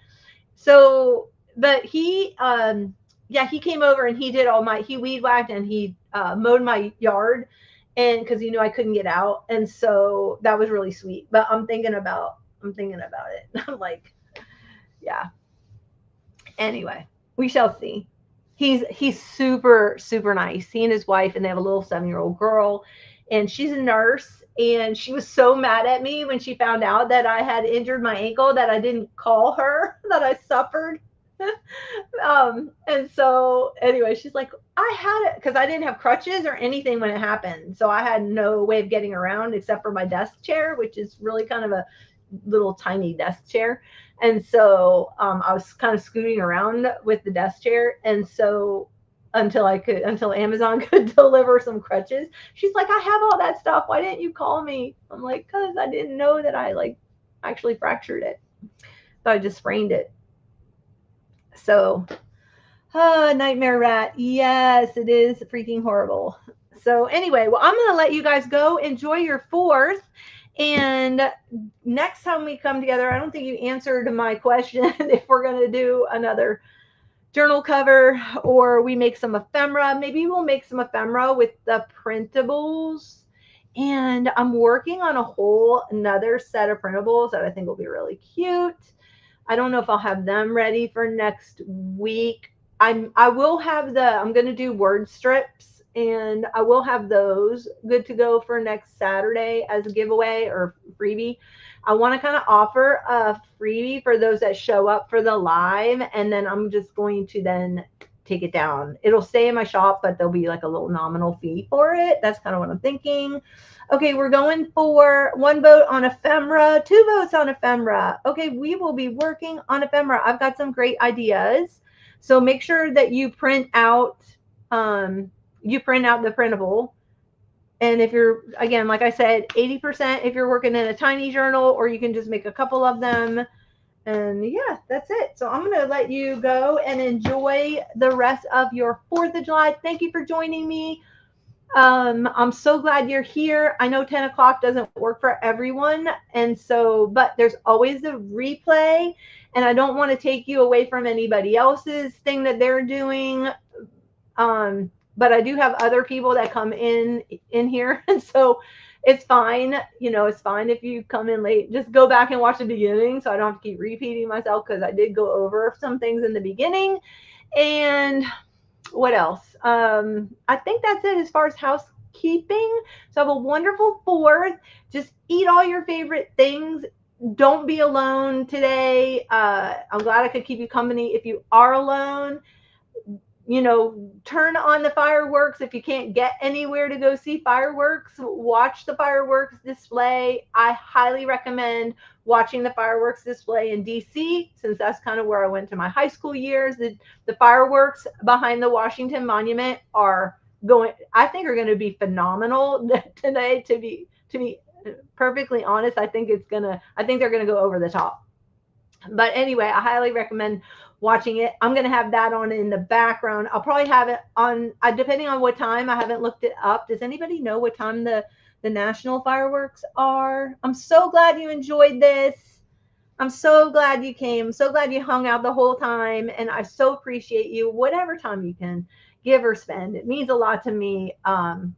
S1: So, but he came over and he weed whacked and he mowed my yard, and because he knew I couldn't get out. And so that was really sweet. But I'm thinking about it. I'm like, yeah. Anyway, we shall see. he's super, super nice. He and his wife, and they have a little 7-year-old girl, and she's a nurse. And she was so mad at me when she found out that I had injured my ankle that I didn't call her that I suffered. And so anyway, she's like, I had it because I didn't have crutches or anything when it happened. So I had no way of getting around except for my desk chair, which is really kind of a little tiny desk chair. And so I was kind of scooting around with the desk chair. And so until Amazon could deliver some crutches, she's like, I have all that stuff. Why didn't you call me? I'm like, because I didn't know that I like actually fractured it. So I just sprained it. So nightmare rat. Yes, it is freaking horrible. So anyway, well, I'm going to let you guys go. Enjoy your 4th. And next time we come together, I don't think you answered my question if we're going to do another journal cover or we make some ephemera. Maybe we'll make some ephemera with the printables. And I'm working on a whole another set of printables that I think will be really cute. I don't know if I'll have them ready for next week. I'm going to do word strips, and I will have those good to go for next Saturday as a giveaway or freebie. I want to kind of offer a freebie for those that show up for the live, and then I'm just going to then take it down. It'll stay in my shop, but there'll be like a little nominal fee for it. That's kind of what I'm thinking. Okay, we're going for 1 vote on ephemera, 2 votes on ephemera. Okay, we will be working on ephemera. I've got some great ideas. So make sure that you print out the printable. And if you're, again, like I said, 80% if you're working in a tiny journal, or you can just make a couple of them. And yeah, that's it. So I'm going to let you go and enjoy the rest of your 4th of July. Thank you for joining me. I'm so glad you're here. I know 10 o'clock doesn't work for everyone. And so, but there's always the replay, and I don't want to take you away from anybody else's thing that they're doing. But I do have other people that come in here. And so it's fine. It's fine if you come in late, just go back and watch the beginning. So I don't have to keep repeating myself, because I did go over some things in the beginning. And what else? I think that's it as far as housekeeping. So have a wonderful 4th. Just eat all your favorite things. Don't be alone today. I'm glad I could keep you company. If you are alone, turn on the fireworks. If you can't get anywhere to go see fireworks, watch the fireworks display. I highly recommend watching the fireworks display in DC, since that's kind of where I went to my high school years. The fireworks behind the Washington Monument I think are going to be phenomenal today. To be perfectly honest, I think they're going to go over the top. But anyway, I highly recommend watching it. I'm going to have that on in the background. I'll probably have it on, depending on what time. I haven't looked it up. Does anybody know what time the national fireworks are? I'm so glad you enjoyed this. I'm so glad you came. I'm so glad you hung out the whole time. And I so appreciate you, whatever time you can give or spend. It means a lot to me. And,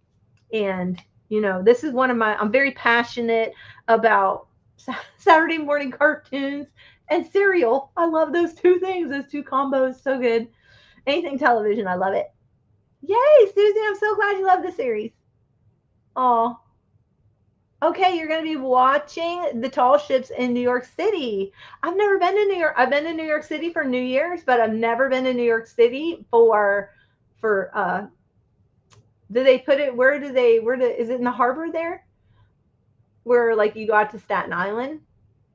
S1: this is I'm very passionate about Saturday morning cartoons and cereal. I love those 2 things, those 2 combos. So good. Anything television, I love it. Yay, Susie, I'm so glad you love the series. Oh, okay, you're going to be watching the tall ships in New York City. I've never been to New York. I've been to New York City for New Year's, but I've never been to New York City for do they put it, is it in the harbor there? Where like you go out to Staten Island?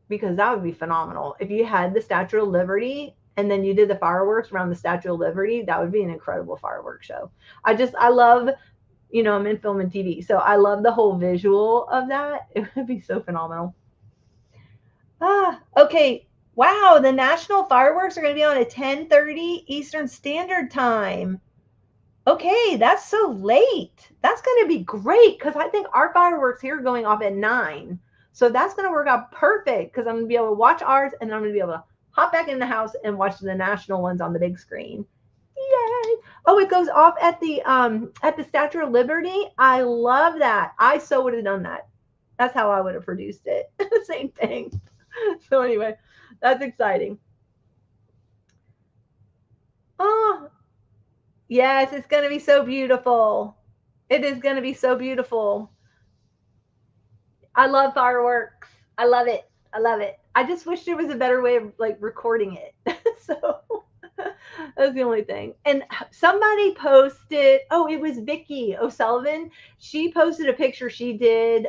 S1: Because that would be phenomenal. If you had the Statue of Liberty and then you did the fireworks around the Statue of Liberty, that would be an incredible fireworks show. I love, I'm in film and TV, so I love the whole visual of that. It would be so phenomenal. Okay. Wow, the national fireworks are going to be on at 10:30 Eastern Standard Time. Okay, that's so late. That's going to be great, because I think our fireworks here are going off at 9. So that's going to work out perfect, because I'm going to be able to watch ours, and I'm going to be able to hop back in the house and watch the national ones on the big screen. Yay! Oh, it goes off at the Statue of Liberty. I love that. I so would have done that. That's how I would have produced it. Same thing. So anyway, that's exciting. Oh, Yes, it's going to be so beautiful. It is going to be so beautiful. I love fireworks. I love it. I love it. I just wish there was a better way of like recording it. So that's the only thing. And somebody posted, oh, it was Vicky O'Sullivan. She posted a picture she did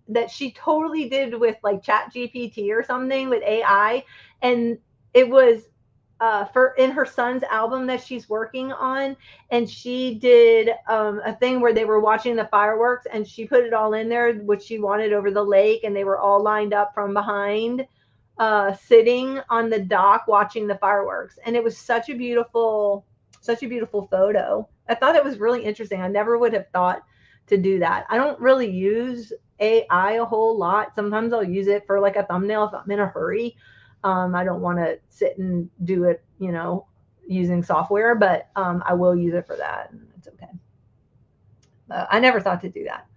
S1: that she totally did with like Chat GPT or something with AI. And it was for in her son's album that she's working on, and she did a thing where they were watching the fireworks, and she put it all in there what she wanted over the lake, and they were all lined up from behind, sitting on the dock watching the fireworks, and it was such a beautiful photo. I thought it was really interesting. I never would have thought to do that. I don't really use AI a whole lot. Sometimes I'll use it for like a thumbnail if I'm in a hurry. I don't want to sit and do it, using software, but I will use it for that. And it's okay. I never thought to do that.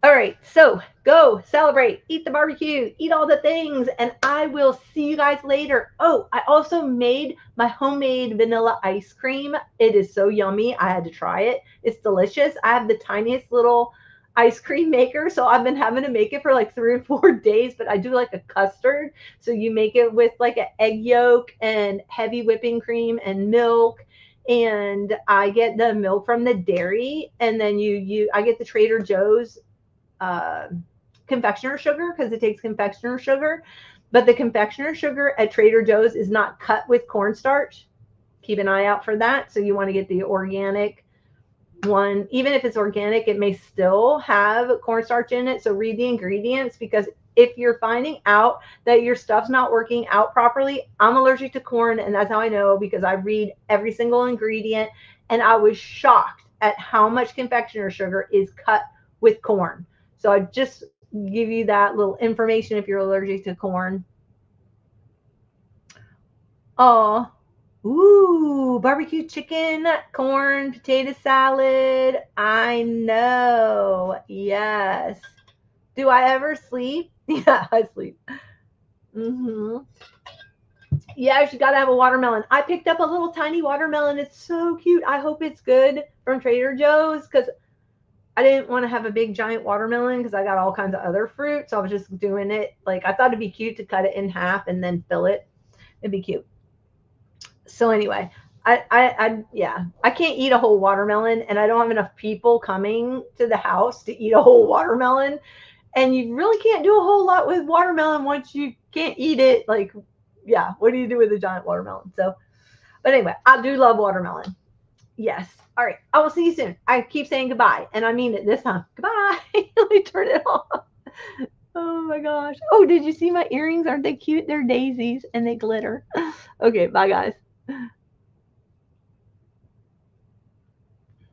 S1: All right, so go celebrate, eat the barbecue, eat all the things, and I will see you guys later. Oh, I also made my homemade vanilla ice cream. It is so yummy. I had to try it. It's delicious. I have the tiniest little ice cream maker, so I've been having to make it for like 3 or 4 days, but I do like a custard. So you make it with like an egg yolk and heavy whipping cream and milk, and I get the milk from the dairy, and then I get the Trader Joe's uh, confectioner sugar because it takes confectioner sugar. But the confectioner sugar at Trader Joe's is not cut with cornstarch. Keep an eye out for that. So you want to get the organic one. Even if it's organic, it may still have cornstarch in it. So read the ingredients, because if you're finding out that your stuff's not working out properly, I'm allergic to corn, and that's how I know, because I read every single ingredient, and I was shocked at how much confectioner sugar is cut with corn. So I just give you that little information if you're allergic to corn. Oh, ooh, barbecue chicken, corn, potato salad. I know. Yes. Do I ever sleep? Yeah, I sleep. Hmm. Yes, you got to have a watermelon. I picked up a little tiny watermelon. It's so cute. I hope it's good from Trader Joe's, because I didn't want to have a big giant watermelon because I got all kinds of other fruit. So I was just doing it. Like, I thought it'd be cute to cut it in half and then fill it. It'd be cute. So anyway, yeah, I can't eat a whole watermelon, and I don't have enough people coming to the house to eat a whole watermelon. And you really can't do a whole lot with watermelon once you can't eat it. Like, yeah, what do you do with a giant watermelon? So, but anyway, I do love watermelon. Yes. All right. I will see you soon. I keep saying goodbye, and I mean it this time. Goodbye. Let me turn it off. Oh my gosh. Oh, did you see my earrings? Aren't they cute? They're daisies and they glitter. Okay. Bye, guys.